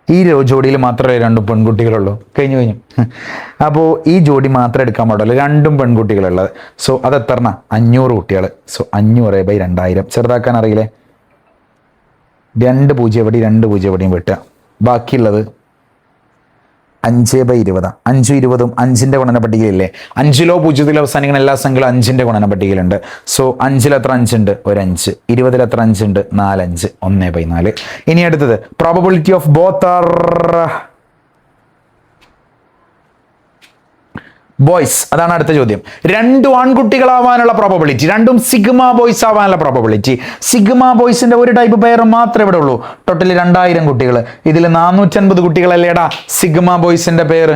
ഈ ജോഡിയിൽ മാത്രമല്ലേ 2 പെൺകുട്ടികളുള്ളൂ. കഴിഞ്ഞു. അപ്പോൾ ഈ ജോഡി മാത്രം എടുക്കാൻ പാടില്ല, രണ്ടും പെൺകുട്ടികളുള്ളത്. സോ അത് എത്രണ്ണ? 500 കുട്ടികൾ. സോ 500/2000. ചെറുതാക്കാൻ അറിയില്ലേ? 2 0 എവിടെയും 2 0 എവിടെയും വെട്ടുക. ബാക്കിയുള്ളത് 5/20. 5 20 5ന്റെ ഗുണന പട്ടികയില്ലേ? 5ലോ 0 അവസാനിക്കുന്ന എല്ലാ സംഖ്യകളും 5ന്റെ ഗുണന പട്ടികയിലുണ്ട്. സോ 5ൽ എത്ര 5 ഉണ്ട്? ഒരു 5. 20ൽ എത്ര 5 ഉണ്ട്? 4 5. 1/4. ഇനി അടുത്തത് probability of both R boys. അതാണ് അടുത്ത ചോദ്യം. രണ്ടും ആൺകുട്ടികളാവാനുള്ള പ്രോബബിലിറ്റി, രണ്ടും സിഗ്മ ബോയ്സ് ആവാനുള്ള പ്രോബബിലിറ്റി. സിഗ്മ ബോയ്സിന്റെ ഒരു ടൈപ്പ് പെയർ മാത്രമേ ഇവിടെ ഉള്ളൂ. ടോട്ടൽ 2000 കുട്ടികൾ. ഇതിൽ 450 കുട്ടികളല്ലേടാ സിഗ്മ ബോയ്സിന്റെ പെയർ?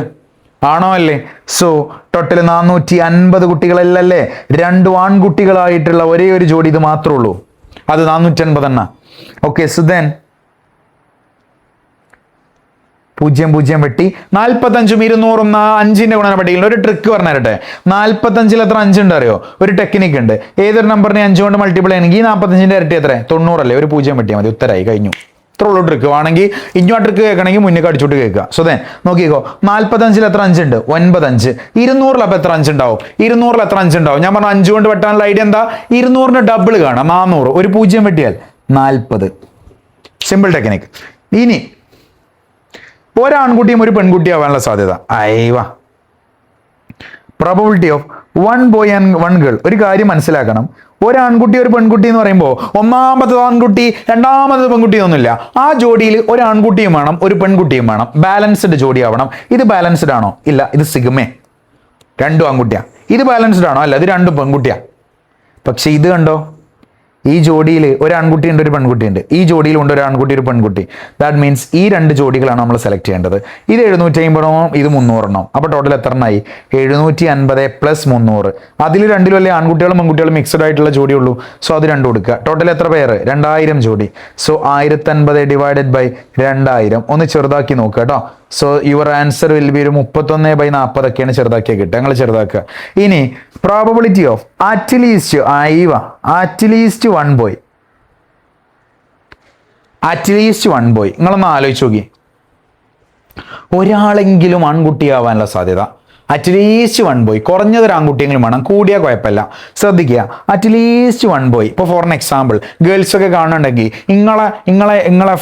ആണോ അല്ലേ? സോ ടോട്ടൽ 450 കുട്ടികളല്ലേ? രണ്ടും ആൺകുട്ടികളായിട്ടുള്ള ഒരേ ഒരു ജോഡി ഇത് മാത്രമേ ഉള്ളൂ. അത് 450 എണ്ണ. ഓക്കെ, സോ ദെൻ 0 0 വെട്ടി 45 200 5ന്റെ ഗുണന പട്ടികയിൽ ഒരു ട്രിക്ക് പറഞ്ഞു തരട്ടെ. 45ൽ എത്ര 5 ഉണ്ട് അറിയോ? ഒരു ടെക്നിക്ക് ഉണ്ട്. ഏതൊരു നമ്പറിനെ 5 കൊണ്ട് മൾട്ടിപ്ലൈ ചെയ്യണമെങ്കിൽ 45ന്റെ ഇരട്ടി എത്ര? 90 അല്ലേ? ഒരു 0 വെട്ടിയാൽ മതി. ഉത്തരായി, കഴിഞ്ഞു. ഇത്ര ഉള്ളൂ ട്രിക്ക്. വേണമെങ്കിൽ ഇഞ്ഞോ ട്രിക്ക് കേൾക്കണമെങ്കിൽ മുന്നേ അടിച്ചോട്ട് കേൾക്കുക. സോ ദെൻ നോക്കിക്കോ, 45ൽ എത്ര 5 ഉണ്ട്? 9 5. 200ൽ അപ്പം എത്ര 5 ഉണ്ടാവും? 200ൽ എത്ര 5 ഉണ്ടാവും? ഞാൻ പറഞ്ഞ 5 കൊണ്ട് വെട്ടാനുള്ള ഐഡിയ എന്താ? 200ന്റെ ഡബിൾ കാണാം, 400. ഒരു 0 വെട്ടിയാൽ 40. Simple technique. ഇനി ഒരാൺകുട്ടിയും ഒരു പെൺകുട്ടിയും ആവാനുള്ള സാധ്യത. അയവാ probability of 1 boy and 1 girl. ഒരു കാര്യം മനസ്സിലാക്കണം, ഒരാൺകുട്ടി ഒരു പെൺകുട്ടി എന്ന് പറയുമ്പോൾ ഒന്നാമത്തത് ആൺകുട്ടി രണ്ടാമത്തത് പെൺകുട്ടി ഒന്നുമില്ല. ആ ജോഡിയിൽ ഒരു ആൺകുട്ടിയും വേണം ഒരു പെൺകുട്ടിയും വേണം. ബാലൻസ്ഡ് ജോഡി ആവണം. ഇത് ബാലൻസ്ഡ് ആണോ? ഇല്ല, ഇത് സിഗ്മേ. രണ്ടും ആൺകുട്ടിയാ. ഇത് ബാലൻസ്ഡ് ആണോ? അല്ല, ഇത് രണ്ടും പെൺകുട്ടിയാ. പക്ഷെ ഇത് കണ്ടോ, ഈ ജോഡിയിൽ ഒരു ആൺകുട്ടി ഉണ്ട് ഒരു പെൺകുട്ടി ഉണ്ട്. ഈ ജോഡിയിൽ ഉണ്ട് ഒരു ആൺകുട്ടി ഒരു പെൺകുട്ടി. ദാറ്റ് മീൻസ് ഈ 2 ജോഡികളാണ് നമ്മൾ സെലക്ട് ചെയ്യേണ്ടത്. ഇത് 750 ഇത് 300. അപ്പോൾ ടോട്ടൽ എത്ര എണ്ണമായി? 750 + 300. അതിൽ രണ്ടിലും അല്ലേ ആൺകുട്ടികളും പെൺകുട്ടികളും മിക്സഡ് ആയിട്ടുള്ള ജോഡി ഉള്ളൂ. സോ അത് 2 കൊടുക്കുക. ടോട്ടൽ എത്ര പേര്? 2000 ജോഡി. So 1050 divided by 2000. ഒന്ന് ചെറുതാക്കി നോക്കുക കേട്ടോ. So your answer will be ഒരു 31/40 ഒക്കെയാണ് ചെറുതാക്കിയാൽ കിട്ടുക. ഞങ്ങൾ ചെറുതാക്കുക. ഇനി probability of at least 1 boy. At least 1 boy. നിങ്ങളൊന്ന് ആലോചിച്ച് നോക്കി, ഒരാളെങ്കിലും ആൺകുട്ടിയാവാനുള്ള സാധ്യത. At least 1 boy. കുറഞ്ഞത് ഒരു ആൺകുട്ടിയെങ്കിലും വേണം, കൂടിയാൽ കുഴപ്പമില്ല. ശ്രദ്ധിക്കുക, അറ്റ്ലീസ്റ്റ് 1 ബോയ്. ഇപ്പോൾ ഫോർ എക്സാമ്പിൾ ഗേൾസ് ഒക്കെ കാണുന്നുണ്ടെങ്കിൽ നിങ്ങളെ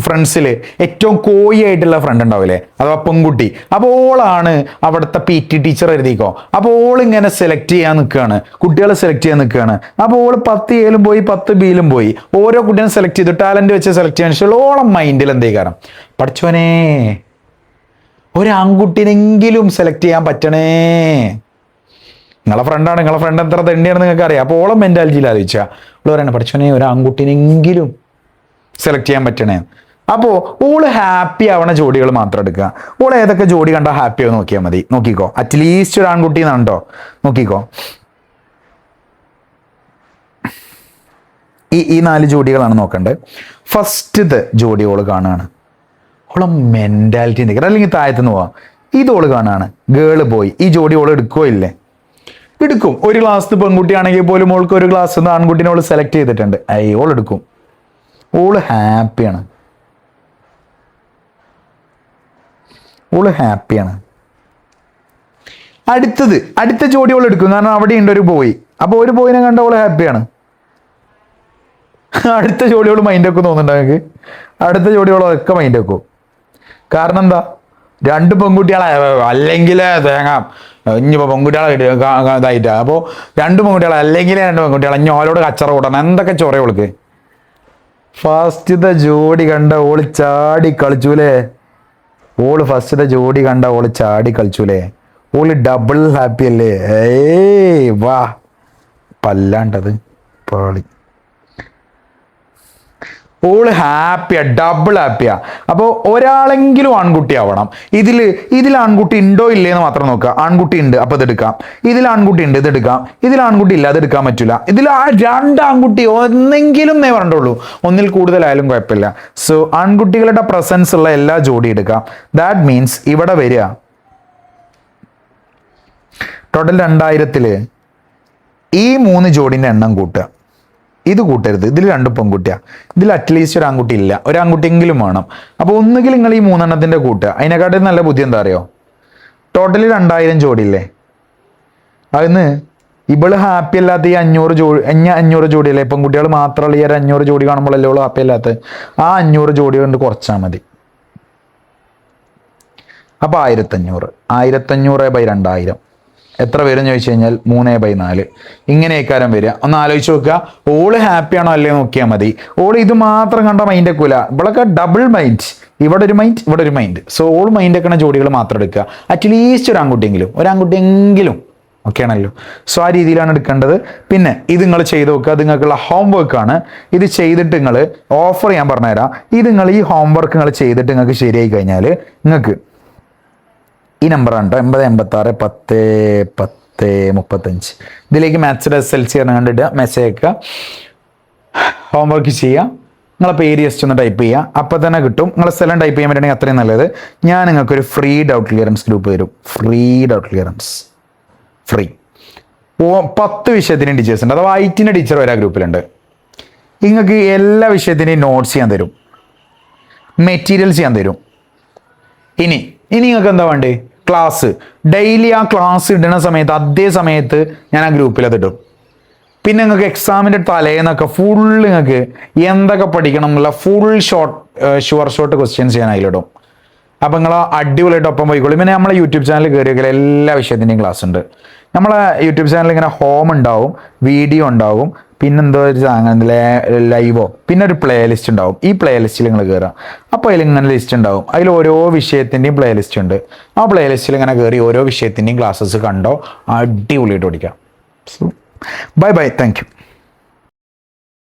ഫ്രണ്ട്സിൽ ഏറ്റവും കോയായിട്ടുള്ള ഫ്രണ്ട് ഉണ്ടാവില്ലേ, അഥവാ പെൺകുട്ടി. അപ്പോൾ ഓളാണ് അവിടുത്തെ PT ടീച്ചർ എഴുതിക്കോ. അപ്പോൾ ഓൾ ഇങ്ങനെ സെലക്ട് ചെയ്യാൻ നിൽക്കുകയാണ്, കുട്ടികളെ സെലക്ട് ചെയ്യാൻ നിൽക്കുകയാണ്. അപ്പോൾ ഓൾ 10 Aയിലും പോയി 10 Bയിലും പോയി. ഓരോ കുട്ടിയും സെലക്ട് ചെയ്തു, ടാലന്റ് വെച്ച് സെലക്ട് ചെയ്യാൻ ശേഷം ഓളം മൈൻഡിൽ എന്തേ കാരണം, പഠിച്ചോനെ ഒരാൺകുട്ടിനെങ്കിലും സെലക്ട് ചെയ്യാൻ പറ്റണേ. നിങ്ങളെ ഫ്രണ്ടാണ്, നിങ്ങളെ ഫ്രണ്ട് എത്ര തെണ്ടിയാണെന്ന് നിങ്ങൾക്ക് അറിയാം. അപ്പോൾ ഓളം മെൻറ്റാലിറ്റിയിൽ ആലോചിച്ചാൽ ഓൾ പറയണേ, പഠിച്ചോനെ ഒരാൺകുട്ടിനെങ്കിലും സെലക്ട് ചെയ്യാൻ പറ്റണേ. അപ്പോൾ ഓള് ഹാപ്പി ആവണ ജോഡികൾ മാത്രം എടുക്കുക. ഓൾ ഏതൊക്കെ ജോഡി കണ്ടാൽ ഹാപ്പി ആവും നോക്കിയാൽ മതി. നോക്കിക്കോ, അറ്റ്ലീസ്റ്റ് ഒരു ആൺകുട്ടി എന്നാണ്ടോ. നോക്കിക്കോ, ഈ 4 ജോഡികളാണ് നോക്കേണ്ടത്. ഫസ്റ്റത്തെ ജോഡി ഓള് കാണുകയാണ്. ഓളെ മെൻറ്റാലിറ്റി നിൽക്കുക, അല്ലെങ്കിൽ താഴത്തുനിന്ന് പോവാം. ഇതോള് കാണുകയാണ്, ഗേള് പോയി. ഈ ജോഡി ഓള് എടുക്കുകയോ ഇല്ലേ? എടുക്കും. ഒരു ക്ലാസ്സിൽ പെൺകുട്ടിയാണെങ്കിൽ പോലും ഓൾക്ക് ഒരു ക്ലാസ്സിൽ നിന്ന് ആൺകുട്ടീനെ ഓള് സെലക്ട് ചെയ്തിട്ടുണ്ട്. ഓൾ എടുക്കും. ഓള് ഹാപ്പിയാണ്. അടുത്ത ജോഡി ഓൾ എടുക്കും, കാരണം അവിടെ ഉണ്ട് ഒരു ബോയ്. അപ്പോൾ ഒരു ബോയിനെ കണ്ട ഓള് ഹാപ്പിയാണ്. അടുത്ത ജോഡിയോട് മൈൻഡ് വെക്കും തോന്നുന്നുണ്ട് നിങ്ങൾക്ക്? അടുത്ത ജോഡിയോളൊക്കെ മൈൻഡ് വെക്കും. കാരണം എന്താ? 2 പെൺകുട്ടികളെ അല്ലെങ്കിൽ തേങ്ങ ഇനിയിപ്പോൾ പെൺകുട്ടികളെ ഇതായിട്ടാ. അപ്പോൾ 2 പെൺകുട്ടികളെ അല്ലെങ്കിൽ 2 പെൺകുട്ടികളെ ഇനി ഓരോട് കച്ചറ കൂടണം, എന്തൊക്കെ ചൊറയോൾക്ക്. ഫസ്റ്റത്തെ ജോഡി കണ്ട ഓള് ചാടി കളിച്ചൂലേ? ഫസ്റ്റത്തെ ജോഡി കണ്ട ഓള് ചാടി കളിച്ചൂലേ? ഓള് ഡബിൾ ഹാപ്പി അല്ലേ? വാ പല്ലാണ്ടത് പാളി. ഓള് ഹാപ്പിയാ, ഡബിൾ ഹാപ്പിയാ. അപ്പോൾ ഒരാളെങ്കിലും ആൺകുട്ടി ആവണം. ഇതിൽ ആൺകുട്ടി ഉണ്ടോ ഇല്ലേന്ന് മാത്രം നോക്കുക. ആൺകുട്ടി ഉണ്ട്, അപ്പോൾ ഇതെടുക്കാം. ഇതിൽ ആൺകുട്ടി ഉണ്ട്, ഇതെടുക്കാം. ഇതിൽ ആൺകുട്ടി ഇല്ല, അതെടുക്കാൻ പറ്റില്ല. ഇതിൽ 2 ആൺകുട്ടി ഒന്നെങ്കിലും എന്നേ പറഞ്ഞിട്ടുള്ളൂ, ഒന്നിൽ കൂടുതലായാലും കുഴപ്പമില്ല. സോ ആൺകുട്ടികളുടെ പ്രസൻസ് ഉള്ള എല്ലാ ജോഡി എടുക്കാം. ദാറ്റ് മീൻസ് ഇവിടെ വരിക ടോട്ടൽ 2000 ഈ 3 ജോഡിൻ്റെ എണ്ണം കൂട്ടുക. ഇത് കൂട്ടരുത്. ഇതിൽ 2 പെൺകുട്ടിയാ. ഇതിൽ അറ്റ്ലീസ്റ്റ് ഒരു ആൺകുട്ടി ഇല്ല, ഒരു ആൺകുട്ടിയെങ്കിലും വേണം. അപ്പോൾ ഒന്നുകിൽ നിങ്ങൾ ഈ 3 എണ്ണത്തിൻ്റെ കൂട്ടുക. അതിനെക്കാട്ടും നല്ല ബുദ്ധി എന്താ അറിയോ? ടോട്ടലി 2000 ജോഡിയില്ലേ, അതിന് ഇവള് ഹാപ്പി അല്ലാത്ത ഈ 500 ജോഡിയല്ലേ, പെൺകുട്ടികൾ മാത്രമല്ല ഈ 500 ജോഡി കാണുമ്പോഴല്ലേ ഇവള് ഹാപ്പി അല്ലാത്ത. ആ 500 ജോഡി കൊണ്ട് കുറച്ചാൽ മതി. അപ്പോൾ 1500 എത്ര വരും ചോദിച്ചു കഴിഞ്ഞാൽ 3/4 ഇങ്ങനെയൊക്കാരം വരിക. ഒന്ന് ആലോചിച്ച് നോക്കുക. ഓള് ഹാപ്പിയാണോ അല്ലേ നോക്കിയാൽ മതി. ഓള് ഇത് മാത്രം കണ്ട മൈൻഡ് ഒക്കെ ഇവളൊക്കെ ഡബിൾ മൈൻഡ്, ഇവിടെ ഒരു മൈൻഡ് ഇവിടെ ഒരു മൈൻഡ്. സോ ഓള് മൈൻഡ് ഒക്കെ ജോഡികൾ മാത്രം എടുക്കുക. അറ്റ്ലീസ്റ്റ് ഒരു ആൺകുട്ടിയെങ്കിലും ഓക്കെ ആണല്ലോ. സോ ആ രീതിയിലാണ് എടുക്കേണ്ടത്. പിന്നെ ഇത് നിങ്ങൾ ചെയ്ത് നോക്കുക. അത് നിങ്ങൾക്കുള്ള ഹോംവർക്കാണ്. ഇത് ചെയ്തിട്ട് നിങ്ങൾ ഓഫർ ഞാൻ പറഞ്ഞുതരാം. ഇത് നിങ്ങൾ ഈ ഹോംവർക്ക് നിങ്ങൾ ചെയ്തിട്ട് നിങ്ങൾക്ക് ശരിയായി കഴിഞ്ഞാൽ നിങ്ങൾക്ക് ഈ നമ്പറാണ് കേട്ടോ, 8086101035. ഇതിലേക്ക് മാത്സിൻ്റെ SLC കണ്ടിട്ട് മെസ്സേജ് അയക്കുക, ഹോംവർക്ക് ചെയ്യുക, നിങ്ങളെ പേര് ജസ്റ്റ് ഒന്ന് ടൈപ്പ് ചെയ്യുക, അപ്പോൾ തന്നെ കിട്ടും. നിങ്ങളെ സ്ഥലം ടൈപ്പ് ചെയ്യാൻ പറ്റുകയാണെങ്കിൽ അത്രയും നല്ലത്. ഞാൻ നിങ്ങൾക്കൊരു ഫ്രീ ഡൗട്ട് ക്ലിയറൻസ് ഗ്രൂപ്പ് തരും. Free doubt clearance free. 10 വിഷയത്തിൻ്റെയും ടീച്ചേഴ്സ് ഉണ്ട്. അഥവാ ഐറ്റിൻ്റെ ടീച്ചർ വരെ ആ ഗ്രൂപ്പിലുണ്ട്. നിങ്ങൾക്ക് എല്ലാ വിഷയത്തിൻ്റെയും നോട്ട്സ് ചെയ്യാൻ തരും, മെറ്റീരിയൽസ് ചെയ്യാൻ തരും. ഇനി നിങ്ങൾക്ക് എന്താ വേണ്ടേ? ക്ലാസ് ഡെയിലി ആ ക്ലാസ് ഇടുന്ന സമയത്ത് അതേ സമയത്ത് ഞാൻ ആ ഗ്രൂപ്പിൽ അത് ഇടും. പിന്നെ നിങ്ങൾക്ക് എക്സാമിൻ്റെ തലേന്നൊക്കെ ഫുൾ നിങ്ങൾക്ക് എന്തൊക്കെ പഠിക്കണം എന്നുള്ള ഫുൾ ഷോർട്ട് ക്വസ്റ്റ്യൻസ് ഞാൻ അതിലിടും. അപ്പം നിങ്ങൾ അടിപൊളിയായിട്ട് ഒപ്പം പോയിക്കോളും. പിന്നെ നമ്മളെ യൂട്യൂബ് ചാനൽ കയറിയൊക്കെ എല്ലാ വിഷയത്തിൻ്റെയും ക്ലാസ് ഉണ്ട്. നമ്മളെ യൂട്യൂബ് ചാനൽ ഇങ്ങനെ ഹോം ഉണ്ടാവും, വീഡിയോ ഉണ്ടാവും, പിന്നെന്തോ ഒരു ലൈവോ, പിന്നെ ഒരു പ്ലേ ലിസ്റ്റ് ഉണ്ടാവും. ഈ പ്ലേ ലിസ്റ്റിൽ നിങ്ങൾ കയറാം. അപ്പോൾ അതിൽ ഇങ്ങനെ ലിസ്റ്റ് ഉണ്ടാവും. അതിൽ ഓരോ വിഷയത്തിൻ്റെയും പ്ലേ ലിസ്റ്റ് ഉണ്ട്. ആ പ്ലേ ലിസ്റ്റിൽ ഇങ്ങനെ കയറി ഓരോ വിഷയത്തിൻ്റെയും ക്ലാസ്സസ് കണ്ടോ, അടിപൊളിയായിട്ട് പഠിക്കാം. So bye, thank U.